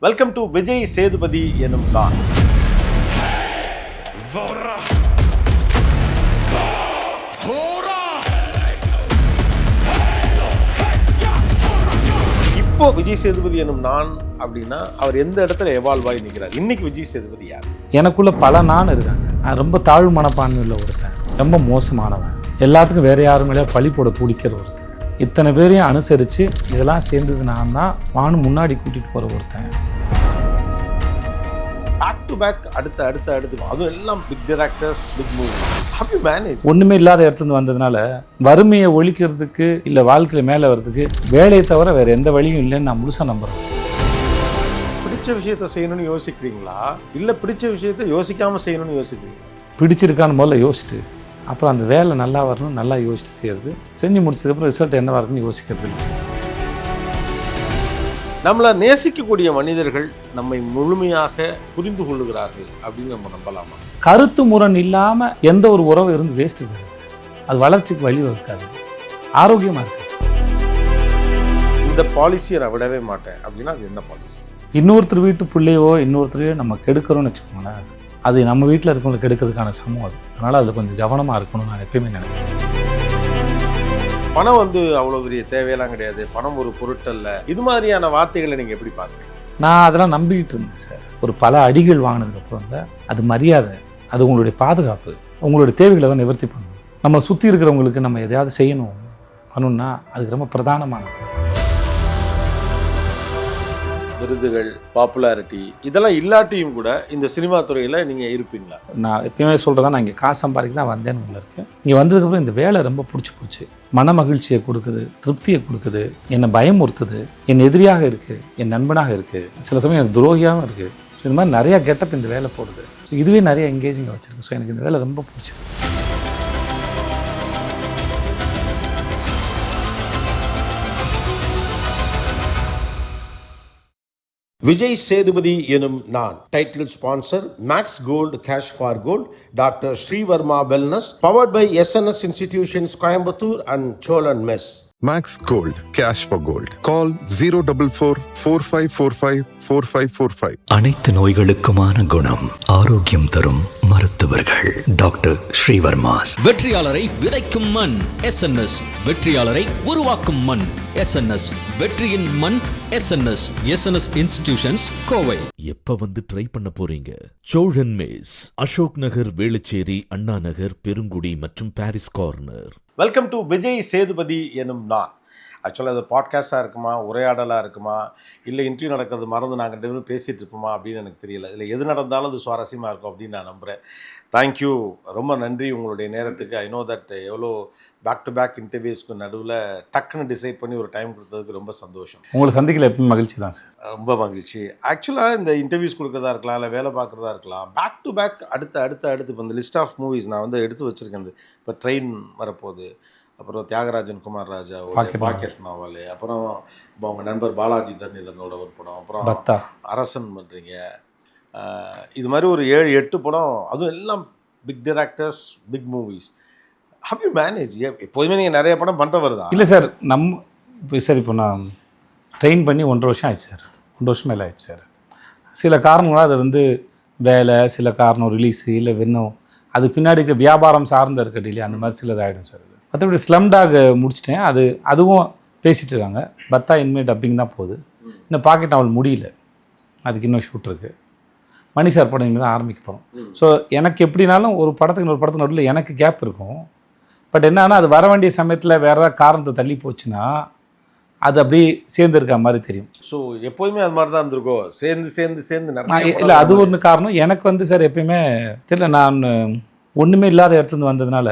Welcome to Vijay Sethupathi எனும் நான். இப்போ விஜய் சேதுபதி எனும் நான் அப்படின்னா அவர் எந்த இடத்துல எவால்வ் ஆகி நிற்கிறார்? இன்னைக்கு விஜய் சேதுபதி யார்? எனக்குள்ள பல நான் இருக்காங்க. நான் ரொம்ப தாழ்வு மனப்பான்மையில் ஒருத்தன், ரொம்ப மோசமானவன், எல்லாத்துக்கும் வேற யாரும் மேலே பழி போட துடிக்கிற ஒருத்தன். இத்தனை பேரையும் அனுசரித்து இதெல்லாம் சேர்ந்தது நான் தான் வான்னு முன்னாடி கூட்டிகிட்டு போகிற ஒருத்தன். பேக் டு பேக் அடுத்து அதுவும் எல்லாம் big directors, big movie. How you manage? ஒன்றுமே இல்லாத இடத்துலேருந்து வந்ததுனால வறுமையை ஒழிக்கிறதுக்கு இல்லை வாழ்க்கையில் மேலே வர்றதுக்கு வேலையை தவிர வேறு எந்த வழியும் இல்லைன்னு நான் முழுசாக நம்புகிறேன். பிடிச்ச விஷயத்த செய்யணும்னு யோசிக்கிறீங்களா இல்லை பிடிச்ச விஷயத்த யோசிக்காமல் செய்யணும்னு யோசிக்கிறீங்களா? பிடிச்சிருக்கான்னு முதல்ல யோசிச்சுட்டு அப்புறம் அந்த வேலை நல்லா வரணும், நல்லா யோசிச்சு செய்கிறது. செஞ்சு முடிச்சதுக்கப்புறம் ரிசல்ட் என்னவாக இருக்குன்னு யோசிக்கிறது இல்லை. நம்மளை நேசிக்கக்கூடிய மனிதர்கள் நம்மை முழுமையாக புரிந்து கொள்ளுகிறார்கள் அப்படின்னு நம்ம நம்பலாமா? கருத்து முரண் இல்லாமல் எந்த ஒரு உறவு இருந்து வேஸ்ட்டு சார். அது வளர்ச்சிக்கு வழிவகுக்காது, ஆரோக்கியமாக இருக்காது. இந்த பாலிசியை நான் விடவே மாட்டேன் அப்படின்னா அது என்ன பாலிசி? இன்னொருத்தர் வீட்டு பிள்ளையோ இன்னொருத்தரையோ நம்ம கெடுக்கிறோன்னு வச்சுக்கோங்களேன், அது நம்ம வீட்டில் இருக்கவங்களை கெடுக்கிறதுக்கான சமம் அது. அதனால் அது கொஞ்சம் கவனமாக இருக்கணும்னு நான் எப்பயுமே நினைக்கிறேன். பணம் அவ்வளோ பெரிய தேவையெல்லாம் கிடையாது, பணம் ஒரு பொருட்டல்ல, இது மாதிரியான வார்த்தைகளை நீங்கள் எப்படி பார்க்குறீங்க? நான் அதெல்லாம் நம்பிக்கிட்டு இருந்தேன் சார். ஒரு பல அடிகள் வாங்கினதுக்கப்புறம் தான் அது மரியாதை, அது உங்களுடைய பாதுகாப்பு, உங்களுடைய தேவைகளை தான் நிவர்த்தி பண்ணணும். நம்ம சுற்றி இருக்கிறவங்களுக்கு நம்ம எதையாவது செய்யணும் பண்ணணும்னா அதுக்கு ரொம்ப பிரதானமானது. விருதுகள், பாப்புலாரிட்டி இதெல்லாம் இல்லாட்டியும் கூட இந்த சினிமா துறையில் நீங்கள் இருப்பீங்களா? நான் எப்பயுமே சொல்கிறதா, நான் இங்கே காசு சம்பாதிக்க தான் வந்தேன்னு உள்ள இருக்கேன். இங்கே வந்ததுக்கப்புறம் இந்த வேலை ரொம்ப பிடிச்சி போச்சு. மன மகிழ்ச்சியை கொடுக்குது, திருப்தியை கொடுக்குது, என்னை பயமுறுத்துது, என் எதிரியாக இருக்குது, என் நண்பனாக இருக்குது, சில சமயம் எனக்கு துரோகியாகவும் இருக்குது. ஸோ இந்த மாதிரி நிறையா கெட்டப் இந்த வேலை போடுது. ஸோ இதுவே நிறைய எங்கேஜிங்காக வச்சுருக்கு. ஸோ எனக்கு இந்த வேலை ரொம்ப பிடிச்சிருக்கு. விஜய் சேதுபதி எனும் நான். Title sponsor Max Gold cash for gold, doctor Srivarma wellness, powered by SNS institutions Coimbatore and Cholan mess. Max Gold, Cash for Gold. Call 044-4545-4545. அனைத்து நோய்களுக்குமான குணம், ஆரோக்கியம் தரும் மருத்துவர்கள் டாக்டர் ஸ்ரீவர்மாஸ். வெற்றியாளரை விதைக்கும் மண் SNS, வெற்றியாளரை உருவாக்கும் மண் SNS, வெற்றியின் மண் SNS இன்ஸ்டிடியூஷன்ஸ் கோவை. எப்ப ட்ரை பண்ண போறீங்க? சோழன் மெஸ், அசோக் நகர், வேளச்சேரி, அண்ணா நகர், பெருங்குடி மற்றும் Paris corner. Welcome to Vijay Sethupathi எனும் நான். ஆக்சுவலாக அது பாட்காஸ்டாக இருக்குமா, உரையாடலாக இருக்குமா, இல்லை இன்டர்வியூ நடக்கிறது மறந்து நாங்கள் 2 பேரும் பேசிகிட்டு இருப்போமா அப்படின்னு எனக்கு தெரியல. இதில் எது நடந்தாலும் அது சுவாரஸ்யமாக இருக்கும் அப்படின்னு நான் நம்புகிறேன். தேங்க்யூ, ரொம்ப நன்றி உங்களுடைய நேரத்துக்கு. ஐ நோ தட் எவ்வளோ பேக் டு பேக் இன்டர்வியூஸ்க்கு நடுவில் டக்குன்னு டிசைட் பண்ணி ஒரு டைம் கொடுத்ததுக்கு ரொம்ப சந்தோஷம். உங்களை சந்திக்கல எப்பயும் மகிழ்ச்சி தான் சார். ரொம்ப மகிழ்ச்சி. ஆக்சுவலாக இந்த இன்டர்வியூஸ் கொடுக்குறதா இருக்கலாம், இல்லை வேலை பார்க்குறதா இருக்கலாம், பேக் டு பேக் அடுத்து இப்போ இந்த லிஸ்ட் ஆஃப் மூவிஸ் நான் எடுத்து வச்சுருக்கேன். இப்போ ட்ரெயின் வரப்போகுது, அப்புறம் தியாகராஜன் குமார் ராஜா பாக்கெட் நாவல், அப்புறம் அவங்க நண்பர் பாலாஜி தர்ணிதனோட ஒரு படம், அப்புறம் பத்தா அரசன் பண்ணுறீங்க. இது மாதிரி ஒரு 7-8 படம், அதுவும் எல்லாம் big directors, big movies. How you manage? எப்போதுமே நீங்கள் நிறைய படம் பண்ணுறவர் தான். இல்லை சார், இப்போ நான் ட்ரெயின் பண்ணி 1.5 வருஷம் ஆயிடுச்சு சார். 1 வருஷம் மேலே ஆயிடுச்சு சார். சில காரணங்களாக அது வேலை, சில காரணம் ரிலீஸு, இல்லை இன்னும் அது பின்னாடி வியாபாரம் சார்ந்த இருக்க இல்லையா, அந்த மாதிரி சிலது ஆகிடும் சார். அது மற்றபடி ஸ்லம்டாக் முடிச்சிட்டேன். அதுவும் பேசிகிட்டு இருக்காங்க. பத்தா இனிமேல் டப்பிங் தான் போகுது. இன்னும் பாக்கெட் நாவல் முடியல, அதுக்கு இன்னும் ஷூட் இருக்குது. மணி சார் படம் இனிமேல் தான் ஆரம்பிக்க போகிறோம். ஸோ எனக்கு எப்படினாலும் ஒரு படத்துக்கு இன்னொரு படத்துக்கு நடுவில் எனக்கு கேப் இருக்கும். பட் என்னன்னா, அது வர வேண்டிய சமயத்தில் வேறு ஏதாவது காரணத்தை தள்ளி போச்சுன்னா அது அப்படியே சேர்ந்து இருக்க மாதிரி தெரியும். ஸோ எப்போதுமே அது மாதிரி தான் இருந்திருக்கோ, சேர்ந்து நிறைய. இல்லை, அது ஒன்று காரணம். எனக்கு சார் எப்பயுமே தெரியல, நான் ஒன்றுமே இல்லாத இடத்துலேருந்து வந்ததுனால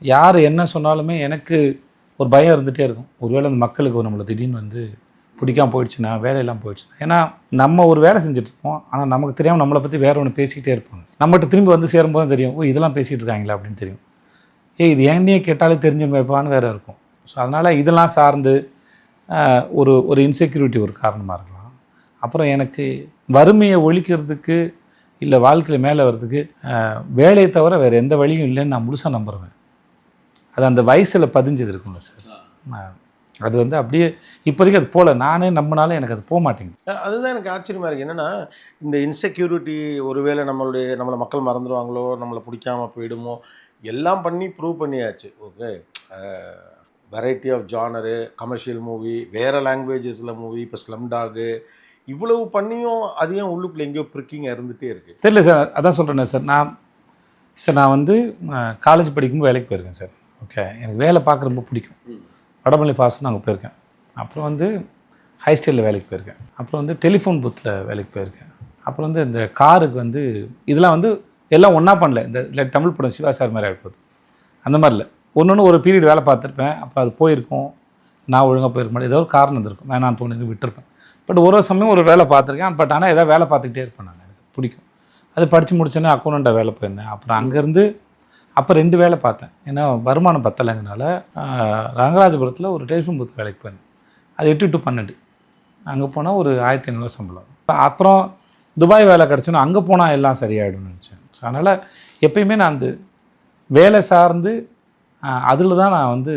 யார் என்ன சொன்னாலுமே எனக்கு ஒரு பயம் இருந்துகிட்டே இருக்கும். ஒருவேளை அந்த மக்களுக்கு நம்மளை திடீர்னு பிடிக்காமல் போயிடுச்சுன்னா, வேலையெல்லாம் போயிடுச்சுன்னா. ஏன்னா நம்ம ஒரு வேலை செஞ்சுட்ருப்போம், ஆனால் நமக்கு தெரியாமல் நம்மளை பற்றி வேறு ஒன்று பேசிக்கிட்டே இருப்பாங்க. நம்மகிட்ட திரும்பி சேரும்போது தெரியும், இதெல்லாம் பேசிகிட்டு இருக்காங்களா அப்படின்னு தெரியும். இது என்னையே கேட்டாலே தெரிஞ்சுப்பான்னு வேறு இருக்கும். ஸோ அதனால் இதெல்லாம் சார்ந்து ஒரு இன்செக்யூரிட்டி ஒரு காரணமாக இருக்கலாம். அப்புறம் எனக்கு வறுமையை ஒழிக்கிறதுக்கு இல்லை வாழ்க்கையில் மேலே வர்றதுக்கு வேலையை தவிர வேறு எந்த வழியும் இல்லைன்னு நான் முழுசாக நம்புகிறேன். அது அந்த வயசில் பதிஞ்சது இருக்குல்ல சார். அது வந்து அப்படியே இப்போதைக்கு அது போகல, நானே நம்பினாலும் எனக்கு அது போக மாட்டேங்குது. அதுதான் எனக்கு ஆச்சரியமாக இருக்குது. என்னென்னா இந்த இன்செக்யூரிட்டி, ஒருவேளை நம்மளை மக்கள் மறந்துடுவாங்களோ, நம்மளை பிடிக்காமல் போயிடுமோ, எல்லாம் பண்ணி ப்ரூவ் பண்ணியாச்சு. Okay, variety of genre, commercial movie, வேறு லாங்குவேஜஸில் மூவி, இப்போ ஸ்லம் டாகு, இவ்வளவு பண்ணியும் அதையும் உள்ளுக்குள்ளே எங்கேயோ ப்ரிக்கிங் இருந்துகிட்டே இருக்குது. தெரியல சார், அதான் சொல்கிறேனே சார். நான் வந்து காலேஜ் படிக்கும்போது வேலைக்கு போயிருக்கேன் சார். ஓகே, எனக்கு வேலை பார்க்க ரொம்ப பிடிக்கும். வடபழனி ஃபாஸ்ட்னு அங்கே போயிருக்கேன். அப்புறம் வந்து ஹை ஸ்டைலில் வேலைக்கு போயிருக்கேன். அப்புறம் வந்து டெலிஃபோன் பூத்தில் வேலைக்கு போயிருக்கேன். அப்புறம் வந்து இந்த காருக்கு வந்து இதெல்லாம் வந்து எல்லாம் ஒன்றா பண்ணல. இந்த தமிழ் படம் சிவா சார் மாதிரி ஆகிடுது அந்த மாதிரி இல்லை. ஒன்று ஒரு பீரியட் வேலை பார்த்துருப்பேன். அப்புறம் அது போயிருக்கோம், நான் ஒழுங்காக போயிருக்க மாட்டேன், ஏதோ ஒரு காரணம் இருந்திருக்கும், வேணான்னு தோணுக்கு விட்டுருப்பேன். பட் ஒரு சமயம் ஒரு வேலை பார்த்துருக்கேன். பட் ஆனால் ஏதாவது வேலை பார்த்துக்கிட்டே இருப்பேன். நான் எனக்கு பிடிக்கும். அது படித்து முடிச்சோன்னே அக்கௌண்ட்டாக வேலை போயிருந்தேன். அப்புறம் அங்கேருந்து அப்போ 2 வேலை பார்த்தேன். ஏன்னா வருமானம் பத்தலைங்கனால ரங்கராஜபுரத்தில் ஒரு டெலிஃபோன் பூத் வேலைக்கு போயிருந்தேன். அது 8 to 12. அங்கே போனால் ஒரு 1500 சம்பளம். அப்புறம் துபாய் வேலை கிடச்சோன்னா அங்கே போனால் எல்லாம் சரியாயிடும்னு நினச்சேன். ஸோ அதனால் எப்பயுமே நான் அந்த வேலை சார்ந்து அதில் தான் நான் வந்து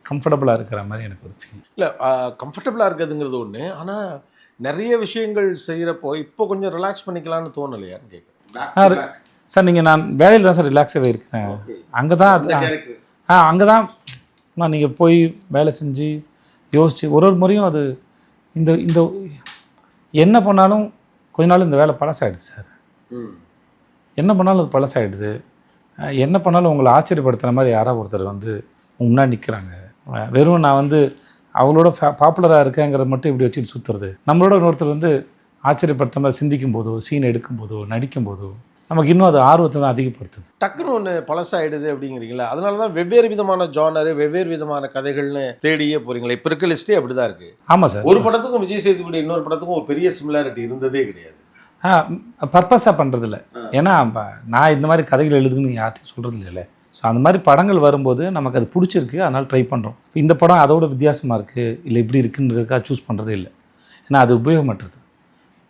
கம்ஃபர்டபுளாக இருக்கிற மாதிரி எனக்கு ஒரு ஃபீல். இல்லை, கம்ஃபர்டபுளாக இருக்கிறதுங்கிறது ஒன்று. ஆனால் நிறைய விஷயங்கள் செய்கிறப்போ இப்போ கொஞ்சம் ரிலாக்ஸ் பண்ணிக்கலாம்னு தோணலையான்னு கேட்குறேன். சார் நான் வேலையில் தான் சார் ரிலாக்ஸாகவே இருக்கிறேன். அங்கே தான் அங்கே தான் நீங்கள் போய் வேலை செஞ்சு யோசித்து ஒரு முறையும் அது இந்த என்ன பண்ணாலும் கொஞ்ச நாள் இந்த வேலை பழசாயிடுது சார். என்ன பண்ணாலும் அது பழசாயிடுது. என்ன பண்ணாலும் உங்களை ஆச்சரியப்படுத்துகிற மாதிரி யாராவது ஒருத்தர் வந்து முன்னாடி நிற்கிறாங்க. வெறும் நான் வந்து அவங்களோட பாப்புலராக இருக்கேங்கிறத மட்டும் இப்படி வச்சுட்டு சுற்றுறது. நம்மளோட இன்னொருத்தர் வந்து ஆச்சரியப்படுத்த மாதிரி சிந்திக்கும் போதோ, சீன் எடுக்கும் போதோ, நடிக்கும் போதோ நமக்கு இன்னும் அது ஆர்வத்தை தான் அதிகப்படுத்துது. டக்குன்னு ஒன்று பழசாயிடுது அப்படிங்கிறீங்களா? அதனால தான் வெவ்வேறு விதமான ஜானரு, வெவ்வேறு விதமான கதைகள்னு தேடியே போகிறீங்களா? இப்போ இருக்க லிஸ்ட்டே அப்படி தான் இருக்குது. ஆமாம் சார். ஒரு படத்துக்கும் விஜய் சேதுபதி இன்னொரு படத்துக்கும் ஒரு பெரிய சிமிலாரிட்டி இருந்ததே கிடையாது. பர்பஸாக பண்ணுறதில்ல. ஏன்னா நான் இந்த மாதிரி கதைகள் எழுதுன்னு யார்ட்டையும் சொல்கிறது இல்லை. ஸோ அந்த மாதிரி படங்கள் வரும்போது நமக்கு அது பிடிச்சிருக்கு, அதனால் ட்ரை பண்ணுறோம். இந்த படம் அதோட வித்தியாசமாக இருக்குது, இல்லை இப்படி இருக்குன்றதுக்காக சூஸ் பண்ணுறதே இல்லை. ஏன்னா அது உபயோகமற்றது.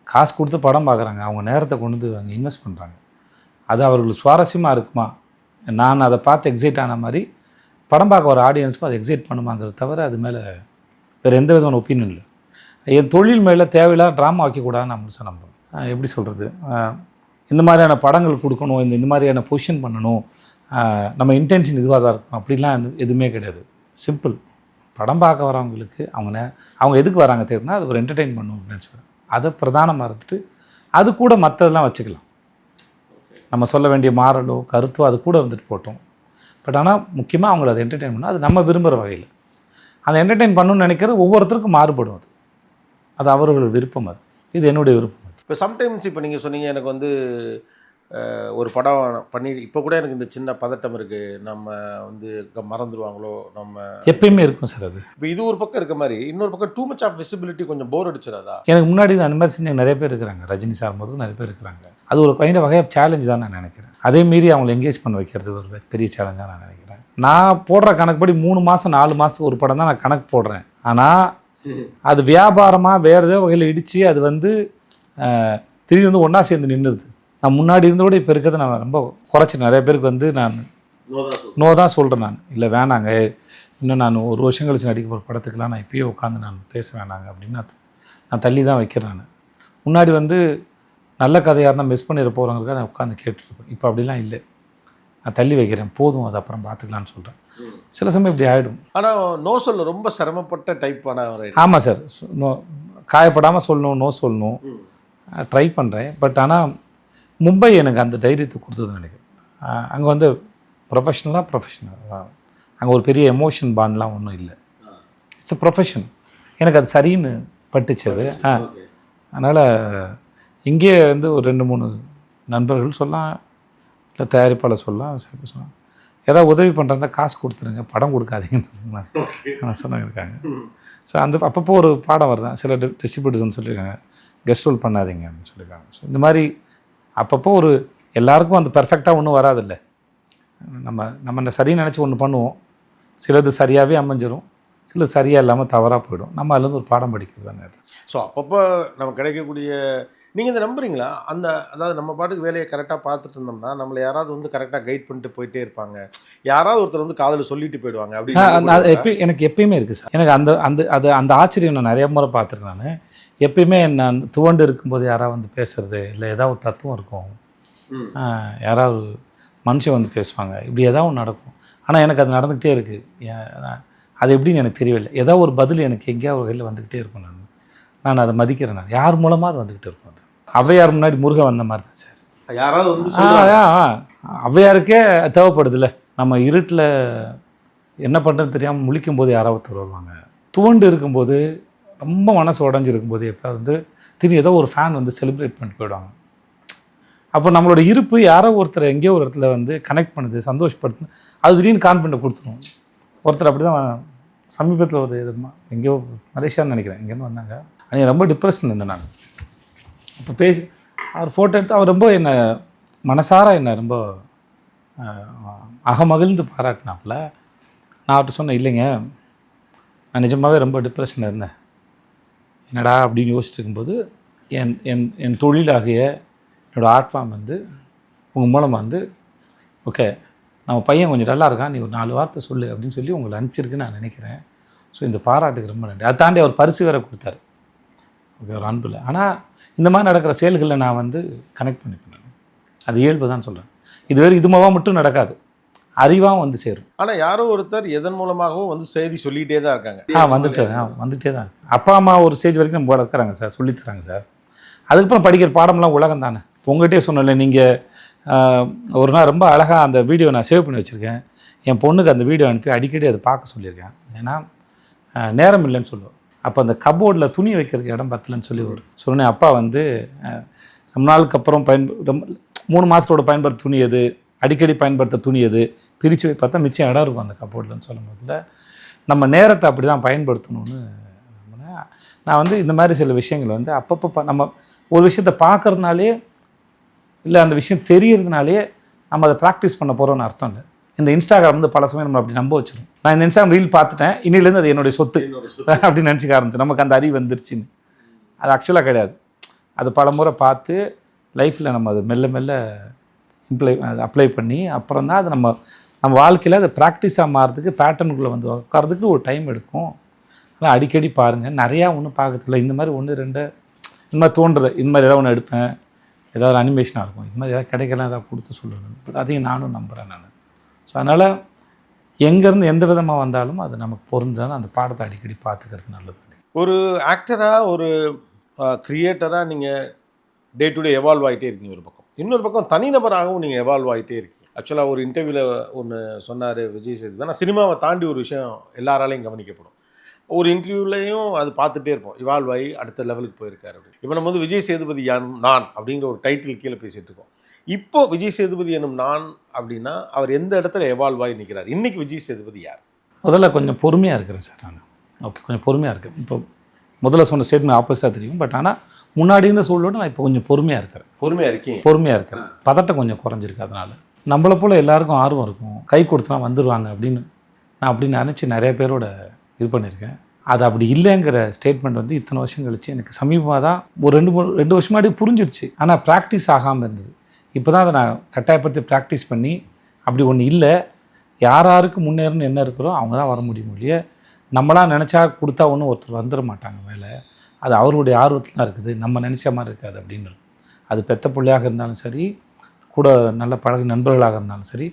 காசு கொடுத்து படம் பார்க்குறாங்க, அவங்க நேரத்தை கொண்டு வந்து அங்கே இன்வெஸ்ட் பண்ணுறாங்க. அது அவர்களுக்கு சுவாரஸ்யமாக இருக்குமா, நான் அதை பார்த்து எக்ஸைட் ஆன மாதிரி படம் பார்க்க ஒரு ஆடியன்ஸுக்கும் அதை எக்ஸைட் பண்ணுமாங்கிறது தவிர அது மேலே வேறு எந்த விதமான ஒப்பீனியன் இல்லை. என் தொழில் மேலே தேவையில்லாத ட்ராமா வைக்கக்கூடாதுன்னு நான் முழுசாக நம்புகிறேன். எப்படி சொல்கிறது, இந்த மாதிரியான படங்கள் கொடுக்கணும், இந்த மாதிரியான பொசிஷன் பண்ணணும், நம்ம இன்டென்ஷன் இதுவாக தான் இருக்கும் அப்படிலாம் எதுவுமே கிடையாது. சிம்பிள். படம் பார்க்க வரவங்களுக்கு அவங்க எதுக்கு வராங்க தேடினா அது ஒரு என்டர்டெயின் பண்ணணும் அப்படின்னு சொல்கிறேன். அதை பிரதானமாக இருந்துட்டு அது கூட மற்றதெல்லாம் வச்சுக்கலாம். நம்ம சொல்ல வேண்டிய மாறலோ கருத்தோ அது கூட வந்துட்டு போட்டோம். பட் ஆனால் முக்கியமாக அவங்கள அதை என்டர்டெயின் பண்ணால் அது நம்ம விரும்புகிற வகையில் அதை என்டர்டெயின் பண்ணணும்னு நினைக்கிறது ஒவ்வொருத்தருக்கும் மாறுபடும். அது அவர்கள் விருப்பம். இது என்னுடைய விருப்பம். இப்போ சம்டைம்ஸ் இப்போ நீங்கள் சொன்னீங்க எனக்கு வந்து ஒரு படம் பண்ணி இப்போ கூட எனக்கு இந்த சின்ன பதட்டம் இருக்குது, நம்ம வந்து மறந்துடுவாங்களோ, நம்ம எப்பயுமே இருக்கும் சார். அது இப்போ இது ஒரு பக்கம் இருக்க மாதிரி இன்னொரு பக்கம் டூ மச் ஆஃப் விசிபிலிட்டி கொஞ்சம் போர் அடிச்சிடாதா? எனக்கு முன்னாடி அந்த மாதிரி செஞ்ச நிறைய பேர் இருக்கிறாங்க. ரஜினி சார் முதல்ல நிறைய பேர் இருக்கிறாங்க. அது ஒரு வகை ஆஃப் சேலஞ்சு தான் நான் நினைக்கிறேன். அதே மீறி அவங்களை என்கேஜ் பண்ண வைக்கிறது ஒரு பெரிய சேலஞ்சாக நான் நினைக்கிறேன். நான் போடுற கணக்குப்படி 3 மாதம் 4 மாதம் ஒரு படம் தான் நான் கணக்கு போடுறேன். ஆனால் அது வியாபாரமாக வேறு ஏதோ வகையில் இடித்து அது வந்து திடீர்னு வந்து ஒன்றா சேர்ந்து நின்றுது. நான் முன்னாடி இருந்தோட இப்போ இருக்கிறத நான் ரொம்ப குறைச்சி நிறைய பேருக்கு வந்து நான் நோ தான் சொல்கிறேன். நான் இல்லை வேணாங்க, இன்னும் நான் 1 வருஷம் கழிச்சு நடிக்க போகிற படத்துக்கெலாம் நான் இப்பயே உட்காந்து நான் பேச வேணாங்க அப்படின்னு நான் தள்ளி தான் வைக்கிறேன். நான் முன்னாடி வந்து நல்ல கதையாக இருந்தால் மிஸ் பண்ணிட போகிறவங்களுக்காக நான் உட்காந்து கேட்டுருப்பேன். இப்போ அப்படிலாம் இல்லை, நான் தள்ளி வைக்கிறேன், போதும் அது அப்புறம் பார்த்துக்கலான்னு சொல்கிறேன். சில சமயம் இப்படி ஆகிடும். ஆனால் நோ சொல்ல ரொம்ப சிரமப்பட்ட டைப்பான. ஆமாம் சார், காயப்படாமல் சொல்லணும், நோ சொல்லணும், ட்ரை பண்ணுறேன். பட் ஆனால் மும்பை எனக்கு அந்த தைரியத்தை கொடுத்ததுன்னு நினைக்கிறேன். அங்கே வந்து ப்ரொஃபஷனல் அங்கே ஒரு பெரிய எமோஷன் பாண்ட்லாம் ஒன்றும் இல்லை. It's a profession. எனக்கு அது சரின்னு பட்டுச்சது. அதனால் இங்கே வந்து ஒரு 2-3 நண்பர்கள் சொல்லலாம், இல்லை தயாரிப்பாளர் சொல்லலாம், சில சொல்லலாம், ஏதாவது உதவி பண்ணுறதா காசு கொடுத்துருங்க, படம் கொடுக்காதீங்கன்னு சொல்லுங்க சொன்னாங்க இருக்காங்க. ஸோ அந்த அப்பப்போ ஒரு பாடம் வருதான், சில டிஸ்ட்ரிபியூட்டர்ஸ்ன்னு சொல்லியிருக்காங்க கெஸ்ட் ரோல் பண்ணாதீங்க அப்படின்னு சொல்லியிருக்காங்க. ஸோ இந்த மாதிரி அப்பப்போ ஒரு எல்லாருக்கும் அந்த பெர்ஃபெக்டாக ஒன்றும் வராதில்ல. நம்ம சரின்னு நினச்சி ஒன்று பண்ணுவோம், சிலது சரியாகவே அமைஞ்சிரும், சில சரியாக இல்லாமல் தவறாக போயிடும். நம்ம அதுலேருந்து ஒரு பாடம் படிக்கிறது தானே. ஸோ அப்பப்போ நம்ம கிடைக்கக்கூடிய நீங்கள் இதை நம்புறீங்களா? அதாவது நம்ம பாட்டுக்கு வேலையை கரெக்டாக பார்த்துட்டு இருந்தோம்னா நம்மளை யாராவது வந்து கரெக்டாக கைட் பண்ணிட்டு போயிட்டே இருப்பாங்க, யாராவது ஒருத்தர் வந்து காதில் சொல்லிட்டு போயிடுவாங்க அப்படின்னு. எனக்கு எப்பயுமே இருக்குது சார். எனக்கு அந்த ஆச்சரியம் நான் நிறைய முறை பார்த்துருக்கேன். நான் எப்பயுமே நான் துவண்டு இருக்கும்போது யாராவது வந்து பேசுறது, இல்லை ஏதாவது ஒரு தத்துவம் இருக்கும், யாராவது மனுஷன் வந்து பேசுவாங்க, இப்படி ஏதாவது ஒன்று நடக்கும். ஆனால் எனக்கு அது நடந்துக்கிட்டே இருக்குது. அது எப்படின்னு எனக்கு தெரியவில்லை. ஏதாவது ஒரு பதில் எனக்கு எங்கேயாவது ஒரு கையில் வந்துக்கிட்டே இருக்கும். நான் அதை மதிக்கிறேன். நான் யார் மூலமாக அது வந்துக்கிட்டே இருக்கும். அது ஔவையார் முன்னாடி முருகன் வந்த மாதிரி தான் சார். யாராவது வந்து ஔவையாருக்கே தேவைப்படுதில்ல. நம்ம இருட்டில் என்ன பண்ணுறதுன்னு தெரியாமல் முழிக்கும் போது யாராவது ஒருத்தர் வருவாங்க. துவண்டு இருக்கும்போது, ரொம்ப மனசு உடஞ்சி இருக்கும்போது எப்போ வந்து திடீர்னு ஏதோ ஒரு ஃபேன் வந்து செலிப்ரேட் பண்ணிட்டு போயிடுவாங்க. அப்போ நம்மளோட இருப்பு யாரோ ஒருத்தர் எங்கேயோ ஒரு இடத்துல வந்து கனெக்ட் பண்ணுது, சந்தோஷப்படுத்து, அது திடீர்னு கான்ஃபிடென்ட் கொடுத்துரும். ஒருத்தர் அப்படி தான் சமீபத்தில் ஒரு எங்கேயோ மலேசியான்னு நினைக்கிறேன், இங்கேருந்து வந்தாங்க. அன்றைக்கி ரொம்ப டிப்ரெஷன் இருந்தேன் நான். அப்போ அவர் ஃபோட்டோ எடுத்து அவர் ரொம்ப என்னை மனசார என்னை ரொம்ப அகமகிழ்ந்து பாராட்டினாப்புல. நான் அவர்கிட்ட சொன்னேன், இல்லைங்க நான் நிஜமாகவே ரொம்ப டிப்ரெஷனில் இருந்தேன், என்னடா அப்படின்னு யோசிச்சுட்டு இருக்கும்போது என் தொழிலாகிய என்னோடய ஆர்ட் ஃபார்ம் வந்து உங்கள் மூலமாக வந்து ஓகே நம்ம பையன் கொஞ்சம் நல்லா இருக்கான், நீ ஒரு 4 வார்த்தை சொல்லு அப்படின்னு சொல்லி உங்களை அனுப்பிச்சிருக்குன்னு நான் நினைக்கிறேன். ஸோ இந்த பாராட்டுக்கு ரொம்ப நன்றி. அதை தாண்டி அவர் பரிசு வேறு கொடுத்தாரு. ஓகே, ஒரு அன்பில். ஆனால் இந்த மாதிரி நடக்கிற செயல்களில் நான் வந்து கனெக்ட் பண்ணிப்பேன். அது இயல்பு தான் சொல்கிறேன். இது மட்டும் நடக்காது, அறிவாகவும் வந்து சேரும். ஆனால் யாரோ ஒருத்தர் எதன் மூலமாகவும் வந்து செய்தி சொல்லிகிட்டே தான் இருக்காங்க. வந்துகிட்டே தான் இருக்கு. அப்பா அம்மா ஒரு ஸ்டேஜ் வரைக்கும் நம்ம இருக்கிறாங்க சார், சொல்லித்தராங்க சார். அதுக்கப்புறம் படிக்கிற பாடம்லாம் உலகம் தானே. உங்கள்கிட்டே சொன்னல, நீங்கள் ஒரு நாள் ரொம்ப அழகாக அந்த வீடியோ நான் சேவ் பண்ணி வச்சுருக்கேன். என் பொண்ணுக்கு அந்த வீடியோ அனுப்பி அடிக்கடி அதை பார்க்க சொல்லியிருக்கேன். ஏன்னா நேரம் இல்லைன்னு சொல்லுவோம். அப்போ அந்த கபோர்டில் துணி வைக்கிறதுக்கு இடம் பத்தலைன்னு சொல்லி சொன்னேன். அப்பா வந்து ரொம்ப நாளுக்கு அப்புறம் 3 மாதத்தோட பயன்படுத்த துணி எது, அடிக்கடி பயன்படுத்த துணி எது, பிரித்து பார்த்தா மிச்சம் இடம் இருக்கும் அந்த கபோர்டில்னு சொல்லும் போதில் நம்ம நேரத்தை அப்படி தான் பயன்படுத்தணும்னு நான் வந்து இந்த மாதிரி சில விஷயங்கள் வந்து அப்பப்போ நம்ம ஒரு விஷயத்தை பார்க்குறதுனாலே இல்லை அந்த விஷயம் தெரியறதுனாலே நம்ம அதை ப்ராக்டிஸ் பண்ண போகிறோன்னு அர்த்தம் இல்லை. இந்த இன்ஸ்டாகிராம் வந்து பல சமயம் நம்ம அப்படி நம்ப வச்சிடும். நான் இந்த இன்ஸ்டாகிராம் ரீல் பார்த்துட்டேன், இன்னிலேருந்து அது என்னுடைய சொத்து அப்படின்னு நினச்சிக்க ஆரம்பிச்சு நமக்கு அந்த அறிவு வந்துருச்சுன்னு. அது ஆக்சுவலாக கிடையாது. அது பல முறை பார்த்து லைஃப்பில் நம்ம அதை மெல்ல மெல்ல அப்ளை பண்ணி அப்புறம் தான் அது நம்ம வாழ்க்கையில் அதை ப்ராக்டிஸாக மாறதுக்கு, பேட்டர்னுக்குள்ளே வந்து உட்காரதுக்கு ஒரு டைம் எடுக்கும். ஆனால் அடிக்கடி பாருங்கள், நிறையா ஒன்றும் பார்க்கறதில்ல. இந்த மாதிரி 1 2 இந்த மாதிரி தோன்றுறது, இந்த மாதிரி ஏதாவது ஒன்று எடுப்பேன், ஏதாவது அனிமேஷனாக இருக்கும், இது மாதிரி ஏதாவது கிடைக்கலாம், ஏதாவது கொடுத்து சொல்லணும். பட் அதையும் நானும் நம்புகிறேன் நான். ஸோ அதனால் எங்கேருந்து எந்த விதமாக வந்தாலும் அது நமக்கு பொருந்தாலும் அந்த பாடத்தை அடிக்கடி பார்த்துக்கிறது நல்லது. ஒரு ஆக்டராக, ஒரு கிரியேட்டராக நீங்கள் டே டு டே எவால்வ் ஆகிட்டே இருக்கீங்க ஒரு பக்கம். இன்னொரு பக்கம் தனிநபராகவும் நீங்கள் எவால்வ் ஆகிட்டே இருக்கீங்க. ஆக்சுவலாக ஒரு இன்டர்வியூவில் ஒன்று சொன்னார் விஜய் சேதுபதி. ஆனால் சினிமாவை தாண்டி ஒரு விஷயம் எல்லாராலையும் கவனிக்கப்படும். ஒரு இன்டர்வியூலையும் அது பார்த்துட்டே இருப்போம், இவால்வ் ஆகி அடுத்த லெவலுக்கு போயிருக்காரு அப்படின்னு. இப்போ நம்ம வந்து விஜய் சேதுபதி நான் அப்படிங்கிற ஒரு டைட்டில் கீழே பேசிகிட்டு இருக்கோம். இப்போ விஜய் சேதுபதி எனும் நான் அப்படின்னா அவர் எந்த இடத்துல எவால்வ் ஆகி நிற்கிறார்? இன்றைக்கி விஜய் சேதுபதி யார்? முதல்ல கொஞ்சம் பொறுமையாக இருக்கிறேன் சார் நான். ஓகே, கொஞ்சம் பொறுமையாக இருக்கேன். இப்போ முதல்ல சொன்ன ஸ்டேட்மெண்ட் ஆப்போசிட்டாக தெரியும். பட் ஆனால் முன்னாடி இருந்த சூழலோடு நான் இப்போ கொஞ்சம் பொறுமையாக இருக்கிறேன். பொறுமையாக இருக்கிறேன். பதட்டம் கொஞ்சம் குறைஞ்சிருக்கு. அதனால் நம்மளை போல் எல்லாருக்கும் ஆர்வம் இருக்கும், கை கொடுத்தா வந்துடுவாங்க அப்படின்னு நான் அப்படி நினச்சி நிறைய பேரோட இது பண்ணியிருக்கேன். அது அப்படி இல்லைங்கிற ஸ்டேட்மெண்ட் வந்து இத்தனை வருஷம் கழிச்சு எனக்கு சமீபமாக தான் ஒரு 2 வருஷம் முன்னாடி புரிஞ்சிடுச்சு. ஆனால் ப்ராக்டிஸ் ஆகாமல் இருந்தது. இப்போ தான் அதை நான் கட்டாயப்படுத்தி ப்ராக்டிஸ் பண்ணி அப்படி ஒன்று இல்லை, யாருக்கு முன்னேறன்னு என்ன இருக்கிறோ அவங்க தான் வர முடியும் இல்லையே. நம்மளாம் நினச்சா கொடுத்தா ஒன்றும் ஒருத்தர் வந்துட மாட்டாங்க மேலே. அது அவருடைய ஆர்வத்தில் தான் இருக்குது, நம்ம நினச்ச மாதிரி இருக்காது அப்படின்னு. அது பெத்த பிள்ளையாக இருந்தாலும் சரி, கூட நல்ல பழக நண்பர்களாக இருந்தாலும் சரி,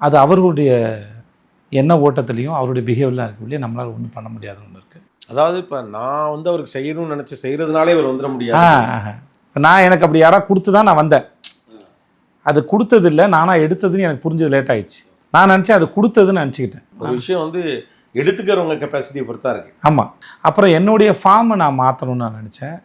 அது அவர்களுடைய என்ன ஓட்டத்துலேயும் அவருடைய பிஹேவியர் தான் இருக்குது இல்லையா. நம்மளால் ஒன்றும் பண்ண முடியாத ஒன்று இருக்குது. அதாவது இப்போ நான் வந்து அவருக்கு செய்யணும்னு நினச்சி செய்கிறதுனாலே அவர் வந்துட முடியாது. இப்போ நான் எனக்கு அப்படி யாராவது கொடுத்து தான் நான் வந்தேன். அது கொடுத்தது இல்லை, நானாக எடுத்ததுன்னு எனக்கு புரிஞ்சது லேட் ஆகிடுச்சு. நான் நினச்சேன் அது கொடுத்ததுன்னு நினச்சிக்கிட்டேன். ஒரு விஷயம் வந்து எடுத்துக்கிறவங்க கெப்பாசிட்டியை பொறுத்தா இருக்குது. ஆமாம். அப்புறம் என்னுடைய ஃபார்மை நான் மாற்றணும்னு நான் நினச்சேன்.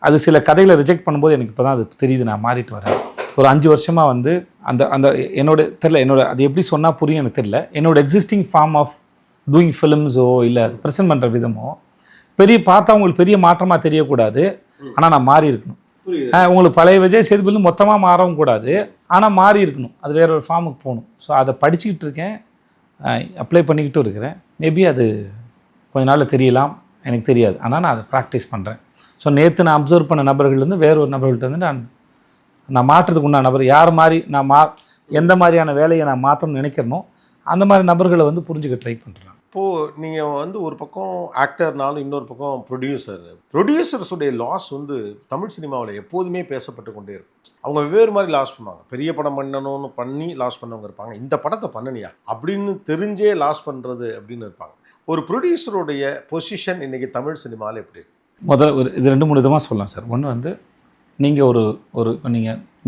அது சில கதைகளை ரிஜெக்ட் பண்ணும்போது எனக்கு இப்போ தான் அது தெரியுது. நான் மாறிட்டு வரேன். ஒரு 5 வருஷமாக வந்து அந்த என்னோட அது எப்படி சொன்னால் புரியும் எனக்கு தெரியல. என்னோட எக்ஸிஸ்டிங் ஃபார்ம் ஆஃப் டூயிங் ஃபிலிம்ஸோ இல்லை அது ப்ரெசென்ட் பண்ணுற விதமோ பார்த்தா உங்களுக்கு பெரிய மாற்றமாக தெரியக்கூடாது. ஆனால் நான் மாறி இருக்கணும். உங்களுக்கு பழைய விஜய் சேதுபதி மொத்தமாக மாறவும் கூடாது, ஆனால் மாறி இருக்கணும். அது வேற ஒரு ஃபார்முக்கு போகணும். ஸோ அதை படிச்சுக்கிட்டு இருக்கேன், அப்ளை பண்ணிக்கிட்டும் இருக்கிறேன். மேபி அது கொஞ்ச நாளில் தெரியலாம், எனக்கு தெரியாது. ஆனால் நான் அதை ப்ராக்டிஸ் பண்ணுறேன். ஸோ நேற்று நான் அப்சர்வ் பண்ண நபர்கள்லேருந்து வேற ஒரு நபர்கள்ட்ட வந்து நான் மாற்றுறதுக்கு உண்டான நபர் யார் மாதிரி எந்த மாதிரியான வேலையை நான் மாற்றணும்னு நினைக்கிறனோ அந்த மாதிரி நபர்களை வந்து புரிஞ்சுக்க ட்ரை பண்ணுறேன். இப்போது நீங்கள் வந்து ஒரு பக்கம் ஆக்டர்னாலும் இன்னொரு பக்கம் ப்ரொடியூசர்ஸுடைய லாஸ் வந்து தமிழ் சினிமாவில் எப்போதுமே பேசப்பட்டு கொண்டே இருக்கும். அவங்க வெவ்வேறு மாதிரி லாஸ் பண்ணுவாங்க. பெரிய படம் பண்ணணும்னு பண்ணி லாஸ் பண்ணவங்க இருப்பாங்க, இந்த படத்தை பண்ணனியா அப்படின்னு தெரிஞ்சே லாஸ் பண்ணுறது அப்படின்னு இருப்பாங்க. ஒரு ப்ரொடியூசருடைய பொசிஷன் இன்றைக்கி தமிழ் சினிமாவில் எப்படி இருக்கு? முதல்ல இது 2-3 விதமாக சொல்லலாம் சார். ஒன்று வந்து நீங்கள் ஒரு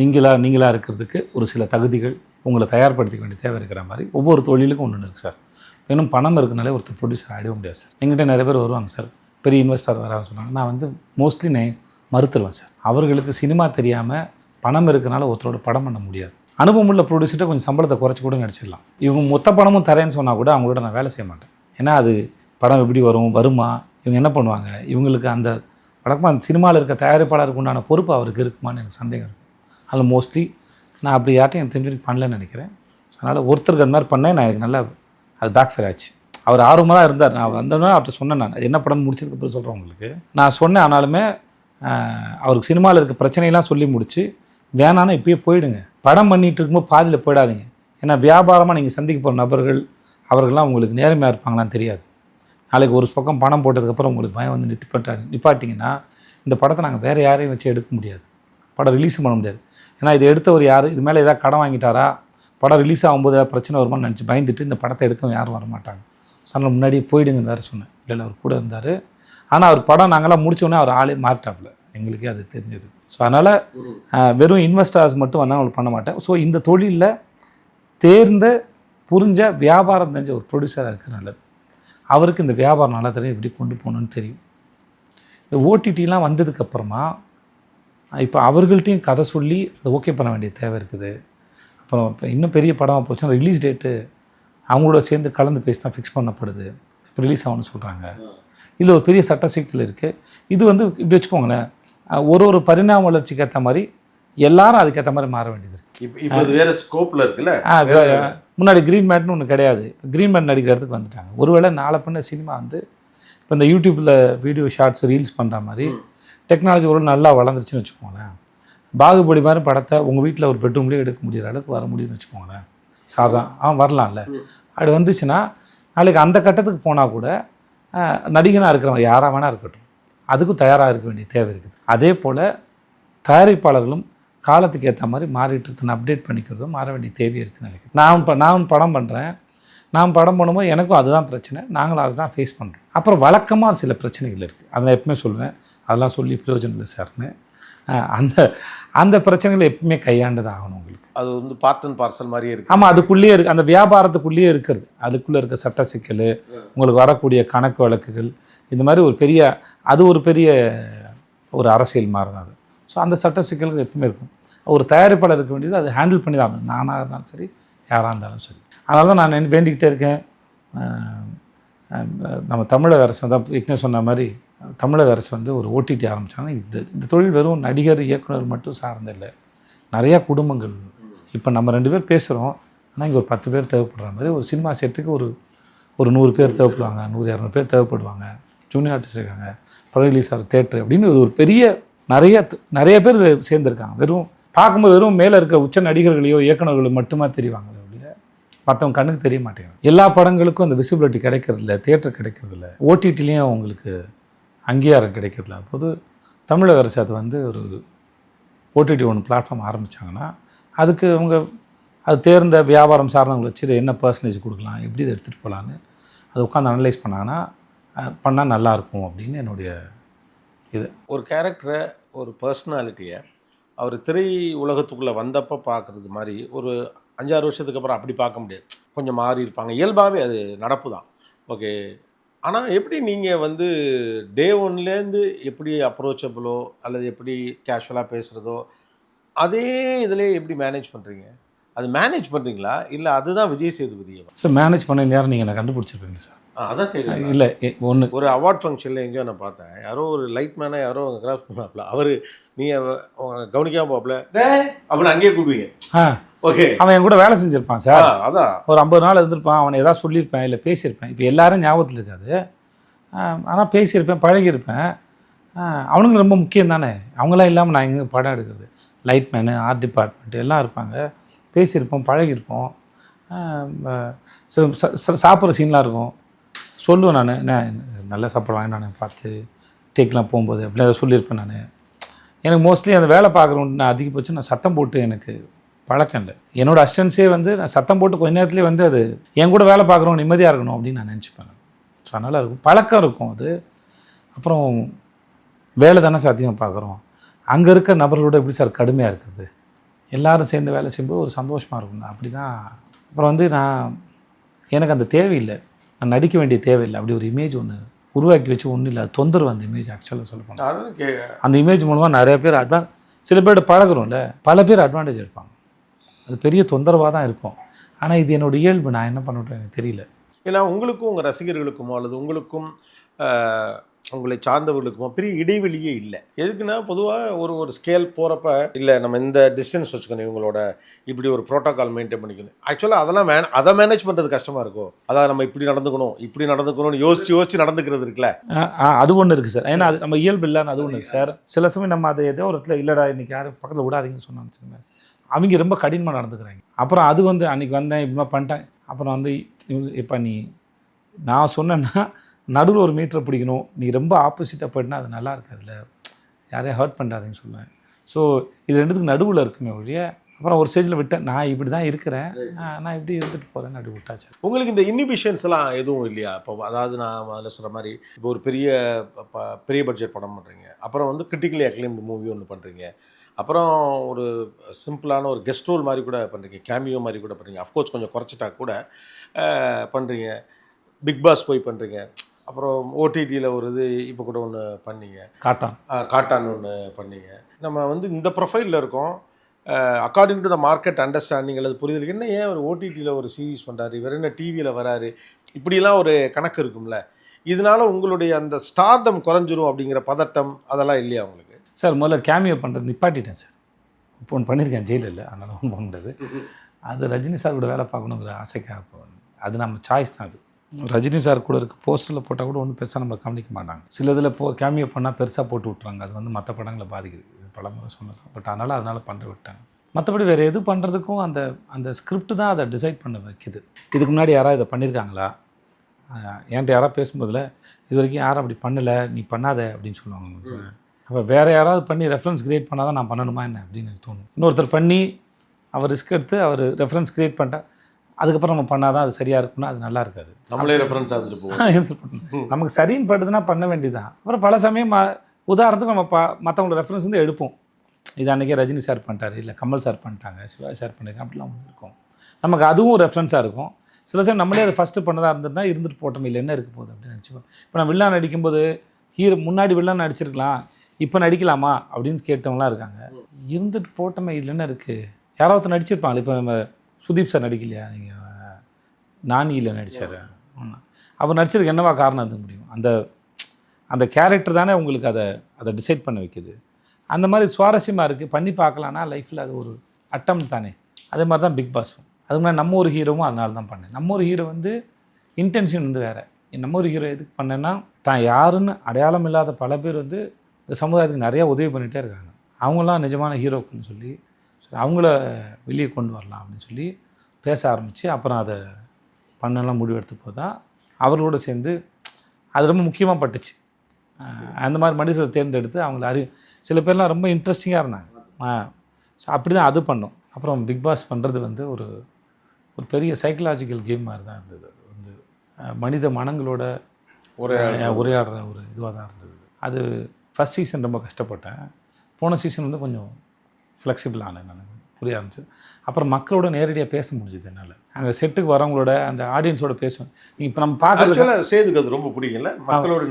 நீங்களாக இருக்கிறதுக்கு ஒரு சில தகுதிகள் உங்களை தயார்படுத்திக்க வேண்டிய தேவை இருக்கிற மாதிரி ஒவ்வொரு தொழிலுக்கும் ஒன்று இருக்குது சார். இன்னும் பணம் இருக்குனாலே ஒருத்தர் ப்ரொடியூசர் ஆகிடவே முடியாது சார். எங்கிட்ட நிறைய பேர் வருவாங்க சார், பெரிய இன்வெஸ்டர் வரான்னு சொன்னாங்க. நான் வந்து மோஸ்ட்லி மறுத்துருவேன் சார். அவர்களுக்கு சினிமா தெரியாமல் பணம் இருக்கனால ஒருத்தரோட படம் பண்ண முடியாது. அனுபவம் உள்ள ப்ரொடியூசர்கிட்ட கொஞ்சம் சம்பளத்தை குறைச்சி கூட நடிச்சிடலாம். இவங்க மொத்த பணமும் தரேன்னு சொன்னால் கூட அவங்களோட நான் வேலை செய்ய மாட்டேன். ஏன்னா அது படம் எப்படி வருமா, இவங்க என்ன பண்ணுவாங்க, இவங்களுக்கு அந்த வழக்கமாக அந்த சினிமாவில் இருக்க தயாரிப்பாளருக்கு உண்டான பொறுப்பு அவருக்கு இருக்குமான்னு எனக்கு சந்தேகம் இருக்கும். அதில் மோஸ்ட்லி நான் அப்படி யார்ட்டையும் எனக்கு தெரிஞ்சு பண்ணலன்னு நினைக்கிறேன். அதனால் ஒருத்தருக்கு அந்த மாதிரி பண்ணேன், நான் எனக்கு நல்லா அது பேக் ஃபேர் ஆச்சு. அவர் ஆர்வமாக தான் இருந்தார். நான் வந்தோடனே அவர்கிட்ட சொன்னேன், நான் என்ன படம் முடிச்சதுக்கப்புறம் சொல்கிறேன் உங்களுக்கு. நான் சொன்னேன், ஆனாலுமே அவருக்கு சினிமாவில் இருக்க பிரச்சனையெல்லாம் சொல்லி முடிச்சு வேணான்னா இப்பயே போயிடுங்க, படம் பண்ணிகிட்டு இருக்கும்போது பாதியில் போயிடாதீங்க. ஏன்னா வியாபாரமாக நீங்கள் சந்திக்க போகிற நபர்கள் அவர்கள்லாம் உங்களுக்கு நேர்மையாக இருப்பாங்களான்னு தெரியாது. நாளைக்கு ஒரு பக்கம் பணம் போட்டதுக்கப்புறம் உங்களுக்கு பயம் வந்து நிப்பாட்டிங்கன்னா இந்த படத்தை நாங்கள் வேறு யாரையும் வச்சு எடுக்க முடியாது, படம் ரிலீஸும் பண்ண முடியாது. ஏன்னா இது எடுத்தவர் யார், இது மேலே ஏதாவது கடன் வாங்கிட்டாரா, படம் ரிலீஸ் ஆகும்போது ஏதாவது பிரச்சனை வருமானு நினச்சி பயந்துட்டு இந்த படத்தை எடுக்க யாரும் வரமாட்டாங்க. சொன்ன முன்னாடியே போயிடுங்கன்னு வேறு சொன்னேன். இல்லை அவர் கூட இருந்தார். ஆனால் அவர் படம் நாங்களாம் முடித்தோடனே அவர் ஆளே மாறிட்டாப்புல, எங்களுக்கே அது தெரிஞ்சது. ஸோ அதனால் வெறும் இன்வெஸ்டர்ஸ் மட்டும் வந்தால் அவங்களுக்கு பண்ண மாட்டேன். ஸோ இந்த தொழிலில் தேர்ந்த புரிஞ்ச வியாபாரம் தெரிஞ்ச ஒரு ப்ரொடியூசராக இருக்குது நல்லது. அவருக்கு இந்த வியாபாரம் நல்லா தெரியும், எப்படி கொண்டு போகணுன்னு தெரியும். இந்த ஓடிடிலாம் வந்ததுக்கப்புறமா இப்போ அவர்கள்ட்டையும் கதை சொல்லி அதை ஓகே பண்ண வேண்டிய தேவை இருக்குது. அப்புறம் இப்போ இன்னும் பெரிய படமாக போச்சுன்னா ரிலீஸ் டேட்டு அவங்களோட சேர்ந்து கலந்து பேசி தான் ஃபிக்ஸ் பண்ணப்படுது. இப்போ ரிலீஸ் ஆகணும்னு சொல்கிறாங்க. இதில் ஒரு பெரிய சட்ட சிக்கல் இருக்குது. இது வந்து இப்படி வச்சுக்கோங்களேன், ஒரு பரிணாம வளர்ச்சிக்கு ஏற்ற மாதிரி எல்லாரும் அதுக்கேற்ற மாதிரி மாற வேண்டியது இருக்குது. இப்போ இது வேறு ஸ்கோப்பில் இருக்குல்ல. முன்னாடி க்ரீன் மேட்னு ஒன்று கிடையாது, இப்போ க்ரீன் மேட் நடிக்கிற இடத்துக்கு வந்துட்டாங்க. ஒருவேளை நாளை பண்ண சினிமா வந்து இப்போ இந்த யூடியூப்பில் வீடியோ ஷார்ட்ஸ் ரீல்ஸ் பண்ணுற மாதிரி டெக்னாலஜி ஒரு நல்லா வளர்ந்துருச்சுன்னு வச்சுக்கோங்களேன். பாகுபலி மாதிரி படத்தை உங்கள் வீட்டில் ஒரு பெட்ரூம்லேயே எடுக்க முடிகிற அளவுக்கு வர முடியுதுன்னு வச்சுக்கோங்களேன். வரலாம்ல. அப்படி வந்துச்சுன்னா நாளைக்கு அந்த கட்டத்துக்கு போனால் கூட நடிகனாக இருக்கிறவங்க யாராக வேணால் இருக்கட்டும், அதுக்கும் தயாராக இருக்க வேண்டிய தேவை இருக்குது. அதே போல் தயாரிப்பாளர்களும் காலத்துக்கு ஏற்ற மாதிரி மாறிட்டு இருக்குன்னு அப்டேட் பண்ணிக்கிறதும் மாற வேண்டிய தேவை இருக்குதுன்னு நினைக்கிறேன். நான் படம் பண்ணுறேன், நான் படம் பண்ணும்போது எனக்கும் அதுதான் பிரச்சனை, நாங்களும் அதை தான் ஃபேஸ் பண்ணுறோம். அப்புறம் வழக்கமாக சில பிரச்சனைகள் இருக்குது, அதை நான் எப்பவுமே சொல்லுவேன். அதெல்லாம் சொல்லி பிரயோஜனம் இல்லை சார்னு. அந்த பிரச்சனைகளை எப்பவுமே கையாண்டு தான் ஆகணும் உங்களுக்கு. அது வந்து பார்ட் அண்ட் பார்சல் மாதிரியே இருக்குது. ஆமாம், அதுக்குள்ளேயே இருக்குது, அந்த வியாபாரத்துக்குள்ளேயே இருக்கிறது. அதுக்குள்ளே இருக்க சட்ட சிக்கல், உங்களுக்கு வரக்கூடிய கணக்கு வழக்குகள், இந்த மாதிரி ஒரு பெரிய ஒரு அரசியல் மாதிரி தான் அது. ஸோ அந்த சட்ட சிக்கல்கள் எப்பவுமே இருக்கும். ஒரு தயாரிப்பாளர் இருக்க வேண்டியது அதை ஹேண்டில் பண்ணி தான் ஆகணும், நானாக இருந்தாலும் சரி யாராக இருந்தாலும் சரி. அதனால தான் நான் வேண்டிக்கிட்டே இருக்கேன். நம்ம தமிழக அரசு தான் ஏற்கனவே சொன்ன மாதிரி தமிழக அரசு வந்து ஒரு ஓடிடி ஆரம்பித்தாங்கன்னா இந்த தொழில் வெறும் நடிகர் இயக்குனர் மட்டும் சார்ந்தில்லை, நிறையா குடும்பங்கள். இப்போ நம்ம 2 பேர் பேசுகிறோம், ஆனால் இங்கே ஒரு 10 பேர் தேவைப்படுற மாதிரி ஒரு சினிமா செட்டுக்கு ஒரு 100 பேர் தேவைப்படுவாங்க, 100-200 பேர் தேவைப்படுவாங்க. ஜூனியர் ஆர்டிஸ்ட் இருக்காங்க, படம் ரிலீஸ் ஆகிற தேட்டரு அப்படின்னு ஒரு பெரிய நிறைய பேர் சேர்ந்துருக்காங்க. வெறும் பார்க்கும்போது வெறும் மேலே இருக்கிற உச்ச நடிகர்களையோ இயக்குநர்களோ மட்டுமா தெரிவாங்க, மற்றவங்க கண்ணுக்கு தெரிய மாட்டேங்குது. எல்லா படங்களுக்கும் அந்த விசிபிலிட்டி கிடைக்கிறதில்ல, தியேட்டர் கிடைக்கிறதில்ல, ஓடிடிலையும் அவங்களுக்கு அங்கீகாரம் கிடைக்கிறதில்ல. அப்போது தமிழக அரசு அது வந்து ஒரு ஓடிடி ஒன்று பிளாட்ஃபார்ம் ஆரம்பித்தாங்கன்னா அதுக்கு அது தேர்ந்த வியாபாரம் சார்ந்தவங்களை வச்சு என்ன பர்சன்டேஜ் கொடுக்கலாம், எப்படி இதை எடுத்துகிட்டு போகலான்னு அதை உட்காந்து அனலைஸ் பண்ணாங்கன்னா பண்ணால் நல்லாயிருக்கும் அப்படின்னு என்னுடைய இது. ஒரு கேரக்டரை, ஒரு பர்சனாலிட்டியை அவர் திரை உலகத்துக்குள்ளே வந்தப்போ பார்க்குறது மாதிரி ஒரு 5-6 வருஷத்துக்கு அப்புறம் அப்படி பார்க்க முடியாது. கொஞ்சம் மாறி இருப்பாங்க, இயல்பாகவே அது நடப்பு தான். ஓகே, ஆனால் எப்படி நீங்கள் வந்து டே ஒன்லேருந்து எப்படி அப்ரோச்சபிளோ அல்லது எப்படி கேஷுவலாக பேசுகிறதோ அதே இதிலே எப்படி மேனேஜ் பண்ணுறீங்க? அது மேனேஜ் பண்ணுறீங்களா இல்லை அதுதான் விஜய் சேதுபதியை? சார் மேனேஜ் பண்ண நேரம் நீங்கள் என்ன கண்டுபிடிச்சிருப்பீங்க சார்? அதான் கேட்குறேன். இல்லை, ஒரு அவார்ட் ஃபங்க்ஷனில் எங்கேயோ நான் பார்த்தேன், யாரோ ஒரு லைட் மேனாக யாரோ கிராஸ் பண்ணாப்புல, அவர் நீங்கள் கவனிக்காமல் போகல அப்படின்னு அங்கேயே கூடுவீங்க. ஓகே, அவன் என் கூட வேலை செஞ்சுருப்பான் சார். அதான் ஒரு 50 நாள் இருந்திருப்பான், அவனை ஏதாவது சொல்லியிருப்பேன் இல்லை பேசியிருப்பேன். இப்போ எல்லாரும் ஞாபகத்தில் இருக்காது, ஆனால் பேசியிருப்பேன், பழகியிருப்பேன். அவனுங்க ரொம்ப முக்கியம் தானே. அவங்களாம் இல்லாமல் நான் எங்கே படம் எடுக்கிறது. லைட்மேனு, ஆர்ட் டிபார்ட்மெண்ட்டு எல்லாம் இருப்பாங்க, பேசியிருப்போம், பழகியிருப்போம். சாப்பிட்ற சீன்லாம் இருக்கும். சொல்லுவேன் நான், என்ன நல்ல சாப்பாடு வாங்கி நான் பார்த்து டேக்கெலாம் போகும்போது அப்படிலாம் அதை சொல்லியிருப்பேன் நான். எனக்கு மோஸ்ட்லி அந்த வேலை பார்க்குறோன்னு நான் அதிகபட்சம் நான் சத்தம் போட்டு எனக்கு பழக்கம் இல்லை. என்னோடய அசிஸ்டன்ஸே வந்து நான் சத்தம் போட்டு கொஞ்ச நேரத்துலேயே வந்து அது என் கூட வேலை பார்க்குறோம் நிம்மதியாக இருக்கணும் அப்படின்னு நான் நினச்சிப்பேன். ஸோ அதனால் இருக்கும், பழக்கம் இருக்கும் அது. அப்புறம் வேலை தானே சாத்தியம் பார்க்குறோம், அங்கே இருக்க நபர்களோட எப்படி சார் கடுமையாக இருக்கிறது, எல்லோரும் சேர்ந்து வேலை செய்யும்போது ஒரு சந்தோஷமாக இருக்குங்க. அப்படி தான். அப்புறம் வந்து எனக்கு அந்த தேவையில்லை, நான் நடிக்க வேண்டிய தேவையில்லை. அப்படி ஒரு இமேஜ் ஒன்று உருவாக்கி வச்சு ஒன்றும் இல்லை, அது தொந்தரவு அந்த இமேஜ். ஆக்சுவலாக சொல்ல போனால் அந்த இமேஜ் மூலமாக நிறைய பேர் சில பேர் பழகுறோம்ல, பல பேர் அட்வான்டேஜ் எடுப்பாங்க. அது பெரிய தொந்தரவாக தான் இருக்கும். ஆனால் இது என்னோடய இயல்பு, நான் என்ன பண்ணட்டும் எனக்கு தெரியல. ஏன்னா உங்களுக்கும் உங்கள் ரசிகர்களுக்குமோ அல்லது உங்களுக்கும் உங்களை சார்ந்தவர்களுக்குமோ பெரிய இடைவெளியே இல்லை. எதுக்குன்னா பொதுவாக ஒரு ஸ்கேல் போகிறப்ப இல்லை நம்ம இந்த டிஸ்டன்ஸ் வச்சுக்கணும், இவங்களோட இப்படி ஒரு ப்ரோட்டோக்கால் மெயின்டைன் பண்ணிக்கணும். ஆக்சுவலாக அதெல்லாம் அதை மேனேஜ் பண்ணுறது கஷ்டமாக இருக்கும். அதாவது நம்ம இப்படி நடந்துக்கணும்னு யோசிச்சு நடந்துக்கிறது இருக்குல்ல, அது ஒன்று இருக்குது சார். ஏன்னா அது நம்ம இயல்பு இல்லைன்னு அது ஒன்று இருக்குது சார். சில சமயம் நம்ம அதை ஏதோ ஒரு இடத்துல இல்லைடா இன்றைக்கி யாரும் பக்கத்தில் விடாதீங்கன்னு சொன்னான்னு அவங்க ரொம்ப கடினமாக நடந்துக்கிறாங்க. அப்புறம் அது வந்து அன்றைக்கி வந்தேன் இப்படிமா பண்ணிட்டேன். அப்புறம் வந்து இப்போ நான் சொன்னேன்னா நடுவில் ஒரு மீட்டரை பிடிக்கணும், நீ ரொம்ப ஆப்போசிட்டாக போயிட்டுனா அது நல்லா இருக்காதுல்ல, யாரையும் ஹர்ட் பண்ணுறாதீங்கன்னு சொல்லுவேன். ஸோ இது ரெண்டுத்துக்கு நடுவில் இருக்குமே ஒழிய. அப்புறம் ஒரு ஸ்டேஜில் விட்டேன், நான் இப்படி தான் இருக்கிறேன், நான் இப்படி இருந்துட்டு போகிறேன்னு அப்படி விட்டாச்சு. உங்களுக்கு இந்த இன்ஹிபிஷன்ஸ்லாம் எதுவும் இல்லையா? இப்போ அதாவது நான் அதில் சொல்கிற மாதிரி இப்போ ஒரு பெரிய பட்ஜெட் படம் பண்ணுறீங்க, அப்புறம் வந்து கிரிட்டிக்கலி அக்ளைம்டு மூவி ஒன்று பண்ணுறீங்க, அப்புறம் ஒரு சிம்பிளான ஒரு கெஸ்ட் ரோல் மாதிரி கூட பண்ணுறீங்க, கேமியோ மாதிரி கூட பண்ணுறீங்க, அஃப்கோர்ஸ் கொஞ்சம் குறைச்சிட்டா கூட பண்ணுறீங்க, பிக் பாஸ் போய் பண்ணுறீங்க, அப்புறம் ஓடிடியில் ஒரு இது இப்போ கூட ஒன்று பண்ணீங்க, காட்டான் ஒன்று பண்ணீங்க. நம்ம வந்து இந்த ப்ரொஃபைலில் இருக்கோம், according to the market understanding அல்லது புரிதலுக்கு என்ன ஏன் ஒரு ஓடிடியில் ஒரு சீரீஸ் பண்ணுறாரு, இவர் என்ன டிவியில் வராரு, இப்படிலாம் ஒரு கணக்கு இருக்கும்ல. இதனால உங்களுடைய அந்த ஸ்டார்டம் குறைஞ்சிரும் அப்படிங்கிற பதட்டம் அதெல்லாம் இல்லையா உங்களுக்கு? சார் முதல்ல கேமியோ பண்ணுறது நிப்பாட்டிட்டேன் சார். இப்போ ஒன்று பண்ணியிருக்கேன் ஜெயிலில், அதனால் ஒன்று பண்ணுறது. அது ரஜினி சார் கூட வேலை பார்க்கணுங்கிற ஆசைக்காக போகணும். அது நம்ம சாய்ஸ் தான். அது ரஜினி சார் கூட இருக்க போஸ்டரில் போட்டால் கூட ஒன்றும் பெருசாக நம்மளை கவனிக்க மாட்டாங்க. சில இதில் கேமியோ பண்ணால் பெருசாக போட்டு விட்றாங்க, அது வந்து மற்ற படங்களை பாதிக்குது. இது பலமுறை சொன்னது. பட் அதனால் பண்ணுற விட்டாங்க. மற்றபடி வேறு எது பண்ணுறதுக்கும் அந்த ஸ்கிரிப்ட் தான் அதை டிசைட் பண்ண வைக்கிது. இதுக்கு முன்னாடி யாராவது இதை பண்ணியிருக்காங்களா, என்கிட்ட யாராவது பேசும்போதில் இது வரைக்கும் யாரும் அப்படி பண்ணலை, நீ பண்ணாத அப்படின்னு சொல்லுவாங்க. அப்போ வேறு யாராவது பண்ணி ரெஃபரன்ஸ் க்ரியேட் பண்ணால் தான் நான் பண்ணணுமா என்ன அப்படின்னு எனக்கு தோணும். இன்னொருத்தர் பண்ணி அவர் ரிஸ்க் எடுத்து அவர் ரெஃபரன்ஸ் க்ரியேட் பண்ணிட்டா அதுக்கப்புறம் நம்ம பண்ணால் தான் அது சரியாக இருக்கும்னா அது நல்லா இருக்காது. நம்மளே ரெஃபரன்ஸாக இருந்துட்டு நமக்கு சரின்னு படுதுன்னா பண்ண வேண்டியதான். அப்புறம் பல சமயம் உதாரணத்துக்கு நம்ம மற்றவங்களோட ரெஃபரன்ஸ் வந்து எடுப்போம். இது அன்றைக்கே ரஜினி சார் பண்ணிட்டாரு, இல்லை கமல் சார் பண்ணிட்டாங்க, சிவாஜி சார் பண்ணியிருக்காங்க, அப்படிலாம் ஒன்று இருக்கும். நமக்கு அதுவும் ரெஃபரன்ஸாக இருக்கும். சில சமயம் நம்மளே அதை ஃபஸ்ட்டு பண்ணதாக இருந்ததுன்னா இருந்துட்டு போட்டோம், இல்லை என்ன இருக்க போகுது அப்படின்னு நினச்சிப்போம். இப்போ நான் வில்லன் நடிக்கும்போது முன்னாடி வில்லன் நடிச்சிருக்கலாம், இப்போ நடிக்கலாமா அப்படின்னு கேட்டவங்களாம் இருக்காங்க. இருந்துட்டு போட்டோமே, இதில் என்ன இருக்குது, யாராவது நடிச்சிருப்பாங்க. இப்போ நம்ம சுதீப் சார் நடிக்கலையா, நீங்கள் நானியில் நடித்தார், அவர் நடித்ததுக்கு என்னவா காரணம் இருக்க முடியும்? அந்த கேரக்டர் தானே உங்களுக்கு அதை டிசைட் பண்ண வைக்குது. அந்த மாதிரி சுவாரஸ்யமாக இருக்குது, பண்ணி பார்க்கலான்னா லைஃப்பில் அது ஒரு அட்டம் தானே. அதே மாதிரி தான் பிக் பாஸும். அது மாதிரி நம்ம ஒரு ஹீரோவும் அதனால தான் பண்ணேன். நம்ம ஒரு ஹீரோ வந்து இன்டென்ஷன் வந்து வேறு. நம்ம ஒரு ஹீரோ எதுக்கு பண்ணேன்னா, தான் யாருன்னு அடையாளம் இல்லாத பல பேர் வந்து இந்த சமுதாயத்துக்கு நிறையா உதவி பண்ணிகிட்டே இருக்காங்க. அவங்களாம் நிஜமான ஹீரோக்குன்னு சொல்லி சரி அவங்கள வெளியே கொண்டு வரலாம் அப்படின்னு சொல்லி பேச ஆரம்பித்து அப்புறம் அதை பண்ணலாம் முடிவெடுத்து போது தான் அவர்களோடு சேர்ந்து அது ரொம்ப முக்கியமாக பட்டுச்சு. அந்த மாதிரி மனிதர்களை தேர்ந்தெடுத்து அவங்கள சில பேர்லாம் ரொம்ப இன்ட்ரெஸ்டிங்காக இருந்தாங்க. ஸோ அப்படி தான் அது பண்ணோம். அப்புறம் பிக் பாஸ் பண்ணுறது வந்து ஒரு பெரிய சைக்கலாஜிக்கல் கேம் மாதிரி தான் இருந்தது. அது வந்து மனித மனங்களோட உரையாடுற ஒரு இதுவாக தான் இருந்தது. அது ஃபஸ்ட் சீசன் ரொம்ப கஷ்டப்பட்டேன். போன சீசன் வந்து கொஞ்சம் ஃப்ளெக்சிபிள் ஆனேன், நான் புரிய ஆரம்பிச்சது. அப்புறம் மக்களோட நேரடியாக பேச முடிஞ்சுது என்னால். அங்கே செட்டுக்கு வரவங்களோட அந்த ஆடியன்ஸோட பேசுவேன். இப்போ நம்ம பார்க்குறது சேதுக்கு அது ரொம்ப பிடிக்கல, மக்களோட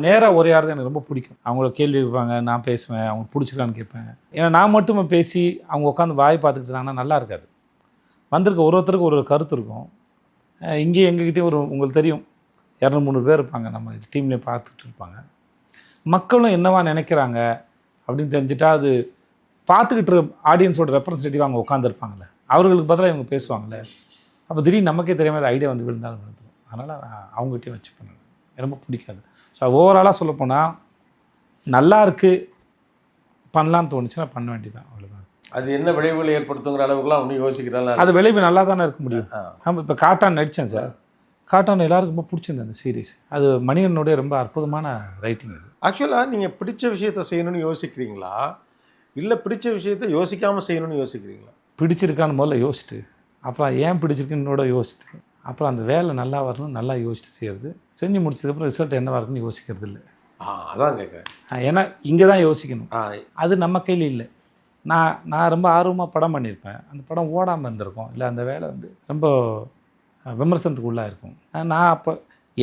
நேராக உரையாடுறது எனக்கு ரொம்ப பிடிக்கும். அவங்கள கேள்வி வைப்பாங்க, நான் பேசுவேன், அவங்க பிடிச்சிருக்கான்னு கேட்பேன். ஏன்னா நான் மட்டும் பேசி அவங்க உட்காந்து வாய் பார்த்துக்கிட்டு இருந்தாங்கன்னா நல்லா இருக்காது. வந்திருக்க ஒருத்தருக்கு ஒரு கருத்து இருக்கும். இங்கே எங்ககிட்டயும் உங்களுக்கு தெரியும் 200-300 பேர் இருப்பாங்க, நம்ம இது டீம்லேயே பார்த்துட்டு இருப்பாங்க. மக்களும் என்னவா நினைக்கிறாங்க அப்படின்னு தெரிஞ்சுட்டா அது பார்த்துக்கிட்டு ஆடியன்ஸோட ரெப்ரஸன்டேட்டிவ் அவங்க உட்காந்துருப்பாங்களே, அவர்களுக்கு பதிலாக இவங்க பேசுவாங்களே, அப்போ திடீர்னு நமக்கே தெரியாமல் அது ஐடியா வந்து விழுந்தாலும் விழுந்துடும். அதனால் அவங்ககிட்டயே வச்சு பண்ணணும், ரொம்ப பிடிக்காது. ஸோ ஓவராலாக சொல்லப்போனால் நல்லா இருக்குது பண்ணலான்னு தோணுச்சுன்னா பண்ண வேண்டியதான், அவ்வளோதான். அது என்ன விளைவுகளை ஏற்படுத்துங்கிற அளவுக்குலாம் ஒன்றும் யோசிக்கிறாங்க. அது விளைவு நல்லா தானே இருக்க முடியும். நம்ம இப்போ காட்டான் நடித்தேன் சார். காட்டான் எல்லாருக்கும் ரொம்ப பிடிச்சிருந்தது அந்த சீரீஸ். அது மணிகண்டனுடைய ரொம்ப அற்புதமான ரைட்டிங் அது. ஆக்சுவலாக நீங்கள் பிடிச்ச விஷயத்த செய்யணும்னு யோசிக்கிறீங்களா, இல்லை பிடிச்ச விஷயத்த யோசிக்காமல் செய்யணும்னு யோசிக்கிறீங்களா? பிடிச்சிருக்கான்னு முதல்ல யோசிச்சுட்டு, அப்புறம் ஏன் பிடிச்சிருக்குன்னோட யோசிச்சுட்டு, அப்புறம் அந்த வேலை நல்லா வரணும் நல்லா யோசிச்சு செய்கிறது. செஞ்சு முடிச்சதுக்கப்புறம் ரிசல்ட் என்னவாக இருக்குன்னு யோசிக்கிறது இல்லை. அதான் கேட்குறேன். ஏன்னா இங்கே தான் யோசிக்கணும். அது நம்ம கையில் இல்லை. நான் ரொம்ப ஆர்வமாக படம் பண்ணியிருப்பேன், அந்த படம் ஓடாமல் இருந்திருக்கும், இல்லை அந்த வேலை வந்து ரொம்ப விமர்சனத்துக்கு உள்ளாக இருக்கும். நான் அப்போ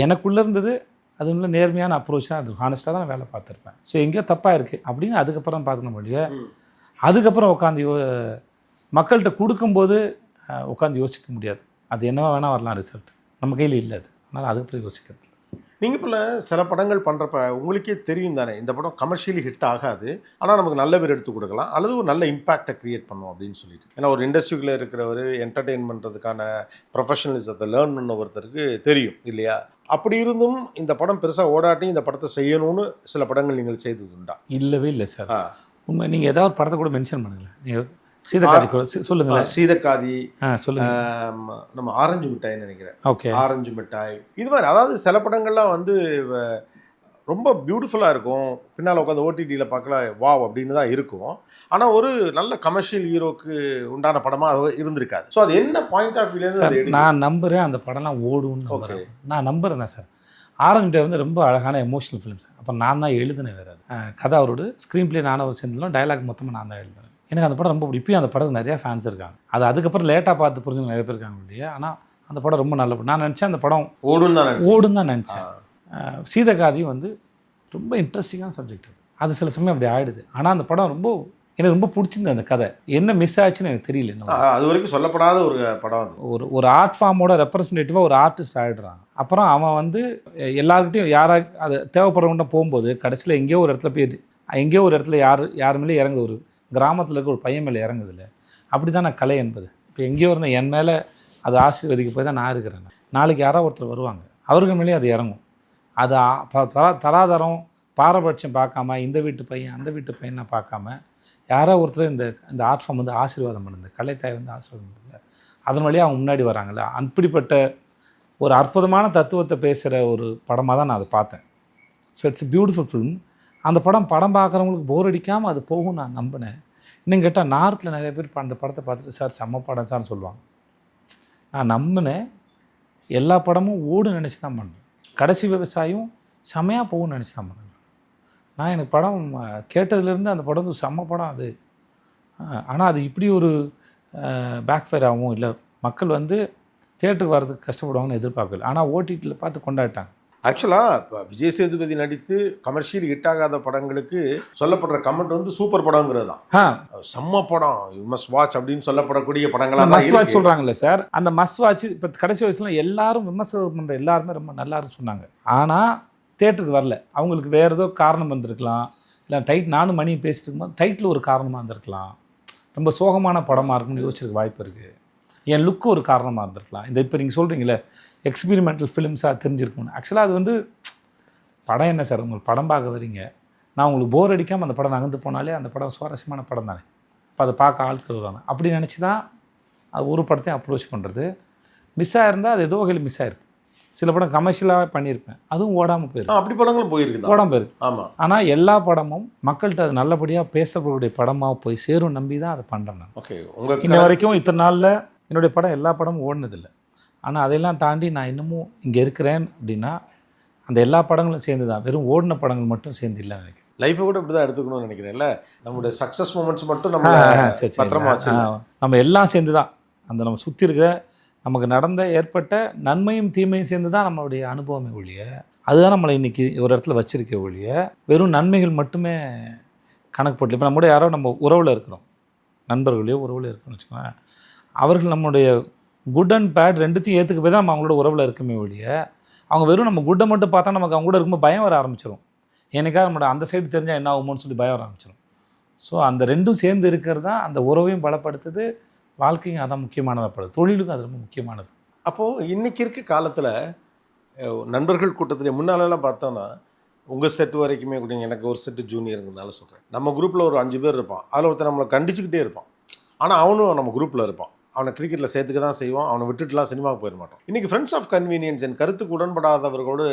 எனக்குள்ளே இருந்தது அது உள்ள நேர்மையான அப்ரோச் தான், அது ஹானஸ்ட்டாக தான் நான் வேலை பார்த்துருப்பேன். ஸோ எங்கேயோ தப்பாக இருக்குது அப்படின்னு அதுக்கப்புறம் பார்க்கணும் முடிய, அதுக்கப்புறம் உட்காந்து மக்கள்கிட்ட கொடுக்கும்போது உட்காந்து யோசிக்க முடியாது. அது என்னவா வேணால் வரலாம், ரிசல்ட் நம்ம கையில் இல்லை. அது அதனால் அதுக்கப்புறம் யோசிக்கிறது. நீங்கள் இப்போ சில படங்கள் பண்ணுறப்ப உங்களுக்கே தெரியும் தானே, இந்த படம் கமர்ஷியலி ஹிட் ஆகாது, ஆனால் நமக்கு நல்ல பேர் எடுத்து கொடுக்கலாம், அல்லது ஒரு நல்ல இம்பாக்டை க்ரியேட் பண்ணும் அப்படின்னு சொல்லிட்டு. ஏன்னா ஒரு இண்டஸ்ட்ரிக்குள்ளே இருக்கிறவர் என்டர்டெயின் பண்ணுறதுக்கான ப்ரொஃபஷனலிசத்தை லேர்ன் பண்ண ஒருத்தருக்கு தெரியும் இல்லையா? அப்படி இருந்தும் இந்த படம் பெருசாக ஓடாட்டி இந்த படத்தை செய்யணும்னு சில படங்கள் நீங்கள் செய்தது உண்டா? இல்லவே இல்லை சார். உண்மை. நீங்கள் ஏதாவது ஒரு படத்தை கூட மென்ஷன் பண்ணுங்களேன். நீங்கள் சீதக்காதி சொல்லுங்கள். சீதக்காதி சொல்லுங்கள். நம்ம ஆரஞ்சு மிட்டாய்ன்னு நினைக்கிறேன். ஓகே, ஆரஞ்சு மிட்டாய் இது மாதிரி. அதாவது சில படங்கள்லாம் வந்து ரொம்ப பியூட்டிஃபுல்லாக இருக்கும், பின்னால் உட்காந்து ஓடிடியில் பார்க்கலாம் வாவ் அப்படின்னு தான் இருக்கும், ஆனால் ஒரு நல்ல கமர்ஷியல் ஹீரோக்கு உண்டான படமாக இருந்திருக்காது. ஸோ அது என்ன பாயிண்ட் ஆஃப் வியூலேருந்து நான் நம்புகிறேன் அந்த படம்லாம் ஓடுன்னு. நான் நம்புகிறேன் தான் சார். ஆரஞ்சு மிட்டாய் வந்து ரொம்ப அழகான எமோஷனல் ஃபிலிம் சார். அப்போ நான் தான் எழுதுனேன். வேறு கதை அவரோட ஸ்க்ரீன் பிளே நானும் அவர் சேர்ந்துலாம், டைலாக் மொத்தமாக நான் தான் எழுதுனேன். எனக்கு அந்த படம் ரொம்ப பிடிக்கும். இப்பயும் அந்த படத்துக்கு நிறையா ஃபேன்ஸ் இருக்காங்க. அது அதுக்கப்புறம் லேட்டாக பார்த்து புரிஞ்சவங்க நிறைய பேர் இருக்காங்க இல்லையா? ஆனால் அந்த படம் ரொம்ப நல்ல படம். நான் நினச்சேன் அந்த படம் ஓடும் தான் நினச்சேன். சீதக்காதி வந்து ரொம்ப இன்ட்ரெஸ்டிங்கான சப்ஜெக்ட். அது சில சமயம் அப்படி ஆகிடுது. ஆனால் அந்த படம் எனக்கு ரொம்ப பிடிச்சிருந்தது. அந்த கதை என்ன மிஸ் ஆச்சுன்னு எனக்கு தெரியல. அது வரைக்கும் சொல்லப்படாத ஒரு படம். அது ஒரு ஆர்ட் ஃபார்மோட ரெப்ரசன்டேட்டிவாக ஒரு ஆர்டிஸ்ட் ஆகிடுறான். அப்புறம் அவன் வந்து எல்லாருக்கிட்டையும் யாராக அது தேவைப்படுறவங்கிட்ட போகும்போது கடைசியில் எங்கேயோ ஒரு இடத்துல யார் மேலே இறங்குது, ஒரு கிராமத்தில் இருக்க ஒரு பையன் மேலே இறங்குதில்ல. அப்படி தான் நான் கலை என்பது. இப்போ எங்கேயோ இருந்த என் மேலே அது ஆசீர்வதிக்க போய் தான் நான் இருக்கிறேன். நாளைக்கு யாராவது ஒருத்தர் வருவாங்க, அவர்கள் மேலேயும் அது இறங்கும். அது தராதரம் பாரபட்சம் பார்க்காம இந்த வீட்டு பையன் அந்த வீட்டு பையனை பார்க்காம யாரோ ஒருத்தர் இந்த ஆர்ட் ஃபார்ம் வந்து ஆசீர்வாதம் பண்ணுது, கலைத்தாய் வந்து ஆசீர்வாதம் பண்ணுது, அதன் வழியாக அவங்க முன்னாடி வராங்கல்ல. அப்படிப்பட்ட ஒரு அற்புதமான தத்துவத்தை பேசுகிற ஒரு படமாக தான் நான் அதை பார்த்தேன். So it's beautiful film. அந்த படம் பார்க்குறவங்களுக்கு போர் அடிக்காமல் அது போகும் நான் நம்பினேன். இன்னும் கேட்டால் நார்த்தில் நிறைய பேர் அந்த படத்தை பார்த்துட்டு சார் செம்ம படம் சார்னு சொல்லுவாங்க. நான் நம்பினேன். எல்லா படமும் ஓடுன்னு நினச்சி தான் பண்ணேன். கடைசி விவசாயம் செம்மையாக போகும்னு நினச்சி தான் பண்ணேன். நான் எனக்கு படம் கேட்டதுலேருந்து அந்த படம் வந்து செம்ம படம் அது. ஆனால் அது இப்படி ஒரு பேக் ஃபயர் ஆகும், இல்லை மக்கள் வந்து தியேட்டருக்கு வர்றதுக்கு கஷ்டப்படுவாங்கன்னு எதிர்பார்க்கல. ஆனால் ஓடிடியில் பார்த்து கொண்டாடிட்டாங்க. ஆக்சுவலாக இப்போ விஜய் சேதுபதி நடித்து கமர்ஷியல் ஹிட் ஆகாத படங்களுக்கு சொல்லப்படுற கமெண்ட் வந்து சூப்பர் படங்கிறது தான். செம்ம படம், யூ மஸ்ட் வாட்ச் அப்படின்னு சொல்லப்படக்கூடிய படங்களாக மஸ்ட் வாட்ச் சொல்கிறாங்கல்ல சார். அந்த மஸ்ட் வாட்ச் இப்போ கடைசி வயசுல எல்லாரும் விமர்சனம் பண்ணுற எல்லாருமே ரொம்ப நல்லாருன்னு சொன்னாங்க. ஆனால் தேட்டருக்கு வரல. அவங்களுக்கு வேறு ஏதோ காரணம் வந்திருக்கலாம், இல்லை நானும் மணி பேசிட்டு இருக்கும்போது டைட்டில் ஒரு காரணமாக இருந்திருக்கலாம், ரொம்ப சோகமான படமாக இருக்குன்னு யோசிச்சிருக்க வாய்ப்பு இருக்குது, என் லுக்கு ஒரு காரணமாக இருந்திருக்கலாம். இந்த இப்போ நீங்கள் சொல்கிறீங்களே எக்ஸ்பீரிமெண்டல் ஃபிலிம்ஸாக தெரிஞ்சிருக்கணும். ஆக்சுவலாக அது வந்து படம் என்ன சார், உங்களுக்கு படம் பார்க்க வரீங்க, நான் உங்களுக்கு போர் அடிக்காமல் அந்த படம் நகர்ந்து போனாலே அந்த படம் சுவாரஸ்யமான படம் தானே. இப்போ அதை பார்க்க ஆட்கள் வருவாங்க. அப்படி நினச்சி தான் அது ஒரு படத்தையும் அப்ரோச் பண்ணுறது. மிஸ் ஆகிருந்தால் அது ஏதோ வகையில் மிஸ் ஆகிருக்கு. சில படம் கமர்ஷியலாக பண்ணியிருப்பேன், அதுவும் ஓடாமல் போயிருக்கு. அப்படி படங்களும் போயிருக்கு, ஓடாமல் போயிருக்கு. ஆமாம். ஆனால் எல்லா படமும் மக்கள்கிட்ட அது நல்லபடியாக பேசக்கூடிய படமாக போய் சேரும் நம்பி தான் அதை பண்ணுறேன் நான். ஓகே, உங்களுக்கு இன்ன வரைக்கும் இத்தனை நாளில் என்னுடைய படம் எல்லா படமும் ஓடினதில்லை. ஆனால் அதையெல்லாம் தாண்டி நான் இன்னமும் இங்கே இருக்கிறேன் அப்படின்னா அந்த எல்லா படங்களும் சேர்ந்து தான், வெறும் ஓடின படங்கள் மட்டும் சேர்ந்து இல்லைன்னு நினைக்கிறேன். லைஃபை கூட இப்படி தான் எடுத்துக்கணும்னு நினைக்கிறேன்ல. நம்மளுடைய சக்ஸஸ் மூமெண்ட்ஸ் மட்டும் நம்ம பத்திரமா வச்சுக்கலாம். நம்ம எல்லாம் சேர்ந்து தான், அந்த நம்ம சுற்றி இருக்கிற நமக்கு நடந்த ஏற்பட்ட நன்மையும் தீமையும் சேர்ந்து தான் நம்மளுடைய அனுபவமே ஒழிய, அதுதான் நம்மளை இன்றைக்கி ஒரு இடத்துல வச்சுருக்க ஒழிய வெறும் நன்மைகள் மட்டுமே கணக்கு போட்டு. இப்போ நம்மளோட யாரோ நம்ம உறவில் இருக்கிறோம், நண்பர்களையோ உறவில் இருக்கணும்னு வச்சுக்கோங்க, அவர்கள் நம்மளுடைய குட் அண்ட் பேட் ரெண்டுத்தையும் ஏற்றுக்க போய் தான் நம்ம அவங்களோட உறவில் இருக்குமே ஒழிய, அவங்க வெறும் நம்ம குட்டை மட்டும் பார்த்தா நமக்கு அவங்க கூட இருக்கும்போது பயம் வர ஆரம்பிச்சிடும். எனக்காக நம்மளோட அந்த சைடு தெரிஞ்சால் என்ன ஆகுமோன்னு சொல்லி பயம் வர ஆரம்பிச்சிடும். ஸோ அந்த ரெண்டும் சேர்ந்து இருக்கிறது தான் அந்த உறவையும் பலப்படுத்துது, வாழ்க்கையும் அதான் முக்கியமானதாக படுது, தொழிலுக்கும் அது ரொம்ப முக்கியமானது. அப்போது இன்றைக்கி இருக்க காலத்தில் நண்பர்கள் கூட்டத்தில் முன்னாலெல்லாம் பார்த்தோன்னா உங்கள் செட்டு வரைக்குமே கூட எனக்கு ஒரு செட்டு ஜூனியருங்கிறதுனால சொல்கிறேன். நம்ம குரூப்பில் ஒரு 5 பேர் இருப்பான். அதில் ஒருத்தர் நம்மளை கண்டிச்சுக்கிட்டே இருப்பான். ஆனால் அவனும் நம்ம குரூப்பில் இருப்பான். அவனை கிரிக்கெட்டில் சேர்த்துக்க தான் செய்வான். அவனை விட்டுட்டுலாம் சினிமாவுக்கு போயிட மாட்டோம். இன்றைக்கி ஃப்ரெண்ட்ஸ் ஆஃப் கன்வீனியன்ஸ், என் கருத்துக்கு உடன்படாதவர்களோடு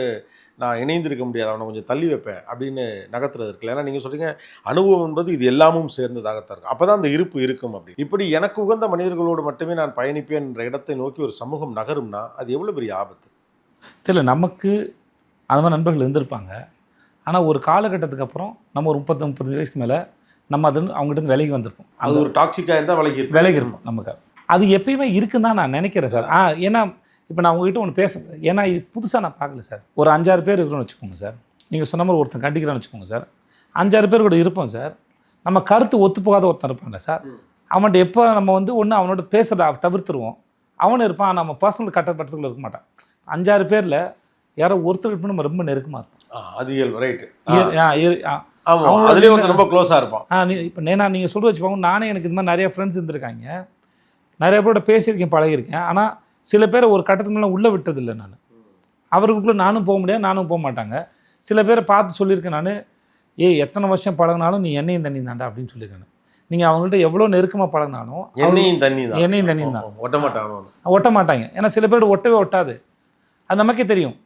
நான் இணைந்திருக்க முடியாது, அவனை கொஞ்சம் தள்ளி வைப்பேன் அப்படின்னு நகர்த்துறது இருக்குல்ல. ஏன்னா நீங்கள் சொல்கிறீங்க அனுபவம் என்பது இது எல்லாமும் சேர்ந்ததாகத்தான் இருக்கும். அப்போ தான் அந்த இருப்பு இருக்கும். அப்படி இப்படி எனக்கு உகந்த மனிதர்களோடு மட்டுமே நான் பயணிப்பேன் என்ற இடத்தை நோக்கி ஒரு சமூகம் நகரும்னா அது எவ்வளோ பெரிய ஆபத்து. தெரியல, நமக்கு அந்த மாதிரி நண்பர்கள் இருந்திருப்பாங்க. ஆனால் ஒரு காலகட்டத்துக்கு அப்புறம் நம்ம ஒரு 30-35 வயசுக்கு மேலே நம்ம அது அவங்ககிட்ட விலகி வந்திருப்போம். அது ஒரு டாக்ஸிக்காக இருந்தால் விலகி இருப்போம். நமக்கு அது எப்பயுமே இருக்குன்னு தான் நான் நினைக்கிறேன் சார். ஏன்னா இப்போ நான் உங்ககிட்ட ஒன்று பேசுகிறேன், ஏன்னா இது புதுசாக நான் பார்க்கல சார். ஒரு 5-6 பேர் இருக்கிறோன்னு வச்சுக்கோங்க சார். நீங்கள் சொன்ன மாதிரி ஒருத்தன் கண்டிக்கிறான்னு வச்சுக்கோங்க சார். 5-6 பேர் கூட இருப்போம் சார். நம்ம கருத்து ஒத்து போகாத ஒருத்தன் இருப்பாங்க சார். அவன்கிட்ட எப்போ நம்ம வந்து ஒன்று அவனோட பேசுகிறத தவிர்த்துருவோம். அவனும் இருப்பான், நம்ம பர்சனல் கட்டப்பட்டதுக்குள்ள இருக்க மாட்டான். 5-6 பேரில் யாரோ ஒருத்தருக்கு நம்ம ரொம்ப நெருக்கமாக இருப்போம். அது இயல்பு, ரைட்டு. அவனோட ரொம்ப க்ளோஸாக இருப்பான். இப்போ நீங்கள் சொல்ல வச்சுப்பாங்க. நானே எனக்கு இது மாதிரி நிறைய ஃப்ரெண்ட்ஸ் இருந்திருக்காங்க, நிறைய பேரோட பேசியிருக்கேன், பழகிருக்கேன். ஆனால் சில பேரை ஒரு கட்டத்துக்கு மேலே உள்ளே விட்டதில்லை நான். அவருக்குள்ளே நானும் போக முடியாது, நானும் போக மாட்டாங்க. சில பேரை பார்த்து சொல்லியிருக்கேன் நான், எத்தனை வருஷம் பழகினாலும் நீ எண்ணெயும் தண்ணி தாண்டா அப்படின்னு சொல்லியிருக்கேன். நீங்கள் அவங்கள்ட்ட எவ்வளோ நெருக்கமாக பழகினாலும் எண்ணெயும் தண்ணி தான் ஒட்ட மாட்டாங்க. ஏன்னா சில பேர் ஒட்டவே ஒட்டாது, அது நமக்கே தெரியும்.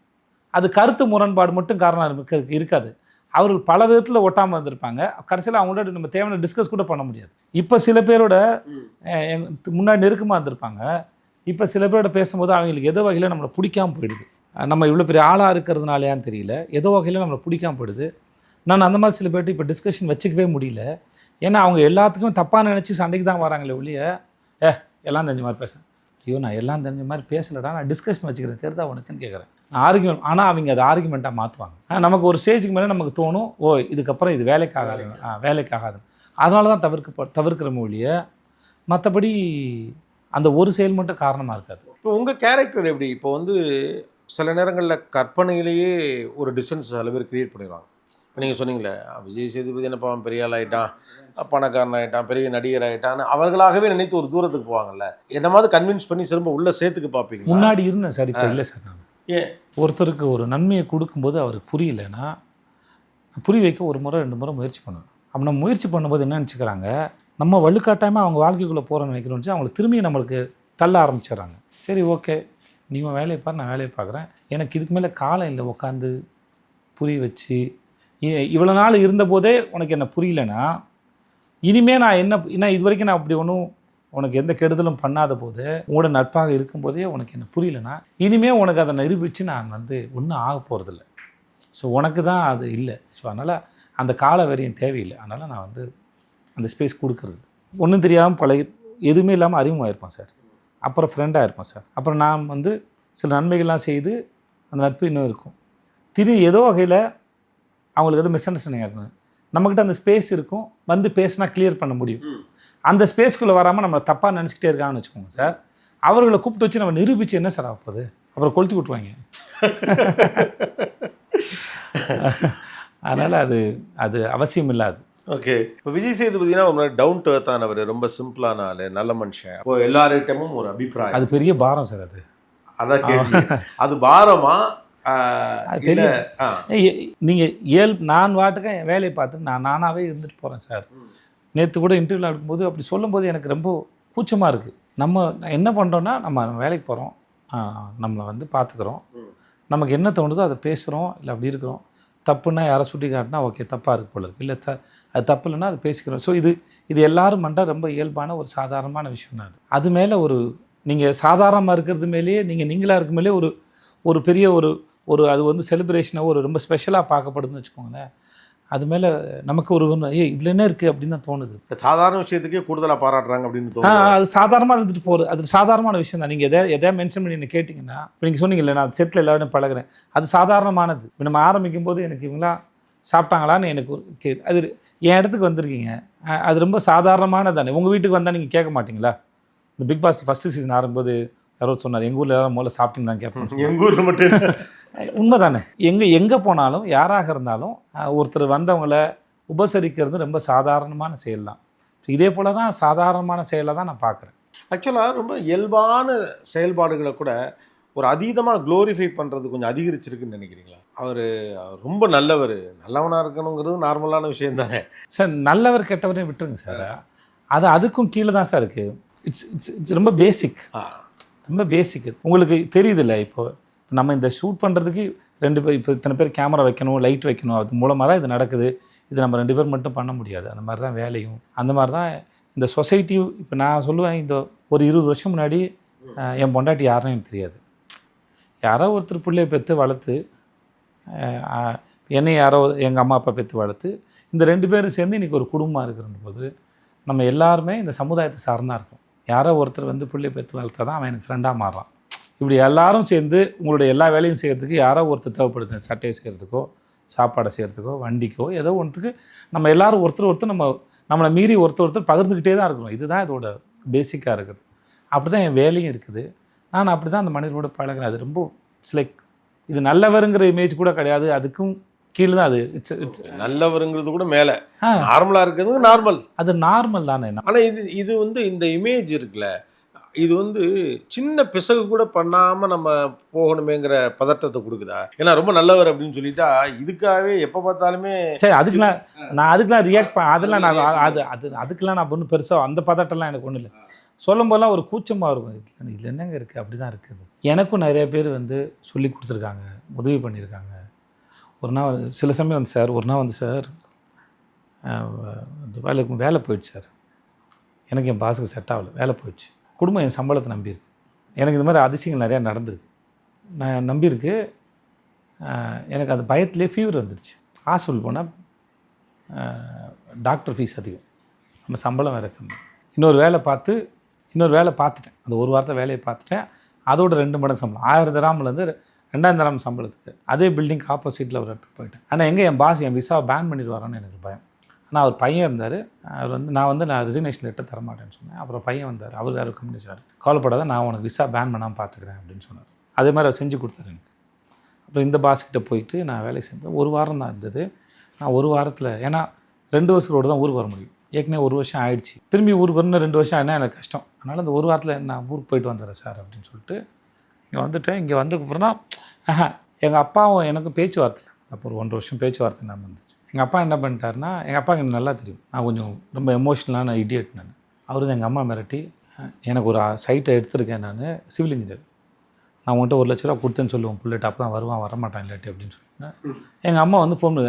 அது கருத்து முரண்பாடு மட்டும் காரணம் இருக்காது. அவர்கள் பல விதத்தில் ஒட்டாமல் இருந்திருப்பாங்க. கடைசியில் அவங்களோட நம்ம தேவையான டிஸ்கஸ் கூட பண்ண முடியாது. இப்போ சில பேரோட முன்னாடி நெருக்கமாக இருந்திருப்பாங்க. இப்போ சில பேரோட பேசும்போது அவங்களுக்கு ஏதோ வகையில் நம்மளை பிடிக்காமல் போயிடுது. நம்ம இவ்வளோ பெரிய ஆளாக இருக்கிறதுனாலையான்னு தெரியல, ஏதோ வகையில் நம்மளை பிடிக்காமல் போயிடுது. நான் அந்த மாதிரி சில பேர்ட்டு இப்போ டிஸ்கஷன் வச்சுக்கவே முடியல. ஏன்னா அவங்க எல்லாத்துக்கும் தப்பாக நினச்சி சண்டைக்கு தான் வராங்களே ஒழிய, எல்லாம் தெரிஞ்ச மாதிரி பேசுகிறேன். ஐயோ நான் எல்லாம் தெரிஞ்ச மாதிரி பேசலடா, நான் டிஸ்கஷன் வச்சுக்கிறேன், தெரிதா உனக்குன்னு கேட்குறேன். நான் ஆர்குமெண்ட், ஆனால் அவங்க அதை ஆர்குமெண்ட்டாக மாற்றுவாங்க. நமக்கு ஒரு ஸ்டேஜுக்கு மேலே நமக்கு தோணும், இதுக்கப்புறம் இது வேலைக்காகாது. அதனால தான் தவிர்க்கிறோம் ஒழிய மற்றபடி அந்த ஒரு செயல் மட்டும் காரணமாக இருக்காது. இப்போ உங்கள் கேரக்டர் எப்படி? இப்போ வந்து சில நேரங்களில் கற்பனையிலேயே ஒரு டிஸ்டன்ஸ் சில பேர் க்ரியேட் பண்ணிடுவாங்க. இப்போ நீங்கள் சொன்னீங்களே விஜய் சேதுபதி என்னப்பா பெரிய ஆள் ஆகிட்டான், பணக்காரன் ஆகிட்டான், பெரிய நடிகர் ஆகிட்டான்னு அவர்களாகவே நினைத்து ஒரு தூரத்துக்கு போவாங்கல்ல. எதை மாதிரி கன்வின்ஸ் பண்ணி திரும்ப உள்ள சேர்த்துக்கு பார்ப்பீங்க? முன்னாடி இருந்தேன் சார், இப்போ இல்லை சார். நான் ஏன் ஒருத்தருக்கு ஒரு நன்மையை கொடுக்கும்போது அவருக்கு புரியலைன்னா புரிய வைக்க ஒரு முறை 2 முறை முயற்சி பண்ணுவேன். அப்போ நம்ம முயற்சி பண்ணும்போது என்ன நினச்சிக்கிறாங்க, நம்ம வலுக்காட்டாமல் அவங்க வாழ்க்கைக்குள்ளே போகிறோன்னு நினைக்கிறோன்னு அவங்களை திரும்பி நம்மளுக்கு தள்ள ஆரம்பிச்சிடறாங்க. சரி ஓகே, நீ வேலையை பாரு, நான் வேலையை பார்க்குறேன், எனக்கு இதுக்கு மேலே காலம் இல்லை உட்காந்து புரிய வச்சு. இவ்வளோ நாள் இருந்தபோதே உனக்கு என்ன புரியலன்னா இனிமேல் நான் என்ன இது வரைக்கும் நான் அப்படி ஒன்றும் உனக்கு எந்த கெடுதலும் பண்ணாத போது, உங்களோட நட்பாக இருக்கும்போதே உனக்கு என்ன புரியலன்னா இனிமேல் உனக்கு அதை நிரூபித்து நான் ஒன்றும் ஆக போகிறதில்ல. ஸோ உனக்கு தான் அது இல்லை. ஸோ அதனால் அந்த கால வரையும் தேவையில்லை. அதனால் நான் அந்த ஸ்பேஸ் கொடுக்குறது. ஒன்றும் தெரியாமல் பழகி எதுவுமே இல்லாமல் அறிமுகமாயிருப்பேன் சார். அப்புறம் ஃப்ரெண்டாக இருப்பேன் சார். அப்புறம் நான் சில நன்மைகள்லாம் செய்து அந்த நட்பு இன்னும் இருக்கும். திரும்பி ஏதோ வகையில் அவங்களுக்கு எதுவும் மிஸ் அண்டர்ஸ்டாண்டிங் இருக்கணும், நம்மக்கிட்ட அந்த ஸ்பேஸ் இருக்கும், பேசினா கிளியர் பண்ண முடியும். அந்த ஸ்பேஸ்க்குள்ளே வராமல் நம்ம தப்பாக நினச்சிக்கிட்டே இருக்காங்கன்னு வச்சுக்கோங்க சார். அவர்களை கூப்பிட்டு வச்சு நம்ம நிரூபித்து என்ன சார் ஆகுது, அப்புறம் கொளுத்தி விட்டுருவாங்க. அதனால் அது அவசியம் இல்லாது. ஓகே. இப்போ விஜய் சேதுபதினா ஒரு டவுன் டு எர்த்தானவர், ரொம்ப சிம்பிளான ஆள், நல்ல மனுஷன். இப்போ எல்லார்கிட்டமும் ஒரு அபிப்பிராயம். அது பெரிய பாரம் சார். அதான் கேள்வி, அது பாரமா? நீங்கள் நான் வாட்டுக்க என் வேலையை பார்த்து நானாகவே இருந்துட்டு போகிறேன் சார். நேற்று கூட இன்டர்வியூவில் இருக்கும்போது அப்படி சொல்லும்போது எனக்கு ரொம்ப கூச்சமாக இருக்குது. நம்ம என்ன பண்ணுறோன்னா, நம்ம வேலைக்கு போகிறோம், நம்மளை பார்த்துக்குறோம், நமக்கு என்ன தோணுதோ அதை பேசுகிறோம், இல்லை அப்படி இருக்கிறோம். தப்புன்னா யாரை சுட்டி காட்டினா ஓகே தப்பாக இருக்கு போல இருக்குது, இல்லை அது தப்பு இல்லைன்னா அது பேசிக்கிறோம். ஸோ இது எல்லோரும் பண்ணுற ரொம்ப இயல்பான ஒரு சாதாரணமான விஷயம் தான். அது மேலே நீங்கள் சாதாரணமாக இருக்கிறது மேலேயே நீங்களாக இருக்க மேலே ஒரு பெரிய அது செலிப்ரேஷனாக ரொம்ப ஸ்பெஷலாக பார்க்கப்படுதுன்னு வச்சுக்கோங்களேன். அது மேலே நமக்கு இதில் என்ன இருக்குது அப்படின்னு தான் தோணுது. சாதாரண விஷயத்துக்கே கூடுதலாக பாராட்டுறாங்க அப்படின்னு தோணுது. அது சாதாரணமாக இருந்துட்டு போகிறது, அது சாதாரணமான விஷயம் தான். நீங்கள் எதாவது மென்ஷன் பண்ணி என்ன கேட்டிங்கன்னா, இப்போ நீங்கள் சொன்னீங்கல்ல நான் செட்டில் எல்லாரும் பழகிறேன், அது சாதாரணமானது. இப்போ நம்ம ஆரம்பிக்கும் போது எனக்கு இவங்களாம் சாப்பிட்டாங்களான்னு எனக்கு அது என் இடத்துக்கு வந்திருக்கீங்க, அது ரொம்ப சாதாரணமானது தானே. உங்கள் வீட்டுக்கு வந்தால் நீங்கள் கேட்க மாட்டிங்களா? இந்த பிக் பாஸ் ஃபஸ்ட்டு சீசன் ஆரம்பிக்கும்போது யாரோ சொன்னார், எங்கள் ஊரில் யாரும் முதல்ல சாப்பிட்டீங்க தான் கேட்போம். எங்கள் ஊரில் மட்டும் உண்மை தானே. எங்கே போனாலும் யாராக இருந்தாலும் ஒருத்தர் வந்தவங்களை உபசரிக்கிறது ரொம்ப சாதாரணமான செயல் தான். இதே போல் தான் சாதாரணமான செயலை தான் நான் பார்க்குறேன். ஆக்சுவலாக ரொம்ப இயல்பான செயல்பாடுகளை கூட ஒரு அதீதமாக க்ளோரிஃபை பண்ணுறது கொஞ்சம் அதிகரிச்சிருக்குன்னு நினைக்கிறீங்களா? அவர் ரொம்ப நல்லவனாக இருக்கணுங்கிறது நார்மலான விஷயம் தானே. சார் நல்லவர் கெட்டவரையும் விட்டுருங்க சார், அது அதுக்கும் கீழே தான் சார் இருக்குது. இட்ஸ் இட்ஸ் இட்ஸ் ரொம்ப பேசிக், ரொம்ப பேசிக். உங்களுக்கு தெரியுதில்ல, இப்போ நம்ம இந்த ஷூட் பண்ணுறதுக்கு 2 பேர், இப்போ இத்தனை பேர் கேமரா வைக்கணும், லைட் வைக்கணும், அது மூலமாக தான் இது நடக்குது. இது நம்ம 2 பேர் மட்டும் பண்ண முடியாது. அந்த மாதிரி தான் வேலையும், அந்த மாதிரி தான் இந்த சொசைட்டியும். இப்போ நான் சொல்லுவேன், இந்த ஒரு 20 வருஷம் முன்னாடி என் பொண்டாட்டி யாருன்னு எனக்கு தெரியாது. யாரோ ஒருத்தர் பிள்ளையை பெற்று வளர்த்து, என்னை யாரோ எங்கள் அம்மா அப்பா பெற்று வளர்த்து, இந்த 2 பேரும் சேர்ந்து இன்றைக்கி ஒரு குடும்பமாக இருக்கிற போது நம்ம எல்லாருமே இந்த சமுதாயத்தை சார்ந்தா இருக்கும். யாரோ ஒருத்தர் வந்து பிள்ளையை பெற்று வளர்த்தா தான் அவன் எனக்கு ஃப்ரெண்டாக மாறுறான். இப்படி எல்லாரும் சேர்ந்து உங்களுடைய எல்லா வேலையும் செய்கிறதுக்கு யாரோ ஒருத்தர் தேவைப்படுது. சட்டையை செய்கிறதுக்கோ, சாப்பாடை செய்கிறதுக்கோ, வண்டிக்கோ, ஏதோ ஒன்றுக்கு நம்ம எல்லோரும் ஒருத்தர் நம்மளை மீறி ஒருத்தர் பகிர்ந்துக்கிட்டே தான் இருக்கிறோம். இதுதான் இதோட பேசிக்காக இருக்குது. அப்படி தான் என் வேலையும் இருக்குது. நான் அப்படி தான் அந்த மனிதரோட பழகிறேன். அது ரொம்ப இட்ஸ் லைக், இது நல்லவருங்கிற இமேஜ் கூட கிடையாது, அதுக்கும் கீழே தான் அது. இட்ஸ் நல்லவருங்கிறது கூட மேலே நார்மலாக இருக்கிறது நார்மல், அது நார்மல் தானே. ஆனால் இது வந்து இந்த இமேஜ் இருக்குல்ல, இது வந்து சின்ன பிசகு கூட பண்ணாமல் நம்ம போகணுமேங்கிற பதட்டத்தை கொடுக்குதா? ஏன்னா ரொம்ப நல்லவர் அப்படின்னு சொல்லிட்டா இதுக்காகவே எப்போ பார்த்தாலுமே சரி, அதுக்கெலாம் ரியாக்ட் அதெல்லாம் நான் அதுக்கெலாம் நான் ஒன்றும் பெருசாக அந்த பதட்டம்லாம் எனக்கு ஒன்றும் இல்லை. சொல்லும் போதெல்லாம் ஒரு கூச்சமாக இருக்கும். இதில் என்னங்க இருக்குது, அப்படி தான் இருக்குது. எனக்கும் நிறைய பேர் வந்து சொல்லி கொடுத்துருக்காங்க, உதவி பண்ணியிருக்காங்க. ஒரு நாள் சில சமயம் வந்து சார், ஒரு நாள் வந்து சார் துபாயில் வேலை போயிடுச்சு சார். எனக்கு என் பாஸுக்கு செட் ஆகலை, வேலை போயிடுச்சு. குடும்பம் என் சம்பளத்தை நம்பியிருக்கு. எனக்கு இந்த மாதிரி அதிசயங்கள் நிறையா நடந்திருக்கு. நான் நம்பியிருக்கு. எனக்கு அந்த பயத்துலேயே ஃபீவர் வந்துடுச்சு. ஹாஸ்பிட்டல் போனால் டாக்டர் ஃபீஸ் அதிகம், நம்ம சம்பளம் வேறு கம்மி. இன்னொரு வேலை பார்த்துட்டேன். அந்த ஒரு வாரத்தை வேலையை பார்த்துட்டேன். அதோட 2 மடங்கு சம்பளம், 1000 திராம்லேருந்து 2000 திராம் சம்பளத்துக்கு. அதே பில்டிங்க்கு ஆப்போசிட்டில் ஒரு இடத்துக்கு போயிட்டேன். ஆனால் எங்கே என் பாஸ் என் விசாவை பேன் பண்ணிடுவாரோன்னு எனக்கு பயம். ஆனால் அவர் பையன் இருந்தார். அவர் வந்து நான் ரிசிக்னேஷன் லெட்டர் தரமாட்டேன்னு சொன்னேன். அப்புறம் பையன் வந்தார். அவர் யாரும் கம்பெனி சார், கவலைப்படாத, நான் உனக்கு விசா பேன் பண்ணாமல் பார்த்துக்கிறேன் அப்படின்னு சொன்னார். அதே மாதிரி அவர் செஞ்சு கொடுத்தாரு எனக்கு. அப்புறம் இந்த பாஸ்கிட்ட போயிட்டு நான் வேலை செஞ்சேன். 1 வாரம் தான் இருந்தது. நான் 1 வாரத்தில், ஏன்னா 2 வருஷத்தோடு தான் ஊருக்கு வர முடியும். ஏற்கனவே 1 வருஷம் ஆயிடுச்சு. திரும்பி ஊருக்கு வரணும் 2 வருஷம் ஆனால் எனக்கு கஷ்டம். அதனால் அந்த 1 வாரத்தில் நான் ஊருக்கு போயிட்டு வந்துடுறேன் சார் அப்படின்னு சொல்லிட்டு இங்கே வந்துட்டேன். இங்கே வந்ததுக்கப்புறம் தான் எங்கள் அப்பாவும் எனக்கும் பேச்சுவார்த்தை. அப்போ ஒரு 1 வருஷம் பேச்சுவார்த்தை நான் வந்துச்சு. எங்கள் அப்பா என்ன பண்ணிட்டாருன்னா, எங்கள் அப்பாவுக்கு எனக்கு நல்லா தெரியும், நான் கொஞ்சம் ரொம்ப எமோஷ்னலான இடியட். அவர் தான் எங்கள் அம்மா மிரட்டி, எனக்கு ஒரு சைட்டை எடுத்திருக்கேன், நான் சிவில் இன்ஜினியர், நான் உங்கள்கிட்ட 1 லட்ச ரூபா கொடுத்தேன்னு சொல்லுவோம், பிள்ளைட்டு அப்போ தான் வருவான், வரமாட்டான் இல்லாட்டி அப்படின்னு சொல்லிட்டு. எங்கள் அம்மா வந்து ஃபோன்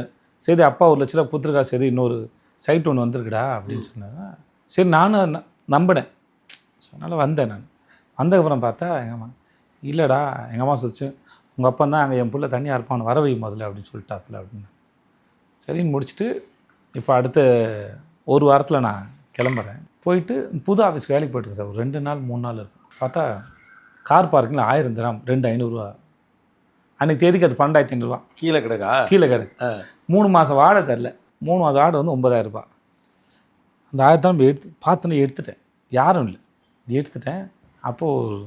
சரி அப்பா 1 லட்ச ரூபா கொடுத்துருக்கா, சரி இன்னொரு சைட் ஒன்று வந்திருக்குடா அப்படின்னு சொன்னாங்க. சரி நானும் நம்பினேன். ஸோ அதனால் வந்தேன். நான் வந்ததுக்கப்புறம் பார்த்தா எங்கள் அம்மா, இல்லைடா, எங்கள் அம்மா சொல்லிச்சு, உங்கள் அப்பா தான் அங்கே என் பிள்ளை தனியாக இருப்பான், வர வை முதல்ல அப்படின்னு சொல்லிட்டாப்புல அப்படின்னு. சரின்னு முடிச்சுட்டு இப்போ அடுத்த 1 வாரத்தில் நான் கிளம்புறேன். போயிட்டு புது ஆஃபீஸ்க்கு வேலைக்கு போய்ட்டுருக்கேன் சார். ஒரு 2 நாள் 3 நாள் இருக்கும். பார்த்தா கார் பார்க்கிங்கில் 1000 திராம், 2500 அன்றைக்கி தேதிக்கு அது 12,500 கீழே கிடக்கு. 3 மாதம் வாடகை தரல. 3 மாதம் வாடகை வந்து 9000 அந்த 1000 திராம் பார்த்தோன்னே எடுத்துட்டேன். யாரும் இல்லை, எடுத்துட்டேன். அப்போது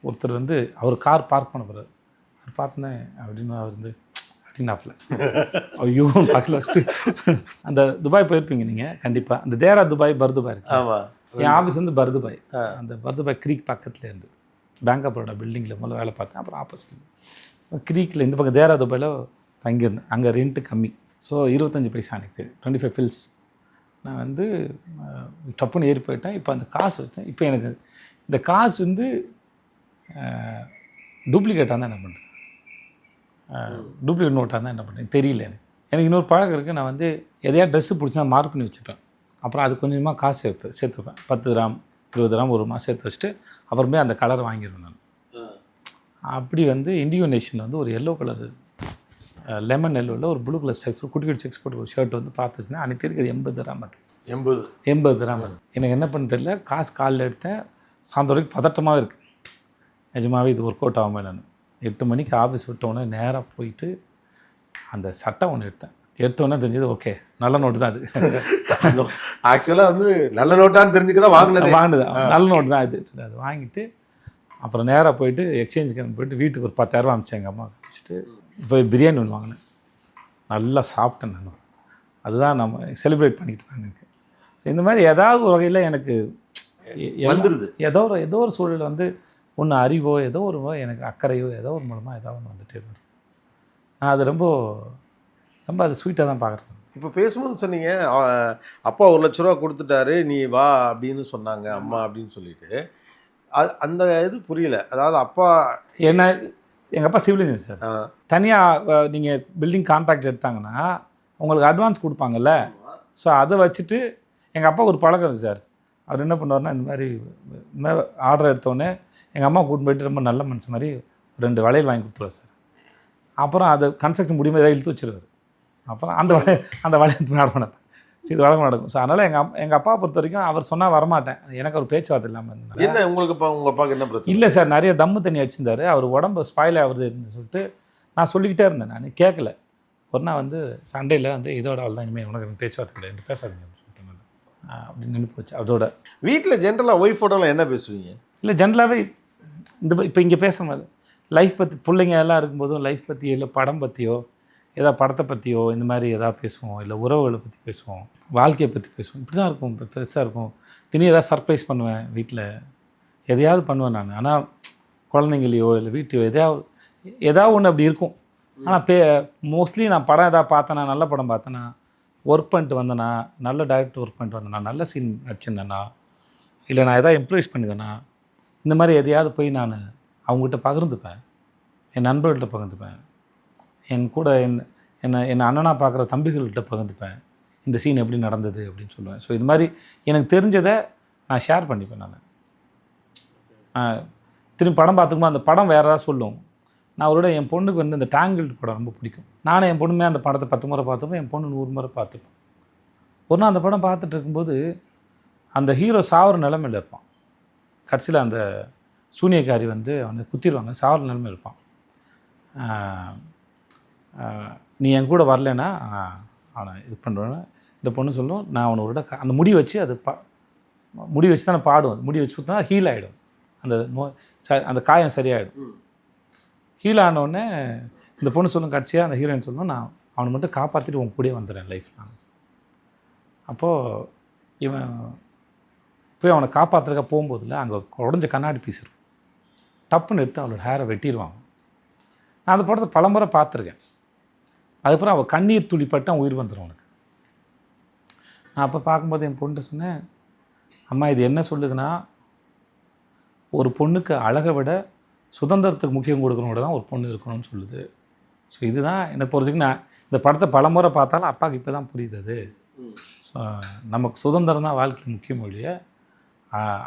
ஒருத்தர் வந்து அவர் கார் பார்க் பண்ண போகிறார். அவர் பார்த்தேன் அப்படின்னு அவர் வந்து அப்படின்னாப்புல ஐயோ பார்க்கல. ஃபஸ்ட்டு அந்த துபாய் போயிருப்பீங்க நீங்கள் கண்டிப்பாக. அந்த தேரா துபாய் பர்துபாய் இருக்குது. என் ஆஃபீஸ் வந்து பர்துபாய். அந்த பர்துபாய் க்ரீக் பக்கத்தில் இருந்து பேங்க் ஆஃப் பரோடா பில்டிங்கில் முதல்ல வேலை பார்த்தேன். அப்புறம் ஆப்போசிட் க்ரீக்கில் இந்த பக்கம் தேரா துபாயில் தங்கியிருந்தேன். அங்கே ரெண்ட்டு கம்மி. ஸோ 25 பைசா எனக்கு 25 ஃபில்ஸ். நான் வந்து டப்புன்னு ஏறி போயிட்டேன். இப்போ அந்த காசு வச்சேன். இப்போ எனக்கு இந்த காசு வந்து டூப்ளிகேட்டாக தான் என்ன பண்ணுறது, டூப்ளிகேட் நோட்டாக தான் என்ன பண்ணுறேன் தெரியல. எனக்கு இன்னொரு பழக்கம் இருக்குது. நான் வந்து எதையா ட்ரெஸ்ஸு பிடிச்சா மார்க் பண்ணி வச்சுப்பேன். அப்புறம் அது கொஞ்சமாக காசு சேர்த்துப்பேன். 10 கிராம் 20 கிராம் 1 மாதம் சேர்த்து வச்சுட்டு அப்புறமே அந்த கலரை வாங்கிடுவேன் நான். அப்படி வந்து இண்டியன் நேஷனில் வந்து ஒரு எல்லோ கலர் லெமன் எல்லோவில் ஒரு ப்ளூ கலர் ஸ்டெக்ஸ் குட்டி குட்டி செக்ஸ் போட்டு ஒரு ஷர்ட் வந்து பார்த்து வச்சுருந்தேன். அன்றைக்கி தெரியுது 80 கிராம். அது 80 கிராம். அது எனக்கு என்ன பண்ண தெரியல. காசு காலில் எடுத்தேன். சாயந்தரம் வரைக்கும் பதட்டமாக இருக்குது. நிஜமாகவே இது ஒர்க் அவுட் ஆகாமல். நான் 8 மணிக்கு ஆஃபீஸ் விட்டோன்னே நேராக போயிட்டு அந்த சட்டை ஒன்று எடுத்தோன்னே தெரிஞ்சது ஓகே நல்ல நோட்டு தான் அது. ஆக்சுவலாக வந்து நல்ல நோட்டான்னு தெரிஞ்சுக்க தான் வாங்கினது. நல்ல நோட்டு தான் இது. அது வாங்கிட்டு அப்புறம் நேராக போயிட்டு எக்ஸ்சேஞ்சுக்கு போயிட்டு வீட்டுக்கு ஒரு 10,000 அனுப்பிச்சேன் எங்கள் அம்மா வச்சுட்டு. இப்போ பிரியாணி ஒன்று வாங்கினேன். நல்லா சாப்பிட்டேன் நான். அதுதான் நம்ம செலிப்ரேட் பண்ணிக்கிட்டு நான் எனக்கு. ஸோ இந்த மாதிரி ஏதாவது ஒரு வகையில் எனக்கு வந்துடுது. ஏதோ ஒரு சூழல் வந்து ஒன்று அறிவோ ஏதோ ஒரு எனக்கு அக்கறையோ ஏதோ ஒரு மூலமாக ஏதோ ஒன்று வந்துட்டே இருக்கும். நான் அது ரொம்ப ரொம்ப அது ஸ்வீட்டாக தான் பார்க்குறேன். இப்போ பேசும்போது சொன்னீங்க அப்பா 1 லட்ச ரூபா கொடுத்துட்டாரு, நீ வா அப்படின்னு சொன்னாங்க அம்மா அப்படின்னு சொல்லிட்டு. அந்த இது புரியல. அதாவது அப்பா ஏன்னா எங்கள் அப்பா சிவில் இன்ஜினியர் சார். தனியாக நீங்கள் பில்டிங் கான்ட்ராக்ட் எடுத்தாங்கன்னா உங்களுக்கு அட்வான்ஸ் கொடுப்பாங்கல்ல. ஸோ அதை வச்சுட்டு எங்கள் அப்பா ஒரு பழக்கம் இருக்குது சார். அவர் என்ன பண்ணுவார்னா, இந்த மாதிரி ஆர்டர் எடுத்தோடனே எங்கள் அம்மா கூட்டிட்டு போயிட்டு ரொம்ப நல்ல மனுஷன் மாதிரி 2 வளையல் வாங்கி கொடுத்துருவார் சார். அப்புறம் அதை கன்ஸ்ட்ரக்ஷன் முடியும் ஏதாவது இழுத்து வச்சுருவார். அப்புறம் அந்த வளையத்து நடப்பேன். ஸோ இது வழக்கம் நடக்கும். ஸோ அதனால் எங்கள் அப்பா பொறுத்த வரைக்கும் அவர் சொன்னால் வரமாட்டேன். எனக்கு ஒரு பேச்சுவார்த்தை இல்லாமல் இருந்தால். என்ன உங்களுக்கு உங்கள் அப்பாவுக்கு என்ன பிரச்சனை? இல்லை சார், நிறைய தம்மு தண்ணி அடிச்சிருந்தார். அவர் உடம்பு ஸ்பாயில் ஆகுதுன்னு சொல்லிட்டு நான் சொல்லிக்கிட்டே இருந்தேன். நான் கேட்கல. ஒரு நாள் வந்து சண்டையில் வந்து இதோட அவள் தான் இனிமேல் உனக்கு பேச்சுவார்த்தை இல்லை என்று பேசாதீங்க சொல்லிட்டு நான் அப்படின்னு நின்று போச்சு. அதோட வீட்டில் ஜென்ரலாக ஒய்ஃபோடலாம் என்ன பேசுவீங்க? இல்லை ஜென்ரலாகவே இப்போ இங்கே பேசுகிற மாதிரி லைஃப் பற்றி பிள்ளைங்க எல்லாம் இருக்கும்போதும் லைஃப் பற்றியோ இல்லை படம் பற்றியோ ஏதாவது படத்தை பற்றியோ இந்த மாதிரி எதாவது பேசுவோம். இல்லை உறவுகளை பற்றி பேசுவோம், வாழ்க்கையை பற்றி பேசுவோம். இப்படி தான் இருக்கும். இப்போ பெருசாக இருக்கும். ஏதாவது சர்ப்ரைஸ் பண்ணுவேன் வீட்டில், எதையாவது பண்ணுவேன் நான். ஆனால் குழந்தைங்களையோ இல்லை வீட்டையோ ஏதாவது ஒன்று அப்படி இருக்கும். ஆனால் மோஸ்ட்லி நான் படம் எதாவது பார்த்தேன்னா, நல்ல படம் பார்த்தேன்னா, ஒர்க் பண்ணிட்டு வந்தேன்னா, நல்ல டைரக்டர் ஒர்க் பண்ணிட்டு வந்தேன்னா, நல்ல சீன் நடிச்சிருந்தேன்னா, இல்லை நான் எதாவது இம்ப்ரூவைஸ் பண்ணியிருந்தேன்னா, இந்த மாதிரி எதையாவது போய் நான் அவங்ககிட்ட பகிர்ந்துப்பேன். என் நண்பர்கள்ட்ட பகிர்ந்துப்பேன். என் கூட என்னை அண்ணனாக பார்க்குற தம்பிகள்கிட்ட பகிர்ந்துப்பேன். இந்த சீன் எப்படி நடந்தது அப்படின்னு சொல்லுவேன். ஸோ இது மாதிரி எனக்கு தெரிஞ்சதை நான் ஷேர் பண்ணிப்பேன். நான் திரும்பி படம் பார்த்துக்கும்போது அந்த படம் வேறு ஏதாவது சொல்லும். நான் அவரோட என் பொண்ணுக்கு வந்து இந்த டேங்கிள்டு படம் ரொம்ப பிடிக்கும். நானும் என் பொண்ணுமே அந்த படத்தை 10 முறை பார்த்துப்பேன். என் பொண்ணு 100 முறை பார்த்துப்பேன். ஒரு நாள் அந்த படம் பார்த்துட்டு இருக்கும்போது அந்த ஹீரோ சாவர நிலைமையில் இருப்பான். கடைசியில் அந்த சூனியக்காரி வந்து அவனை குத்திடுவாங்க. சாவர நிலைமையில் இருப்பான். நீ என் கூட வரலன்னா அவனை இது பண்ணுறேன்னு இந்த பொண்ணு சொல்லும். நான் அவனோட அந்த முடி வச்சு அது முடி வச்சு தான் நான் பாடுவேன். முடி வச்சு சுற்றினா ஹீல் ஆகிடும். அந்த காயம் சரியாயிடும். ஹீல் ஆனவுடனே இந்த பொண்ணு சொல்லும், கடைசியாக அந்த ஹீரோயின் சொல்லணும், நான் அவனை மட்டும் காப்பாற்றிட்டு உன் கூடயே வந்துடுறேன் லைஃப்லாம். அப்போது இவன் போய் அவனை காப்பாற்றுறக்க போகும்போதில் அங்கே உடஞ்ச கண்ணாடி பீஸ் இருக்கும். டப்புன்னு எடுத்து அவளோட ஹேரை வெட்டிடுவாங்க. நான் அந்த படத்தை பலமுறை பார்த்துருக்கேன். அதுக்கப்புறம் அவள் கண்ணீர் துளிப்பட்டு அவன் உயிர் வந்துடும் அவனுக்கு. நான் அப்போ பார்க்கும்போது என் பொண்ணு சொன்னேன், அம்மா இது என்ன சொல்லுதுன்னா, ஒரு பொண்ணுக்கு அழகை விட சுதந்திரத்துக்கு முக்கியம் கொடுக்கறவங்க தான் ஒரு பொண்ணு இருக்கணும்னு சொல்லுது. ஸோ இதுதான் என்னை பொறுத்தவரைக்கும். நான் இந்த படத்தை பலமுறை பார்த்தாலும் அப்பாவுக்கு இப்போ தான் புரியுது அது. ஸோ நமக்கு சுதந்திரம் தான் வாழ்க்கையில் முக்கியம் இல்லைய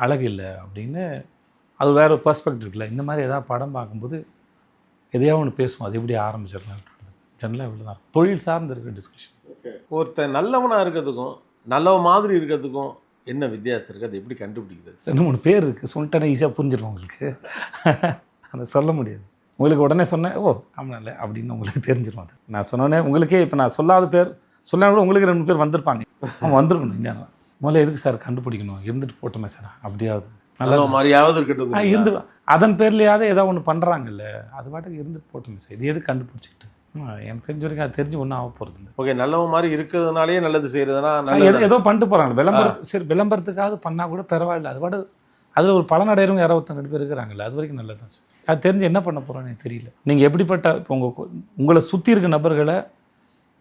அழகு இல்லை அப்படின்னு. அது வேறு ஒரு பெர்ஸ்பெக்டிவ் இருக்குல்ல. இந்த மாதிரி ஏதாவது படம் பார்க்கும்போது எதையாவது ஒன்று பேசுவோம். அது எப்படி ஆரம்பிச்சிடலாம் ஜெனரலாக இவ்வளோ தான் தொழில் சார்ந்து இருக்க டிஸ்கஷன். ஒருத்தர் நல்லவனாக இருக்கிறதுக்கும் நல்லவன் மாதிரி இருக்கிறதுக்கும் என்ன வித்தியாசம் இருக்குது? அது எப்படி கண்டுபிடிக்கிறது? 2-3 பேர் இருக்குது. சொல்லிட்டேன்னா ஈஸியாக புரிஞ்சிடும் உங்களுக்கு. அதை சொல்ல முடியாது. உங்களுக்கு உடனே சொன்னேன், ஓ ஆமாம் இல்லை அப்படின்னு உங்களுக்கு தெரிஞ்சிடும். அது நான் சொன்னோன்னே உங்களுக்கே இப்போ நான் சொல்லாத பேர் சொன்னா கூட உங்களுக்கு 2 பேர் வந்திருப்பாங்க. அவங்க வந்திருக்கணும். இந்த முதல்ல எதுக்கு சார் கண்டுபிடிக்கணும், இருந்துட்டு போட்டோமே சார் அப்படியாவது நல்ல மாதிரியாவது இருக்கட்டும் இருந்து அதன் பேர்லையாவது ஏதாவது ஒன்று பண்ணுறாங்கல்ல, அது பாட்டுக்கு இருந்துட்டு போட்டோமே சார். இது எது கண்டுபிடிச்சிக்கிட்டு எனக்கு தெரிஞ்ச வரைக்கும் அது தெரிஞ்சு ஒன்றும் ஆக போகிறது இல்லை. ஓகே, நல்லவ மாதிரி இருக்கிறதுனாலே நல்லது செய்கிறதுனா ஏதோ பண்ணிட்டு போகிறாங்க. சரி விளம்பரத்துக்காவது பண்ணால் கூட பரவாயில்ல. அது பாட்டு அதில் ஒரு பலனடைகிறவங்க யாரோ 2 பேர் இருக்கிறாங்கல்ல, அது வரைக்கும் நல்லது தான் சார். அது தெரிஞ்சு என்ன பண்ண போகிறோன்னு எனக்கு தெரியல. நீங்கள் எப்படிப்பட்ட இப்போ உங்களை சுற்றி இருக்க நபர்களை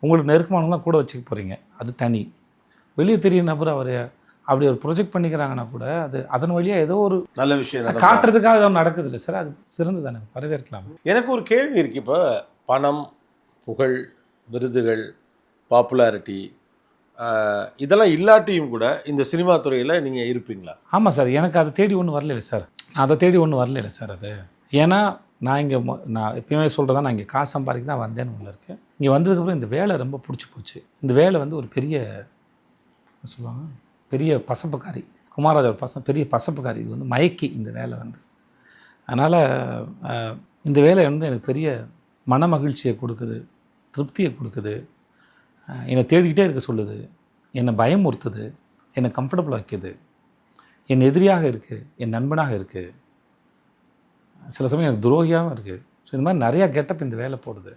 உங்களுக்கு நெருக்கமானவங்களாம் கூட வச்சுக்க போகிறீங்க, அது தனி. வெளியே தெரியும் நபர் அவர் அப்படி ஒரு ப்ரொஜெக்ட் பண்ணிக்கிறாங்கன்னா கூட அது அதன் வழியாக ஏதோ ஒரு நல்ல விஷயம் காட்டுறதுக்காக ஏதோ நடக்குது இல்லை சார். அது சிறந்து தானே, வரவேற்கலாம். எனக்கு ஒரு கேள்வி இருக்குது. இப்போ பணம், புகழ், விருதுகள், பாப்புலாரிட்டி இதெல்லாம் இல்லாட்டியும் கூட இந்த சினிமா துறையில் நீங்கள் இருப்பீங்களா? ஆமாம் சார், எனக்கு அதை தேடி ஒன்றும் வரல சார். அதை தேடி ஒன்றும் வரல சார். அது ஏன்னா நான் எப்பயுமே சொல்கிறதா, நான் இங்கே காசு சம்பாதிக்க தான் வந்தேன்னு ஒன்று இருக்குது. இங்கே வந்ததுக்கப்புறம் இந்த வேலை ரொம்ப பிடிச்சி போச்சு. இந்த வேலை வந்து ஒரு பெரிய சொல்லுவாங்க, பெரிய பசப்புக்காரி. குமாரராஜா பெரிய பசப்புக்காரி. இது வந்து மயக்கி இந்த வேலை வந்து. அதனால் இந்த வேலை வந்து எனக்கு பெரிய மன மகிழ்ச்சியை கொடுக்குது, திருப்தியை கொடுக்குது, என்னை தேடிக்கிட்டே இருக்க சொல்லுது, என்னை பயமுறுத்துது, என்னை கம்ஃபர்டபுள் வைக்குது, என் எதிரியாக இருக்குது, என் நண்பனாக இருக்குது, சில சமயம் எனக்கு துரோகியாகவும் இருக்குது. ஸோ இந்த மாதிரி நிறையா கெட்டப் இந்த வேலை போடுது.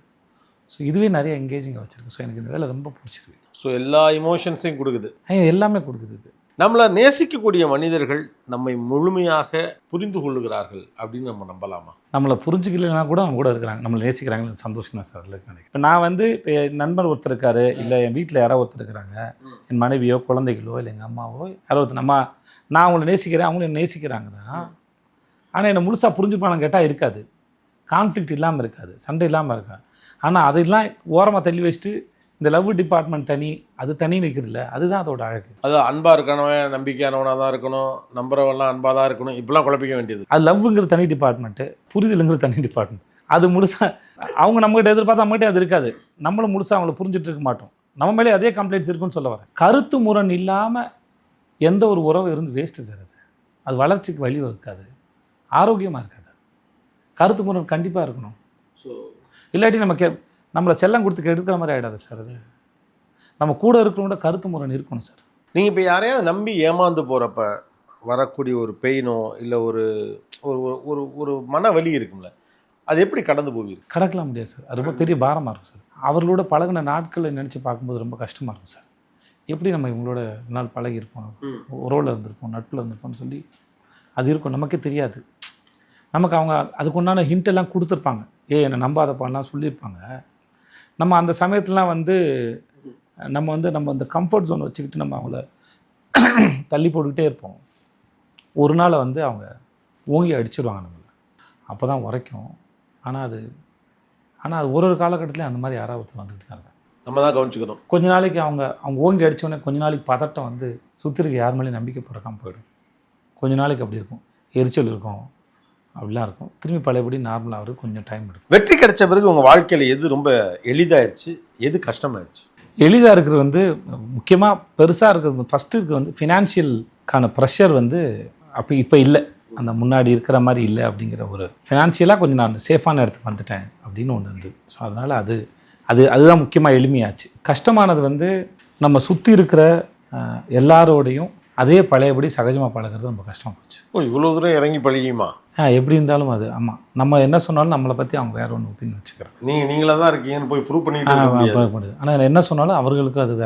ஸோ இதுவே நிறைய எங்கேஜிங்காக வச்சுருக்கு. ஸோ எனக்கு இந்த வேலை ரொம்ப பிடிச்சிருக்கு. ஸோ எல்லா இமோஷன்ஸையும் கொடுக்குது, எல்லாமே கொடுக்குது. இது நம்மளை நேசிக்கக்கூடிய மனிதர்கள் நம்மை முழுமையாக புரிந்து கொள்ளுகிறார்கள் அப்படின்னு நம்ம நம்பலாமா? நம்மளை புரிஞ்சுக்கலைன்னா கூட அவங்க கூட இருக்கிறாங்க, நம்மளை நேசிக்கிறாங்க, சந்தோஷம் தான் சார் அதில் நினைக்கிறேன். இப்போ நான் வந்து இப்போ என் நண்பர் ஒருத்தர் இருக்காரு, இல்லை என் வீட்டில் யாரோ ஒருத்தர் இருக்கிறாங்க, என் மனைவியோ குழந்தைகளோ இல்லை எங்கள் அம்மாவோ யாரோ ஒருத்தர், நான் அவங்கள நேசிக்கிறேன், அவங்களும் என்னை நேசிக்கிறாங்க தான். ஆனால் என்னை முழுசாக புரிஞ்சுப்பானு கேட்டால் இருக்காது, கான்ஃப்ளிக்ட் இல்லாமல் இருக்காது, சண்டை இல்லாமல் இருக்காது. ஆனால் அதெல்லாம் ஓரமாக தள்ளி வச்சுட்டு இந்த லவ் டிபார்ட்மெண்ட் தனி, அது தனி நிற்கிறதில்ல, அதுதான் அதோட அழகு. அது அன்பாக இருக்கணும், நம்பிக்கையானவனாக தான் இருக்கணும், நம்புறவெல்லாம் அன்பாக தான் இருக்கணும், இப்படிலாம் குழப்பிக்க வேண்டியது. அது லவ்ங்கிற தனி டிபார்ட்மெண்ட்டு, புரிதலுங்கிற தனி டிபார்ட்மெண்ட். அது முழுசாக அவங்க நம்மகிட்ட எதிர்பார்த்தா நம்மகிட்ட அது இருக்காது, நம்மளும் முழுசாக அவங்கள புரிஞ்சுட்டு இருக்க மாட்டோம், நம்ம மேலே அதே கம்ப்ளைண்ட்ஸ் இருக்குன்னு சொல்ல வரேன். கருத்து முரண் இல்லாமல் எந்த ஒரு உறவு இருந்து வேஸ்ட்டு சார். அது வளர்ச்சிக்கு வழி வகுக்காது, ஆரோக்கியமாக இருக்காது. கருத்து முரண் கண்டிப்பாக இருக்கணும். இல்லாட்டி நம்மளை செல்லம் கொடுத்து எடுக்கிற மாதிரி ஆகிடாது சார். அது நம்ம கூட இருக்கிறவங்களோட கருத்து முரண் இருக்கணும் சார். நீங்கள் இப்போ யாரையாவது நம்பி ஏமாந்து போகிறப்ப வரக்கூடிய ஒரு பெயினோ இல்லை ஒரு ஒரு ஒரு மன வலி இருக்கும்ல, அது எப்படி கடந்து போவீங்க? கடக்கலாம் முடியாது சார், அது ரொம்ப பெரிய பாரமாக இருக்கும் சார். அவர்களோட பழகின நாட்களை நினச்சி பார்க்கும்போது ரொம்ப கஷ்டமாக இருக்கும் சார். எப்படி நம்ம இவங்களோட நாள் பழகியிருப்போம், உறவில் இருந்திருப்போம், நட்பில் இருந்திருப்போம்னு சொல்லி அது இருக்கும், நமக்கே தெரியாது. நமக்கு அவங்க அதுக்கு உண்டான ஹிண்டெல்லாம் கொடுத்துருப்பாங்க, என்னை நம்பாதப்பான்லாம் சொல்லியிருப்பாங்க. நம்ம அந்த சமயத்துலாம் நம்ம அந்த கம்ஃபர்ட் ஜோன் வச்சுக்கிட்டு நம்ம அவங்கள தள்ளி போட்டுக்கிட்டே இருப்போம். ஒரு நாள் அவங்க ஓங்கி அடிச்சிடுவாங்க நம்மளை, அப்போ தான் உரைக்கும். ஆனால் அது ஒரு காலகட்டத்துலேயும் அந்த மாதிரி யாராவது ஒருத்தர் வந்துக்கிட்டு தான் இருக்காங்க. நம்ம தான் கவனிச்சுக்கணும். கொஞ்ச நாளைக்கு அவங்க ஓங்கி அடித்தோடனே கொஞ்ச நாளைக்கு பதட்டம் சுற்றி இருக்க யார் மேலேயும் நம்பிக்கை பிறக்காமல் போயிடும். கொஞ்ச நாளைக்கு அப்படி இருக்கும், எரிச்சல் இருக்கும், அப்படிலாம் இருக்கும். திரும்பி பழையபடி நார்மலாக ஆகிறது கொஞ்சம் டைம் எடுக்கும். வெற்றி கிடைச்ச பிறகு உங்கள் வாழ்க்கையில் எது ரொம்ப எளிதாகிடுச்சு, எது கஷ்டமாயிடுச்சு? எளிதாக இருக்கிறது முக்கியமாக பெருசாக இருக்கிறது ஃபஸ்ட்டு இருக்கிறது ஃபினான்ஷியலுக்கான ப்ரெஷர் அப்போ இப்போ இல்லை, அந்த முன்னாடி இருக்கிற மாதிரி இல்லை. அப்படிங்கிற ஒரு ஃபினான்ஷியலாக கொஞ்சம் நான் சேஃபான இடத்துக்கு வந்துட்டேன் அப்படின்னு ஒன்று இருந்தது. ஸோ அதனால் அதுதான் முக்கியமாக எளிமையாச்சு. கஷ்டமானது நம்ம சுற்றி இருக்கிற எல்லாரோடையும் அதே பழையபடி சகஜமாக பழகிறது ரொம்ப கஷ்டமாக போச்சு. இவ்வளோ தூரம் இறங்கி பழகியுமா? எப்படி இருந்தாலும் அது ஆமாம், நம்ம என்ன சொன்னாலும் நம்மளை பற்றி அவங்க வேற ஒன்று ஒப்பீனியன் வச்சுக்கிறோம். நீங்களாக தான் இருக்கீங்கன்னு போய் ப்ரூவ் பண்ணிட்டு. ஆனால் என்ன சொன்னாலும் அவர்களுக்கு அது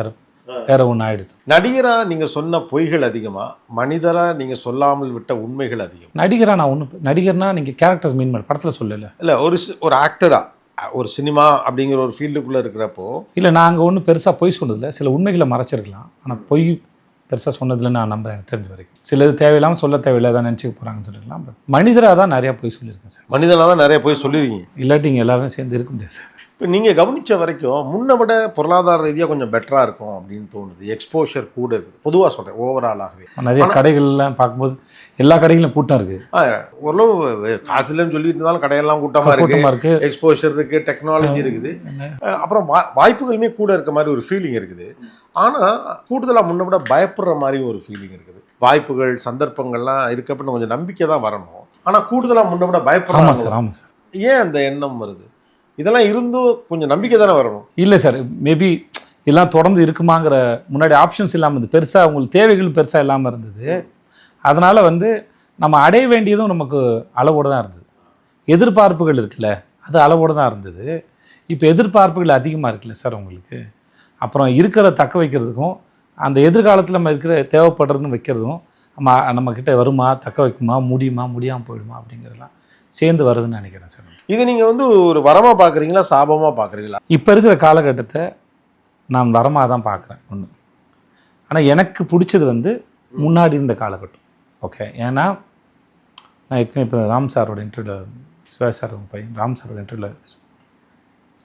வேற ஒன்று ஆயிடுது. நடிகராக நீங்கள் சொன்ன பொய்கள் அதிகமாக, மனிதராக நீங்கள் சொல்லாமல் விட்ட உண்மைகள் அதிகம்? நடிகர்னா நீங்கள் கேரக்டர்ஸ் மீன் பண்ண படத்தில் சொல்லலை, இல்லை ஒரு ஆக்டராக ஒரு சினிமா அப்படிங்கிற ஒரு ஃபீல்டுக்குள்ளே இருக்கிறப்போ. இல்லை, நாங்கள் ஒன்றும் பெருசாக பொய் சொன்னதில்லை, சில உண்மைகளை மறைச்சிருக்கலாம், ஆனால் பொய் பெருசாக சொன்னதில்லை நான் நம்புறேன். எனக்கு தெரிஞ்ச வரைக்கும் சிலது தேவையில்லாமல் சொல்ல தேவையில்லை தான் நினச்சிக்க போகிறாங்கன்னு சொல்லிடலாம். பட் மனிதராக தான் நிறையா பொய் சொல்லியிருக்கேன் சார். மனிதனாக தான் நிறைய பொய் சொல்லியிருக்கீங்க, இல்லாட்டி இங்கே எல்லாரும் சேர்ந்து இருக்க முடியாது சார். இப்போ நீங்கள் கவனித்த வரைக்கும் முன்னை விட பொருளாதார ரீதியாக கொஞ்சம் பெட்டராக இருக்கும் அப்படின்னு தோணுது. எக்ஸ்போஷர் கூட இருக்குது, பொதுவாக சொல்கிறேன், ஓவராலாகவே. நிறைய கடைகள்லாம் பார்க்கும்போது எல்லா கடைகளும் கூட்டம் இருக்குது. ஓரளவு காசு இல்லைன்னு சொல்லிட்டு இருந்தாலும் கடையெல்லாம் கூட்டமாக இருக்குது, எக்ஸ்போஷர் இருக்குது, டெக்னாலஜி இருக்குது, அப்புறம் வாய்ப்புகளுமே கூட இருக்க மாதிரி ஒரு ஃபீலிங் இருக்குது. ஆனால் கூடுதலாக முன்ன விட பயப்படுற மாதிரி ஒரு ஃபீலிங் இருக்குது. வாய்ப்புகள் சந்தர்ப்பங்கள்லாம் இருக்கப்ப கொஞ்சம் நம்பிக்கை தான் வரணும், ஆனால் கூடுதலாக முன்ன விட பயப்படுறாங்க சார். ஆமாம் சார். ஏன் அந்த எண்ணம் வருது? இதெல்லாம் இருந்தும் கொஞ்சம் நம்பிக்கை தானே வரணும். இல்லை சார், மேபி எல்லாம் தொடர்ந்து இருக்குமாங்கிற முன்னாடி ஆப்ஷன்ஸ் இல்லாமல் இருந்தது, பெருசாக அவங்களுக்கு தேவைகள் பெருசாக இல்லாமல் இருந்தது. அதனால் நம்ம அடைய வேண்டியதும் நமக்கு அளவோடு தான் இருந்தது. எதிர்பார்ப்புகள் இருக்குல்ல, அது அளவோடு தான் இருந்தது. இப்போ எதிர்பார்ப்புகள் அதிகமாக இருக்குல்ல சார் உங்களுக்கு. அப்புறம் இருக்கிறத தக்க வைக்கிறதுக்கும் அந்த எதிர்காலத்தில் நம்ம தேவைப்படுறதுன்னு வைக்கிறதும் நம்மக்கிட்ட வருமா, தக்க வைக்குமா, முடியுமா, முடியாமல் போயிடுமா அப்படிங்கிறதுலாம் சேர்ந்து வருதுன்னு நினைக்கிறேன் சார். இது நீங்கள் ஒரு வரமாக பார்க்குறீங்களா, சாபமாக பார்க்குறீங்களா? இப்போ இருக்கிற காலகட்டத்தை நான் வரமாக தான் பார்க்குறேன் ஒன்று. ஆனால் எனக்கு பிடிச்சது முன்னாடி இருந்த காலகட்டம். ஓகே, ஏன்னா நான் இப்போ ராம் சாரோட இன்டர்வியூவில், சிவா சார் பையன் ராம் சாரோட இன்டர்வியூவில்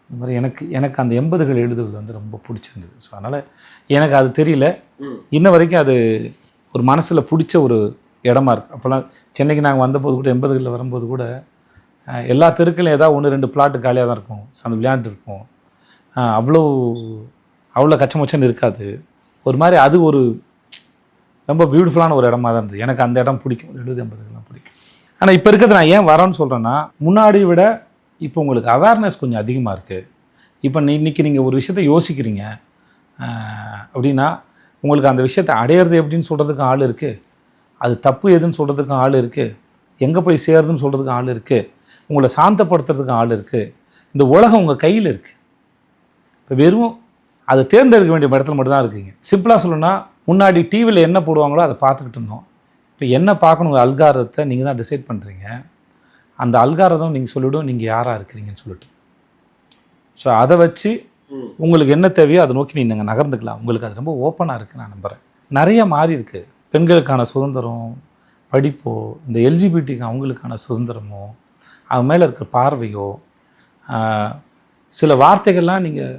இந்த மாதிரி எனக்கு அந்த 80கள் எழுதுகள் ரொம்ப பிடிச்சிருந்தது. ஸோ அதனால் எனக்கு அது தெரியல, இன்ன வரைக்கும் அது ஒரு மனசில் பிடிச்ச ஒரு இடமா இருக்குது. அப்போல்லாம் சென்னைக்கு நாங்கள் வந்தபோது கூட 80களில் வரும்போது கூட எல்லா தெருக்களையும் ஏதாவது 1-2 பிளாட்டு காலியாக தான் இருக்கும், அந்த விளையாண்டு இருக்கும். அவ்வளோ கச்சமச்சன்னு இருக்காது. ஒரு மாதிரி அது ஒரு ரொம்ப பியூட்டிஃபுல்லான ஒரு இடமா தான் இருந்தது. எனக்கு அந்த இடம் பிடிக்கும், 70-80கள்லாம் பிடிக்கும். ஆனால் இப்போ இருக்கிறது நான் ஏன் வரேன்னு சொல்கிறேன்னா, முன்னாடி விட இப்போ உங்களுக்கு அவேர்னஸ் கொஞ்சம் அதிகமாக இருக்குது. இப்போ இன்றைக்கி நீங்கள் ஒரு விஷயத்தை யோசிக்கிறீங்க அப்படின்னா உங்களுக்கு அந்த விஷயத்தை அடையிறது எப்படின்னு சொல்கிறதுக்கு ஆள் இருக்குது, அது தப்பு எதுன்னு சொல்கிறதுக்கு ஆள் இருக்குது, எங்கே போய் சேருதுன்னு சொல்கிறதுக்கு ஆள் இருக்குது, உங்களை சாந்தப்படுத்துறதுக்கு ஆள் இருக்குது. இந்த உலகம் உங்கள் கையில் இருக்குது. இப்போ வெறும் அதை தேர்ந்தெடுக்க வேண்டிய இடத்துல மட்டும்தான் இருக்கீங்க. சிம்பிளாக சொல்லணும்னா, முன்னாடி டிவியில் என்ன போடுவாங்களோ அதை பார்த்துக்கிட்டு இருந்தோம். இப்போ என்ன பார்க்கணுங்கிற அல்காரத்தை நீங்கள் தான் டிசைட் பண்ணுறீங்க. அந்த அல்காரதம் நீங்கள் சொல்லிவிடும் நீங்கள் யாராக இருக்கிறீங்கன்னு சொல்லிட்டு. ஸோ அதை வச்சு உங்களுக்கு என்ன தேவையோ அதை நோக்கி நீங்கள் நகர்ந்துக்கலாம். உங்களுக்கு அது ரொம்ப ஓப்பனாக இருக்குது நான் நம்புகிறேன். நிறைய மாறி இருக்குது. பெண்களுக்கான சுதந்திரம், படிப்போ, இந்த எல்ஜிபிடிக்கு அவங்களுக்கான சுதந்திரமோ, அது மேலே இருக்கிற பார்வையோ, சில வார்த்தைகள்லாம் நீங்கள்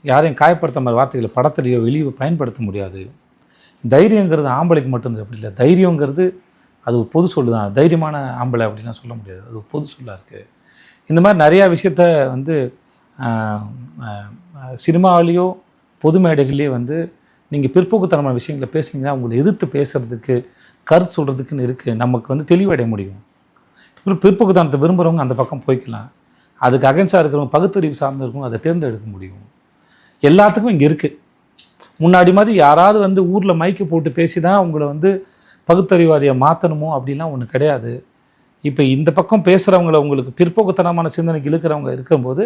யாரையும் காயப்படுத்த மாதிரி வார்த்தைகளை படத்துலையோ வெளியே பயன்படுத்த முடியாது. தைரியங்கிறது ஆம்பளைக்கு மட்டும்தான், அப்படி இல்லை. தைரியங்கிறது அது ஒரு பொது சொல்லு தான். தைரியமான ஆம்பளை அப்படிலாம் சொல்ல முடியாது, அது ஒரு பொது சொல்லாக இருக்குது. இந்த மாதிரி நிறையா விஷயத்த வந்து சினிமாவிலேயோ பொது மேடைகள்லேயே வந்து நீங்கள் பிற்போக்குத்தனமான விஷயங்களை பேசுனீங்கன்னா உங்களை எதிர்த்து பேசுகிறதுக்கு, கருத்து சொல்கிறதுக்குன்னு இருக்குது. நமக்கு வந்து தெளிவடைய முடியும். பிற்போக்குத்தனத்தை விரும்புகிறவங்க அந்த பக்கம் போய்க்கலாம். அதுக்கு அகைன்ஸ்டாக இருக்கிறவங்க, பகுத்தறிவு சார்ந்து இருக்கவங்க அதை தேர்ந்தெடுக்க முடியும். எல்லாத்துக்கும் இங்கே இருக்குது. முன்னாடி மாதிரி யாராவது வந்து ஊரில் மைக்கு போட்டு பேசி தான் உங்களை வந்து பகுத்தறிவாதியை மாற்றணுமோ அப்படிலாம் ஒன்று கிடையாது. இப்போ இந்த பக்கம் பேசுகிறவங்கள உங்களுக்கு பிற்போக்குத்தனமான சிந்தனைக்கு இழுக்கிறவங்க இருக்கும்போது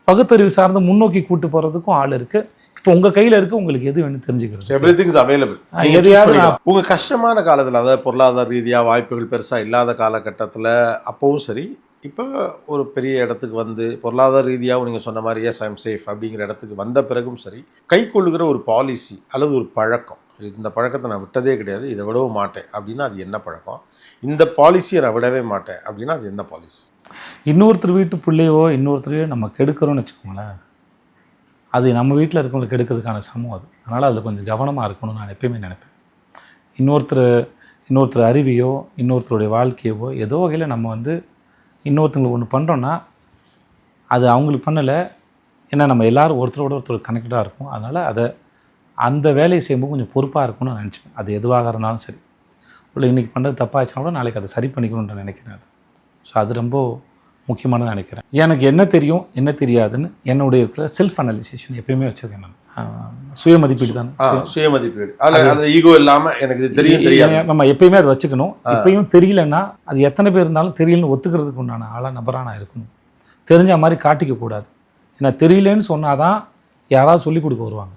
பகுத்தறிவு சார்ந்து முன்னோக்கி கூட்டு போகிறதுக்கும் ஆள் இருக்குது. இப்போ உங்கள் கையில் இருக்குது, உங்களுக்கு எது வேணும் தெரிஞ்சுக்கிறது. Everything is available. எதையாவது உங்கள் கஷ்டமான காலத்தில், அதாவது பொருளாதார ரீதியாக வாய்ப்புகள் பெருசாக இல்லாத காலகட்டத்தில் அப்போவும் சரி, இப்போ ஒரு பெரிய இடத்துக்கு வந்து பொருளாதார ரீதியாகவும் நீங்கள் சொன்ன மாதிரி எஸ் ஐம் சேஃப் அப்படிங்கிற இடத்துக்கு வந்த பிறகும் சரி, கை கொள்ளுகிற ஒரு பாலிசி அல்லது ஒரு பழக்கம், இந்த பழக்கத்தை நான் விட்டதே கிடையாது, இதை விடவும் மாட்டேன் அப்படின்னா அது என்ன பழக்கம்? இந்த பாலிசியை நான் விடவே மாட்டேன் அப்படின்னா அது என்ன பாலிசி? இன்னொருத்தர் வீட்டு பிள்ளையோ இன்னொருத்தரையோ நம்ம கெடுக்கிறோன்னு வச்சுக்கோங்களேன், அது நம்ம வீட்டில் இருக்கவங்களை கெடுக்கிறதுக்கான சமம் அது. அதனால் அதில் கொஞ்சம் கவனமாக இருக்கணும்னு நான் எப்பயுமே நினைப்பேன். இன்னொருத்தர் அறிவையோ இன்னொருத்தருடைய வாழ்க்கையவோ ஏதோ வகையில் நம்ம வந்து இன்னொருத்தங்களுக்கு ஒன்று பண்ணுறோன்னா அது அவங்களுக்கு பண்ணலை. ஏன்னா நம்ம எல்லோரும் ஒருத்தரோட ஒருத்தர் கனெக்டடாக இருக்கும். அதனால் அந்த வேலையை செய்யும்போது கொஞ்சம் பொறுப்பாக இருக்கும்னு நான் நினச்சிப்பேன். அது எதுவாக இருந்தாலும் சரி, இல்லை இன்றைக்கி பண்ணுறது தப்பாகிடுச்சுனா கூட நாளைக்கு அதை சரி பண்ணிக்கணும்னு நினைக்கிறேன். அது ஸோ அது ரொம்ப முக்கியமானது நினைக்கிறேன். எனக்கு என்ன தெரியும் என்ன தெரியாதுன்னு என்னுடைய இருக்கிற செல்ஃப் அனலைசேஷன் எப்பயுமே வச்சுருக்கேன். நான் சுய மதிப்பீடு தானே, சுய மதிப்பீடு. அது ஈகோ இல்லாமல் எனக்கு தெரியாது. நம்ம எப்பயுமே அதை வச்சுக்கணும். எப்பயும் தெரியலன்னா அது எத்தனை பேர் இருந்தாலும் தெரியலன்னு ஒத்துக்கிறதுக்கு உண்டான ஆளாக நபராக நான் இருக்கணும். தெரிஞ்ச மாதிரி காட்டிக்கக்கூடாது. ஏன்னா தெரியலன்னு சொன்னால் தான் யாராவது சொல்லிக் கொடுக்க வருவாங்க.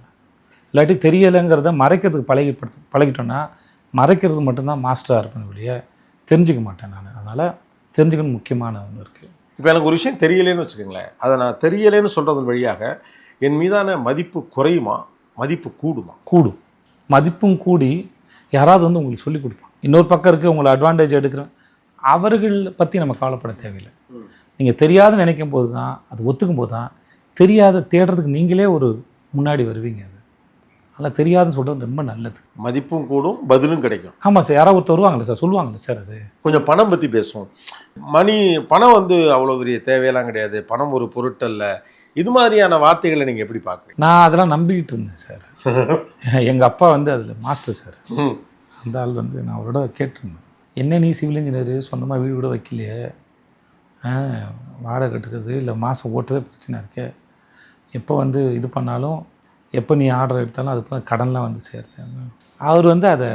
இல்லாட்டி தெரியலைங்கிறத மறைக்கிறதுக்கு பழகிட்டோன்னா மறைக்கிறது மட்டும்தான் மாஸ்டராக இருப்பேன் ஒழிய தெரிஞ்சிக்க மாட்டேன் நான். அதனால் தெரிஞ்சுக்கணும் முக்கியமான ஒன்று இருக்குது. இப்போ எனக்கு ஒரு விஷயம் தெரியலேன்னு வச்சுக்கோங்களேன், அதை நான் தெரியலேன்னு சொல்கிறதன் வழியாக என் மீதான மதிப்பு குறையுமா, மதிப்பு கூடுமா? கூடும். மதிப்பும் கூடி யாராவது வந்து உங்களுக்கு சொல்லிக் கொடுப்பான். இன்னொரு பக்கம் இருக்குது, உங்களை அட்வான்டேஜ் எடுக்கிறேன், அவர்கள் பற்றி நம்ம கவலைப்பட தேவையில்லை. நீங்கள் தெரியாதுன்னு நினைக்கும் போது தான், அது ஒத்துக்கும் போது தான் தெரியாத தேடுறதுக்கு நீங்களே ஒரு முன்னாடி வருவீங்க. அது அதனால் தெரியாதுன்னு சொல்கிறது ரொம்ப நல்லது. மதிப்பும் கூடும், பதிலும் கிடைக்கும். ஆமாம் சார். யாராவது ஒருத்தர் வருவாங்களே சார், சொல்லுவாங்களே சார். அது கொஞ்சம் பணம் பற்றி பேசுவோம். பணம் வந்து அவ்வளோ பெரிய தேவையெல்லாம் கிடையாது, பணம் ஒரு பொருட்டல்ல, இது மாதிரியான வார்த்தைகளை நீங்கள் எப்படி பார்க்குறீங்க? நான் அதெல்லாம் நம்பிக்கிட்டு இருந்தேன் சார். எங்கள் அப்பா வந்து அதில் மாஸ்டர் சார். அந்த ஆள் வந்து நான் அவரோட கேட்டிருந்தேன், என்ன நீ சிவில் இன்ஜினியரு, சொந்தமாக வீடு கூட வைக்கலையே, வாடகை கட்டுக்கிறது இல்லை மாதம் ஓட்டுறதே பிரச்சனை இருக்கே, எப்போ வந்து இது பண்ணாலும் எப்போ நீ ஆர்டர் எடுத்தாலும் அது கடன்லாம் வந்து சேருது. அவர் வந்து அதை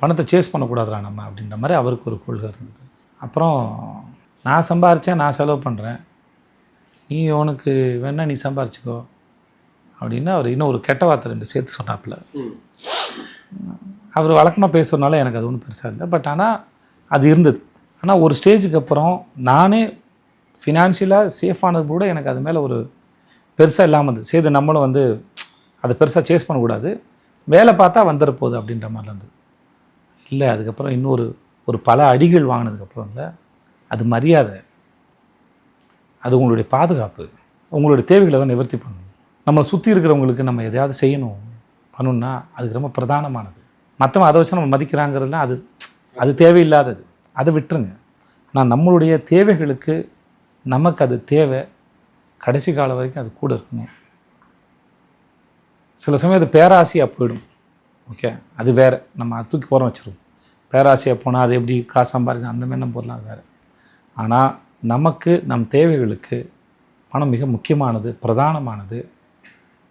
பணத்தை சேஸ் பண்ணக்கூடாதுடா நம்ம அப்படின்ற மாதிரி அவருக்கு ஒரு கொள்கை இருந்தது. அப்புறம் நான் சம்பாரித்தேன், நான் செலவு பண்ணுறேன், நீ உனக்கு வேணா நீ சம்பாரிச்சிக்கோ அப்படின்னு அவர் இன்னும் ஒரு கெட்ட வார்த்தை 2 சேர்த்து சொன்னாப்புல. அவர் வழக்கமாக பேசுகிறதுனால எனக்கு அது ஒன்றும் பெருசாக இல்லை. பட் ஆனால் அது இருந்தது. ஆனால் ஒரு ஸ்டேஜுக்கு அப்புறம் நானே ஃபினான்ஷியலாக சேஃபானது கூட எனக்கு அது மேலே ஒரு பெருசாக இல்லாமல் இருந்தது. சரி நம்மளும் வந்து அதை பெருசாக சேஸ் பண்ணக்கூடாது, வேலை பார்த்தா வந்துட போகுது அப்படின்ற மாதிரி இருந்தது. இல்லை, அதுக்கப்புறம் ஒரு பல அடிகள் வாங்கினதுக்கப்புறம் இல்லை, அது மரியாதை, அது உங்களுடைய பாதுகாப்பு, உங்களுடைய தேவைகளை தான் நிவர்த்தி பண்ணணும். நம்மளை சுற்றி இருக்கிறவங்களுக்கு நம்ம எதையாவது செய்யணும் பண்ணணுன்னா அதுக்கு ரொம்ப பிரதானமானது. மற்றவன் அதை வச்சு நம்ம மதிக்கிறாங்கிறதுலாம் அது தேவையில்லாதது, அதை விட்டுருங்க. ஆனால் நம்மளுடைய தேவைகளுக்கு நமக்கு அது தேவை, கடைசி காலம் வரைக்கும் அது கூட இருக்கணும். சில சமயம் அது பேராசையாக போயிடும். ஓகே, அது வேறு, நம்ம தூக்கி போகிறோம் வச்சுருவோம். பேராசையாக போனால் அது எப்படி காசு சம்பாதிக்கணும் அந்த மாதிரி நம்ம போடலாம், அது வேறு. ஆனால் நமக்கு நம் தேவைகளுக்கு பணம் மிக முக்கியமானது, பிரதானமானது.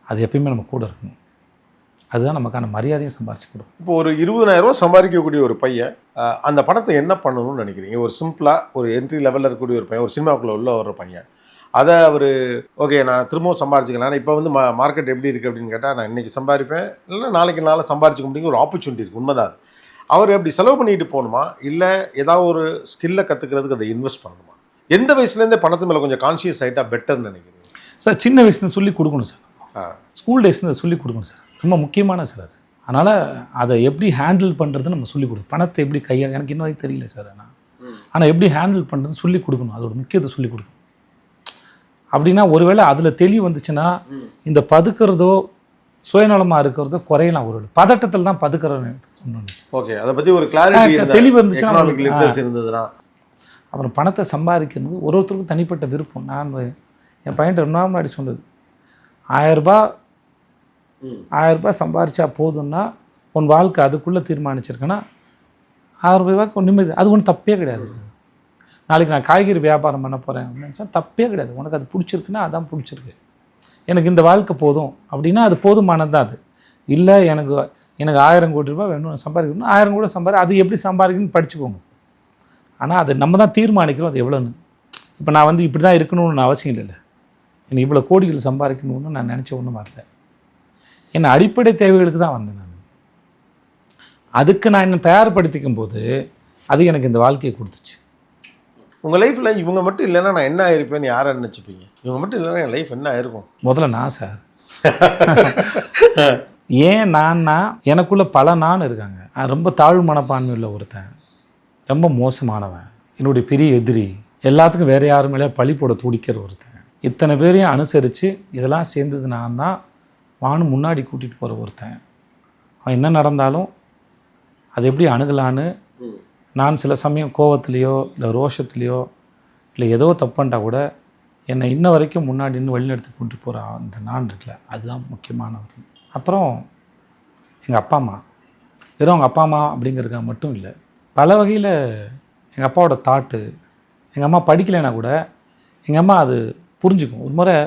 அது எப்பயுமே நம்ம கூட இருக்கணும். அதுதான் நமக்கான மரியாதையும் சம்பாரிச்சு கொடுக்கும். இப்போ ஒரு 20,000 ரூபா சம்பாதிக்கக்கூடிய ஒரு பையன் அந்த பணத்தை என்ன பண்ணணும்னு நினைக்கிறீங்க? ஒரு சிம்பிளாக ஒரு என்ட்ரி லெவலில் இருக்கக்கூடிய ஒரு பையன், ஒரு சினிமாவுக்குள்ளே உள்ள வர்ற பையன், அதை அவர் ஓகே நான் திரும்பவும் சம்பாரிச்சிக்கலாம். ஆனால் இப்போ வந்து மார்க்கெட் எப்படி இருக்குது அப்படின்னு கேட்டால் நான் இன்றைக்கி சம்பாதிப்பேன், இல்லை நாளைக்கு நாளை சம்பாரிச்சிக்க முடியுங்க ஒரு ஆப்பர்ச்சுனிட்டி இருக்குது. உண்மைதான் அது. அவர் எப்படி செலவு பண்ணிட்டு போகணுமா, இல்லை ஏதாவது ஒரு ஸ்கில்லை கற்றுக்கிறதுக்கு அதை இன்வெஸ்ட் பண்ணணுமா? எந்த வயசுலேருந்தே பணத்து மேலே கொஞ்சம் கான்ஷியஸ் ஆகிட்டா பெட்டர்னு நினைக்கிறீங்க? சார் சின்ன வயசுலேருந்து சொல்லி கொடுக்கணும் சார். ஸ்கூல் டேஸ்லேருந்து சொல்லி கொடுக்கணும் சார். ரொம்ப முக்கியமான சார் அது. அதனால் அதை எப்படி ஹேண்டில் பண்ணுறது நம்ம சொல்லிக் கொடுக்கணும். பணத்தை எப்படி எனக்கு இன்னும் வரைக்கும் தெரியல சார். ஆனால் எப்படி ஹேண்டில் பண்ணுறதுன்னு சொல்லிக் கொடுக்கணும். அதோட முக்கியத்தை சொல்லிக் கொடுக்கணும். அப்படின்னா ஒருவேளை அதில் தெளிவு வந்துச்சுன்னா இந்த பதுக்கிறதோ சுயநலமாக இருக்கிறதோ குறையலாம். ஒரு பதட்டத்தில் தான் பதுக்கிறோன்னு சொன்னோம். ஓகே, அதை பற்றி ஒரு கிளாரிட்டி தெளிவு இருந்துச்சுன்னா இருந்ததுன்னா அப்புறம் பணத்தை சம்பாதிக்கிறது ஒருத்தருக்கும் தனிப்பட்ட விருப்பம். நான் என் பையன்ட்ட ரொம்ப முன்னாடி சொன்னது, 1000 ரூபாய் சம்பாரிச்சா போதும்னா உன் வாழ்க்கை அதுக்குள்ளே தீர்மானிச்சிருக்கேன்னா 1000 ரூபாய்க்கு நிம்மதி. அது ஒன்றும் தப்பே கிடையாது. நாளைக்கு நான் காய்கறி வியாபாரம் பண்ண போகிறேன் அப்படின்னு தப்பே கிடையாது. உனக்கு அது பிடிச்சிருக்குன்னா அதான் பிடிச்சிருக்கு. எனக்கு இந்த வாழ்க்கை போதும் அப்படின்னா அது போதுமானது தான். அது இல்லை எனக்கு 1000 கோடி ரூபாய் வேணும் சம்பாதிக்கணும், 1000 கூட சம்பாதி, அது எப்படி சம்பாதிக்கணும்னு படிச்சுக்கோங்க. ஆனால் அது நம்ம தான் தீர்மானிக்கிறோம் அது எவ்வளோன்னு. இப்போ நான் வந்து இப்படி தான் இருக்கணும்னு அவசியம் இல்லைல்ல. எனக்கு இவ்வளோ கோடிகள் சம்பாதிக்கணும்னு நான் நினச்ச ஒன்றும் வரல. என் அடிப்படை தேவைகளுக்கு தான் வந்தேன் நான். அதுக்கு நான் என்ன தயார்படுத்திக்கும் போது அது எனக்கு இந்த வாழ்க்கையை கொடுத்துச்சு. உங்கள் லைஃப்பில் இவங்க மட்டும் இல்லைன்னா நான் என்ன ஆயிருப்பேன்னு யாரை நினச்சிப்பீங்க? இவங்க மட்டும் இல்லைன்னா என் லைஃப் என்ன ஆயிருக்கும்? முதல்ல நான் சார். ஏன் நான்னா எனக்குள்ளே பல நான் இருக்காங்க. ரொம்ப தாழ்வு மனப்பான்மை உள்ள ஒருத்தன், ரொம்ப மோசமானவன், என்னுடைய பெரிய எதிரி, எல்லாத்துக்கும் வேறு யாரும் மேலே பழி போட துடிக்கிற ஒருத்தன். இத்தனை பேரையும் அனுசரித்து இதெல்லாம் சேர்ந்தது நான் தான் வானும் முன்னாடி கூட்டிகிட்டு போகிற ஒருத்தன். அவன் என்ன நடந்தாலும் அது எப்படி அணுகலான்னு நான் சில சமயம் கோவத்துலேயோ இல்லை ரோஷத்துலேயோ இல்லை ஏதோ தப்புன்ட்டா கூட என்னை இன்ன வரைக்கும் முன்னாடி இன்னும் வழிநடத்தி கொண்டு போகிற அந்த நான் இருக்குல்ல, அதுதான் முக்கியமானவர். அப்புறம் எங்கள் அப்பா அம்மா, வெறும் அவங்க அப்பா அம்மா அப்படிங்கிறதுக்காக மட்டும் இல்லை, பல வகையில் எங்கள் அப்பாவோட தாட்டு. எங்கள் அம்மா படிக்கலைன்னா கூட எங்கள் அம்மா அது புரிஞ்சுக்கும். ஒரு முறை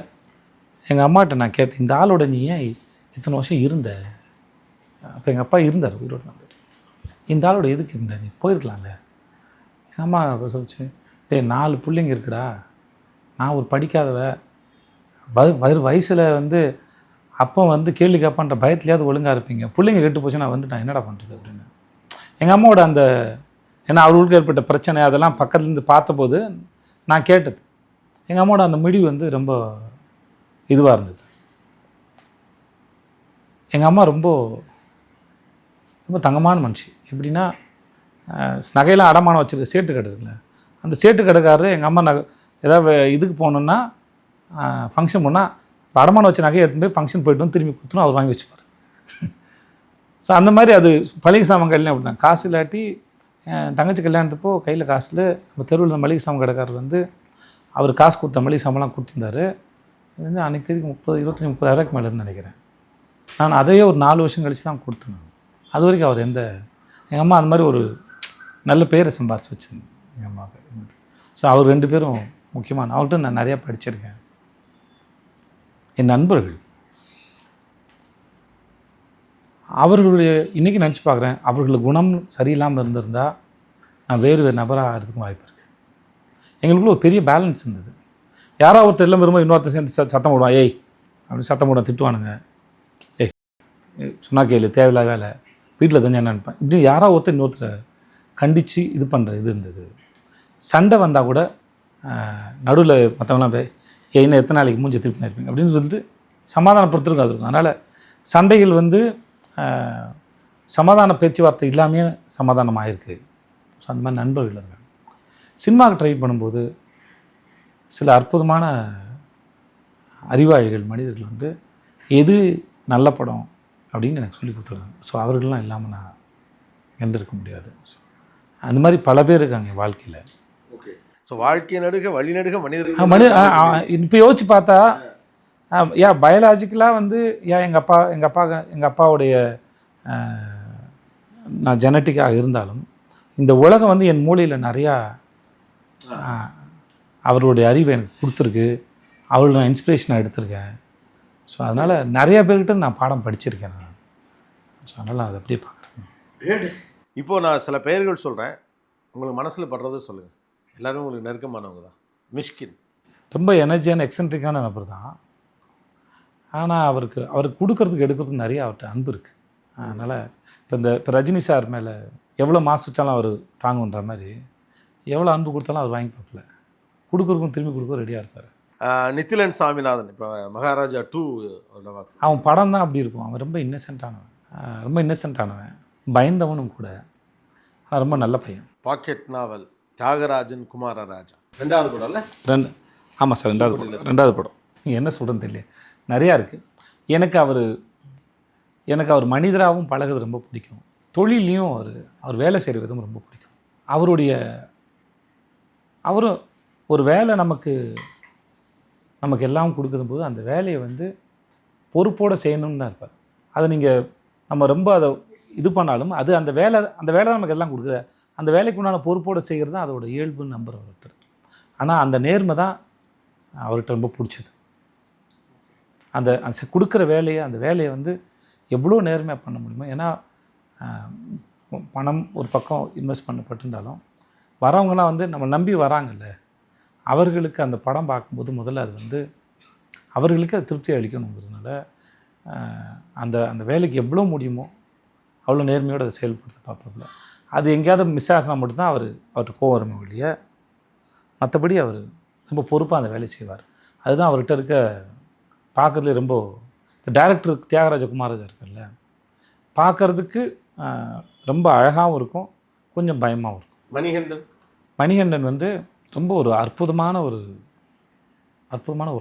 எங்கள் அம்மாட்ட நான் கேட்டேன், இந்த ஆளோட நீ ஏன் இத்தனை வருஷம் இருந்த? அப்போ எங்கள் அப்பா இருந்தார், உயிரோடு தான். இந்த ஆளோட எதுக்கு இருந்த, நீ போயிருக்கலாம்ல. எங்கள் அம்மா இப்போ சொல்லிச்சு, 4 பிள்ளைங்க இருக்குடா, நான் ஒரு படிக்காதவ, வயசில் வந்து அப்போ வந்து கேள்வி கேட்பான்ற பயத்துலையாவது ஒழுங்காக இருப்பீங்க, பிள்ளைங்க கெட்டு போச்சு நான் வந்து நான் என்னடா பண்ணுறது அப்படின்னு. எங்கள் அம்மாவோட அந்த ஏன்னா அவர்களுக்கு ஏற்பட்ட பிரச்சனை அதெல்லாம் பக்கத்துலேருந்து பார்த்தபோது நான் கேட்டது. எங்கள் அம்மாவோட அந்த முடிவு வந்து ரொம்ப இதுவாக இருந்தது. எங்கள் அம்மா ரொம்ப ரொம்ப தங்கமான மனுஷி. எப்படின்னா நகையெல்லாம் அடமானம் வச்சுருக்க சேட்டு கடை இருக்குல்ல, அந்த சேட்டு கடைக்காரரு எங்கள் அம்மா ஏதாவது இதுக்கு போகணுன்னா ஃபங்க்ஷன் போனால் இப்போ அடமானம் வச்ச நகையை எடுத்துகிட்டு போய் ஃபங்க்ஷன் போய்ட்டு வந்து திரும்பி கொடுத்துரும், அவர் வாங்கி வச்சுப்பார். ஸோ அந்த மாதிரி அது மளிகை சாமான் கல்யாணம் அப்படி தான். காசு இல்லாட்டி தங்கச்சி கல்யாணத்தப்போ கையில் காசில் நம்ம தெருவில் மளிகை சாமான் கடைக்காரர் வந்து அவர் காசு கொடுத்த மளிகை சாமான்லாம் கொடுத்துருந்தாரு. இது வந்து அன்றைக்கி தேதிக்கு 30,000 மேலேருந்து நினைக்கிறேன். நான் அதையே ஒரு 4 வருஷம் கழித்து தான் கொடுத்தேன். அது வரைக்கும் அவர் எங்கள் அம்மா அந்த மாதிரி ஒரு நல்ல பேரை சம்பாரிச்சு வச்சுருந்தேன் எங்கள் அம்மாவுக்கு. ஸோ அவர் 2 பேரும் முக்கியமான. அவர்கிட்ட நான் நிறையா படிச்சிருக்கேன். என் நண்பர்கள், அவர்களுடைய இன்றைக்கி நினச்சி பார்க்குறேன், அவர்களுக்கு குணம் சரியில்லாமல் இருந்திருந்தால் நான் வேறு நபராக ஆகிறதுக்கும் வாய்ப்பு இருக்குது. எங்களுக்குள்ள ஒரு பெரிய பேலன்ஸ் இருந்தது. யாரோ ஒருத்தர் எல்லாம் விரும்ப இன்னொருத்தர் சேர்ந்து சத்தம் போடுவான், ஏய் அப்படின்னு சத்தம் போடுவான், திட்டுவானுங்க, ஏய் சொன்னா கேளு, தேவையில்லாத வேலை, வீட்டில் தெரிஞ்சு என்ன நினைப்பேன், இப்படி யாரோ ஒருத்தர் இன்னொருத்தரை கண்டித்து இது பண்ணுற இது இருந்தது. சண்டை வந்தால் கூட நடுவில் மற்றவங்களாம் போய் இன்னும் எத்தனை நாளைக்கு மூஞ்சி திருப்பி இருப்பீங்க அப்படின்னு சொல்லிட்டு சமாதானப்படுத்துறதுக்கு அது இருக்கும். அதனால் சண்டைகள் வந்து சமாதான பேச்சுவார்த்தை இல்லாமே சமாதானம் ஆகிருக்கு. ஸோ அந்த மாதிரி நண்பர்கள் இருக்காங்க. சினிமாவுக்கு ட்ரை பண்ணும்போது சில அற்புதமான அறிவாளிகள் மனிதர்கள் வந்து எது நல்ல படம் அப்படின்னு எனக்கு சொல்லி கொடுத்துருக்காங்க. ஸோ அவர்கள்லாம் இல்லாமல் நான் எந்திருக்க முடியாது. அந்த மாதிரி பல பேர் இருக்காங்க என் வாழ்க்கையில். ஓகே. ஸோ வாழ்க்கை நடுக வழி நடுக மனிதர்கள் இப்போ யோசிச்சு பார்த்தா பயாலஜிக்கலாக வந்து எங்கள் அப்பாவுடைய நான் ஜெனட்டிக்காக இருந்தாலும் இந்த உலகம் வந்து என் மூளையில் நிறையா அவருடைய அறிவை எனக்கு கொடுத்துருக்கு. அவர்கள் நான் இன்ஸ்பிரேஷனாக எடுத்திருக்கேன். ஸோ அதனால் நிறைய பேர்கிட்ட நான் பாடம் படிச்சிருக்கேன் நான். ஸோ அதனால் அதை அப்படியே பார்க்குறேன். இப்போது நான் சில பெயர்கள் சொல்கிறேன், உங்களுக்கு மனசில் படுறதை சொல்லுங்கள். எல்லோரும் உங்களுக்கு நெருக்கமானவங்க தான். மிஷ்கின், ரொம்ப எனர்ஜியான எக்ஸென்ட்ரிக்கான நபர் தான். ஆனால் அவருக்கு கொடுக்கறதுக்கு எடுக்கிறதுக்கு நிறைய அவர்கிட்ட அன்பு இருக்குது. அதனால் இப்போ ரஜினி சார் மேலே எவ்வளோ மாசு வச்சாலும் அவர் தாங்குன்ற மாதிரி எவ்வளோ அன்பு கொடுத்தாலும் அவர் வாங்கி பார்க்கல, கொடுக்குறதுக்கும் திரும்பி கொடுக்க ரெடியாக இருப்பார். நித்திலன் சாமிநாதன் இப்போ மகாராஜா 2 அவன் படம் தான் அப்படி இருக்கும். அவன் ரொம்ப இன்னசென்ட்டானவன், பயந்தவனும் கூட, ஆனால் ரொம்ப நல்ல பையன். பாக்கெட் நாவல் தியாகராஜன் குமாரராஜா 2வது படம் இல்லை? ஆமாம் சார், 2வது படம். நீங்கள் என்ன சொல்கிறேன்னு தெரியல, நிறையா இருக்குது. எனக்கு அவர் மனிதராகவும் பழகுறது ரொம்ப பிடிக்கும். தொழிலையும் அவர் வேலை செய்கிற விதம் ரொம்ப பிடிக்கும். அவரும் ஒரு வேலை நமக்கு எல்லாம் கொடுக்குதும் போது அந்த வேலையை வந்து பொறுப்போடு செய்யணும்னு தான் இருப்பார். அதை நம்ம ரொம்ப அதை இது பண்ணாலும் அந்த வேலை நமக்கு எல்லாம் கொடுக்குது, அந்த வேலைக்கு உண்டான பொறுப்போடு செய்கிறது தான் அதோட இயல்புன்னு நம்புகிற ஒருத்தர். ஆனால் அந்த நேர்மை தான் அவர்கிட்ட ரொம்ப பிடிச்சது. அந்த கொடுக்குற அந்த வேலையை வந்து எவ்வளோ நேர்மையாக பண்ண முடியுமோ. ஏன்னா பணம் ஒரு பக்கம் இன்வெஸ்ட் பண்ணப்பட்டிருந்தாலும் வரவங்களாம் வந்து நம்ம நம்பி வராங்கல்ல, அவர்களுக்கு அந்த படம் பார்க்கும்போது முதல்ல அது வந்து அவர்களுக்கு அது திருப்தி அளிக்கணுங்கிறதுனால அந்த வேலைக்கு எவ்வளோ முடியுமோ அவ்வளோ நேர்மையோடு அதை செயல்படுத்த பார்ப்பாப்புல. அது எங்கேயாவது மிஸ் ஆச்சுனா மட்டும்தான் அவர்கிட்ட கோவம் வருமே ஒழிய, மற்றபடி அவர் ரொம்ப பொறுப்பாக அந்த வேலையை செய்வார். அதுதான் அவர்கிட்ட இருக்க பார்க்குறதுலே ரொம்ப. இந்த டைரக்டர் தியாகராஜ குமாரராஜா இருக்குல்ல, பார்க்குறதுக்கு ரொம்ப அழகாகவும் இருக்கும், கொஞ்சம் பயமாகவும் இருக்கும். மணிகண்டன் வந்து ரொம்ப ஒரு அற்புதமான ஒரு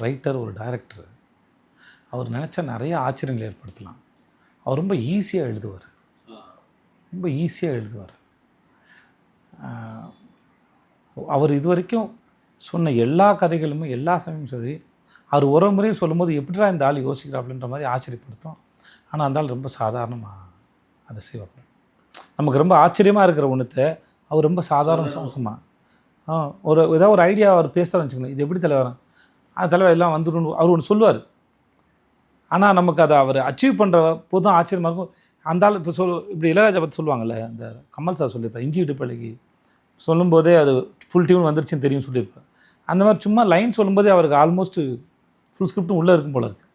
ரைட்டர், ஒரு டைரக்டர். அவர் நினச்சா நிறைய ஆச்சரியங்களை ஏற்படுத்தலாம். அவர் ரொம்ப ஈஸியாக எழுதுவார். அவர் இது வரைக்கும் சொன்ன எல்லா கதைகளுமே எல்லா சமயமும் சரி, அவர் ஒரு முறையும் சொல்லும்போது எப்படிடா இந்த ஆள் யோசிக்கிறாப்புலன்ற மாதிரி ஆச்சரியப்படுத்தும். ஆனால் அந்த ஆள் ரொம்ப சாதாரணமாக அதை செய்வாப்புல. நமக்கு ரொம்ப ஆச்சரியமாக இருக்கிற ஒன்றுத்தை அவர் ரொம்ப சாதாரண சமசமாக ஏதாவது ஒரு ஐடியா அவர் பேசுகிறான்னு வச்சுக்கோங்க, இது எப்படி தலைவரன் அந்த தலைவர் எல்லாம் வந்துடும் அவர் ஒன்று சொல்லுவார். ஆனால் நமக்கு அதை அவர் அச்சீவ் பண்ணுற போதும் ஆச்சரியமாக இருக்கும். அந்த ஆள் இப்போ இப்படி இளையராஜா பற்றி சொல்லுவாங்கள்ல, இந்த கமல் சார் சொல்லியிருப்பார், இஞ்சி விட்டு பழகி சொல்லும்போதே அது ஃபுல் டியூன் வந்துருச்சுன்னு தெரியும் சொல்லியிருப்பார். அந்த மாதிரி சும்மா லைன் சொல்லும்போதே அவருக்கு ஆல்மோஸ்ட் ஃபுல் ஸ்கிரிப்டும் உள்ளே இருக்கும் போல இருக்குது.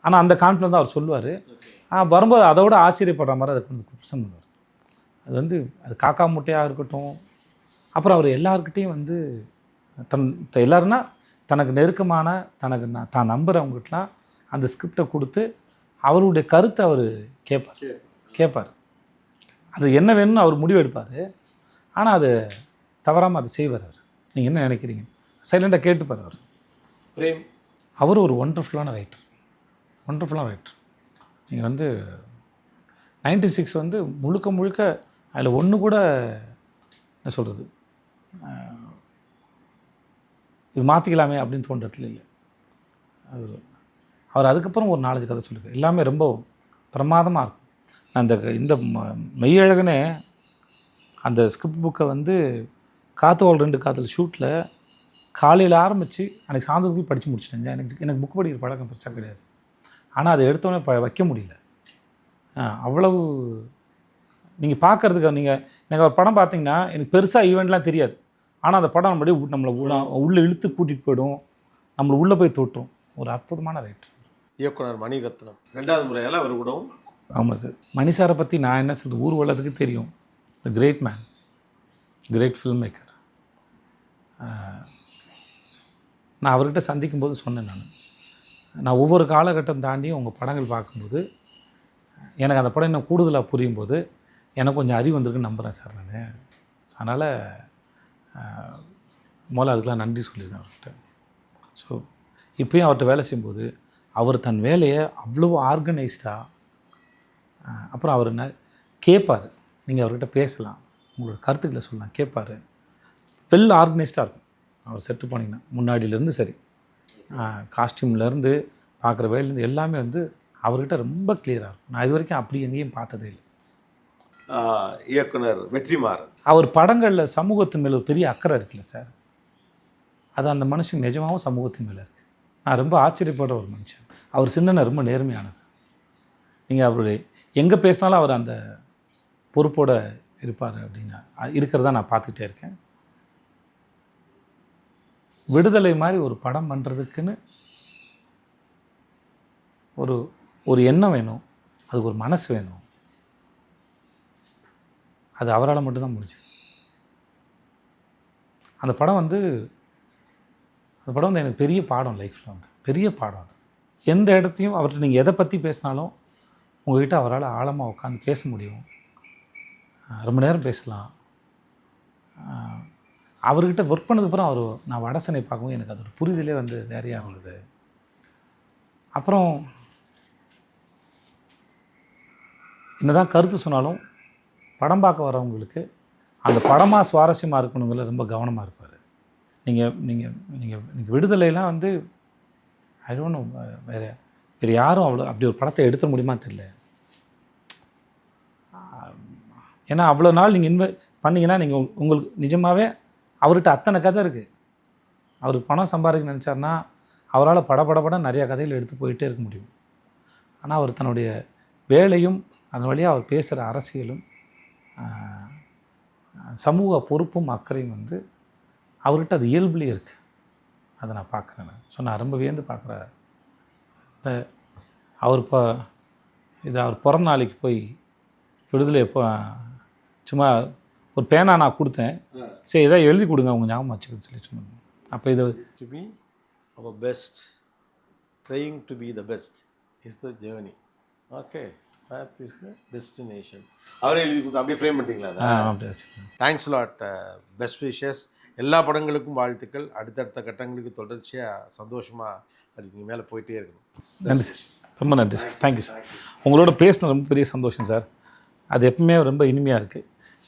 ஆனால் அந்த கான்ஃபிடன்ஸ் தான் அவர் சொல்லுவார். வரும்போது அதோட ஆச்சரியப்படுற மாதிரி அதை கொஞ்சம் ப்ரெசன்ட் பண்ணுவார். அது வந்து அது காக்கா முட்டையாக இருக்கட்டும். அப்புறம் அவர் எல்லாருக்கிட்டையும் வந்து எல்லாருன்னா தனக்கு நெருக்கமான தான் நம்புகிறவங்ககிட்டலாம் அந்த ஸ்கிரிப்டை கொடுத்து அவருடைய கருத்தை அவர் கேட்பார். அது என்ன வேணும்னு அவர் முடிவு எடுப்பார். ஆனால் அது தவறாமல் அதை செய்வார். நீங்கள் என்ன நினைக்கிறீங்க சைலண்டாக கேட்டுப்பார். அவர் ஒரு ஒண்டர்ஃபுல்லான ரைட்டர். நீங்கள் வந்து 96 வந்து முழுக்க அதில் ஒன்று கூட என்ன சொல்கிறது, இது மாற்றிக்கலாமே அப்படின்னு தோன்ற இடத்துல இல்லை. அவர் அதுக்கப்புறம் ஒரு 4-5 கதை சொல்லியிருக்கார். எல்லாமே ரொம்ப பிரமாதமாக இருக்கும். இந்த மெய்யழகனே அந்த ஸ்கிரிப்ட் புக்கை வந்து காத்துவாள் 2 காதல் ஷூட்டில் காலையில் ஆரம்பித்து அன்றைக்கி சாயந்தரத்துக்கு படித்து முடிச்சிட்டேன். எனக்கு புக் படிக்கிற பழக்கம் பெருசாக கிடையாது. ஆனால் அதை எடுத்தோடனே வைக்க முடியல. அவ்வளவு நீங்கள் பார்க்குறதுக்கு எனக்கு ஒரு படம் பார்த்தீங்கன்னா எனக்கு பெருசாக ஈவெண்ட்லாம் தெரியாது. ஆனால் அந்த படம் நம்மளை உள்ளே இழுத்து கூட்டிகிட்டு போய்டும், நம்மளை உள்ளே போய் தொட்டும். ஒரு அற்புதமான ரைட்டர். இயக்குனர் மணிரத்னம் 2வது முறையால் அவர் கூடவும். ஆமாம் சார். மணி சாரை பற்றி நான் என்ன சொல்கிறது, ஊர் வளத்துக்கு தெரியும். The great man, great film maker. நான் அவர்கிட்ட சந்திக்கும்போது சொன்னேன், நான் ஒவ்வொரு காலகட்டம் தாண்டியும் உங்கள் படங்கள் பார்க்கும்போது எனக்கு அந்த படம் இன்னும் கூடுதலாக புரியும் போது எனக்கு கொஞ்சம் அறிவு வந்திருக்குன்னு நம்புகிறேன் சார் நான். அதனால் முதல்ல அதுக்கெலாம் நன்றி சொல்லியிருக்கேன் அவர்கிட்ட. ஸோ இப்போயும் அவர்கிட்ட வேலை செய்யும்போது அவர் தன் வேலையை அவ்வளோ ஆர்கனைஸ்டாக, அப்புறம் அவர் என்ன கேட்பார், நீங்கள் அவர்கிட்ட பேசலாம், உங்களோட கருத்துக்களை சொல்லலாம், கேட்பார். வெல் ஆர்கனைஸ்டாக இருக்கும் அவர் செட்டு பண்ணிங்கன்னா. முன்னாடியிலேருந்து சரி, காஸ்டியூம்லேருந்து பார்க்குற வேலையிலேருந்து எல்லாமே வந்து அவர்கிட்ட ரொம்ப கிளியராக இருக்கும். நான் இது வரைக்கும் அப்படி எங்கேயும் பார்த்ததே இல்லை. இயக்குனர் வெற்றிமாறன் அவர் படங்களில் சமூகத்தின் மேலே ஒரு பெரிய அக்கறை இருக்குல்ல சார், அது அந்த மனுஷன் நிஜமாகவும் சமூகத்தின் மேலே இருக்குது. நான் ரொம்ப ஆச்சரியப்படுற ஒரு மனுஷன். அவர் சிந்தனை ரொம்ப நேர்மையானது. நீங்கள் அவருடைய எங்கே பேசினாலும் அவர் அந்த பொறுப்போடு இருப்பார் அப்படின்னு இருக்கிறதா நான் பார்த்துக்கிட்டே இருக்கேன். விடுதலை மாதிரி ஒரு படம் பண்ணுறதுக்குன்னு ஒரு எண்ணம் வேணும், அதுக்கு ஒரு மனசு வேணும். அது அவரால் மட்டும்தான் முடிஞ்சுது. அந்த படம் வந்து எனக்கு பெரிய பாடம், லைஃப்பில் வந்து பெரிய பாடம். அது எந்த இடத்தையும் அவர்கிட்ட நீங்கள் எதை பற்றி பேசினாலும் உங்கள்கிட்ட அவரால் ஆழமாக உட்காந்து பேச முடியும், ரொம்ப நேரம் பேசலாம். அவர்கிட்ட ஒர்க் பண்ணதுக்கப்புறம் நான் வடசனை பார்க்கும்போது எனக்கு அதோட புரிதலே வந்து நிறையா இருந்தது. அப்புறம் என்னதான் கருத்து சொன்னாலும் படம் பார்க்க வரவங்களுக்கு அந்த படமாக சுவாரஸ்யமாக இருக்கணுங்கிற ரொம்ப கவனமாக இருப்பார். நீங்கள் விடுதலைலாம் வந்து ஐ டோன்ட் நோ, வேறு யாரும் அப்படி ஒரு படத்தை எடுத்த முடியுமா தெரியல. ஏன்னா அவ்வளோ நாள் நீங்கள் பண்ணிங்கன்னா நீங்கள் உங்களுக்கு நிஜமாகவே அவர்கிட்ட அத்தனை கதை இருக்குது. அவருக்கு பணம் சம்பாதிக்க நினச்சார்னா அவரால் படபடபட நிறையா கதைகள் எடுத்து போயிட்டே இருக்க முடியும். ஆனால் அவர் தன்னுடைய வேலையும் அதன் வழியாக அவர் பேசுகிற அரசியலும் சமூக பொறுப்பும் அக்கறையும் வந்து அவர்கிட்ட அது இயல்புலேயே இருக்குது. அதை நான் பார்க்குறேன். நான் ரொம்ப வியந்து பார்க்குறேன். அவர் அவர் பிறந்த நாளைக்கு போய் விடுதலை சும்மா ஒரு பேனா நான் கொடுத்தேன், சரி இதை எழுதி கொடுங்க அவங்க ஞாபகம் வச்சுக்கன்னு சொல்லி சொன்னாங்க. அப்போ இது டு பி அவர் best, trying to be the best is the journey. Okay, path is the destination. அவரே எழுதி கொடுத்து அப்படியே ஃப்ரேம் பண்ணிட்டீங்களா? அப்படியே. Thanks lot, best wishes. எல்லா படங்களுக்கும் வாழ்த்துக்கள். அடுத்தடுத்த கட்டங்களுக்கு தொடர்ச்சியாக சந்தோஷமாக அப்படி நீங்கள் மேலே போயிட்டே இருக்கணும். நன்றி சார், ரொம்ப நன்றி சார். Thank you sir. உங்களோட பேசின ரொம்ப பெரிய சந்தோஷம் சார். அது எப்பவுமே ரொம்ப இனிமையாக இருக்குது.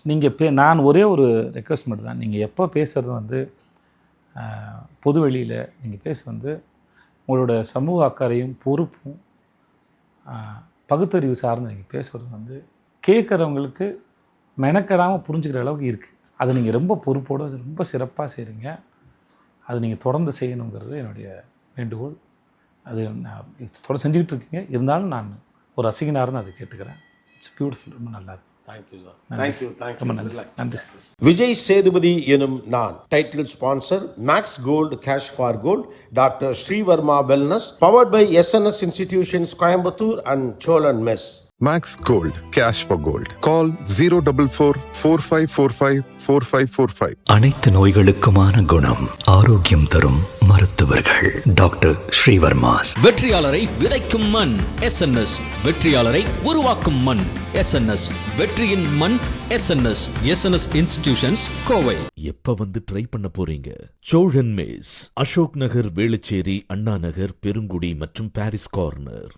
நீங்கள் நான் ஒரே ஒரு ரெக்வஸ்ட் மட்டும் தான், நீங்கள் எப்போ பேசுகிறது வந்து பொது வெளியில் நீங்கள் பேச வந்து உங்களோட சமூக அக்கறையும் பொறுப்பும் பகுத்தறிவு சார்ந்து நீங்கள் பேசுகிறது வந்து கேட்குறவங்களுக்கு மெனக்கெடாமல் புரிஞ்சுக்கிற அளவுக்கு இருக்குது. அதை நீங்கள் ரொம்ப பொறுப்போடு ரொம்ப சிறப்பாக செய்கிறீங்க. அது நீங்கள் தொடர்ந்து செய்யணுங்கிறது என்னுடைய வேண்டுகோள். அது நான் தொடர்ந்து செஞ்சுக்கிட்டு இருக்கீங்க. இருந்தாலும் நான் ஒரு ரசிகனாருன்னு அதை கேட்டுக்கிறேன். இட்ஸ் பியூட்டிஃபுல், ரொம்ப நல்லா இருக்கு. Thank you sir. தேங்க்யூ. ரொம்ப நன்றி. நன்றி சார். விஜய் சேதுபதி எனும் நான். Title sponsor Max Gold cash for gold, doctor Srivarma wellness, powered by SNS institutions Coimbatore and Cholan mess. Max Gold, cash for gold. Call 044-4545-4545. அனைத்து நோய்களுக்குமான குணம், ஆரோக்கியம் தரும் மருத்துவர்கள். டாக்டர் ஸ்ரீவர்மாஸ். வெற்றியாளரை விதைக்கும் மண் SNS, வெற்றியாளரை உருவாக்கும் மண் SNS, வெற்றியின் மண் SNS இன்ஸ்டிடியூஷன்ஸ் கோவை. எப்ப வந்து ட்ரை பண்ண போறீங்க? சோழன் மேஸ், அசோக் நகர், வேளச்சேரி, அண்ணா நகர், பெருங்குடி மற்றும் பாரிஸ் கார்னர்.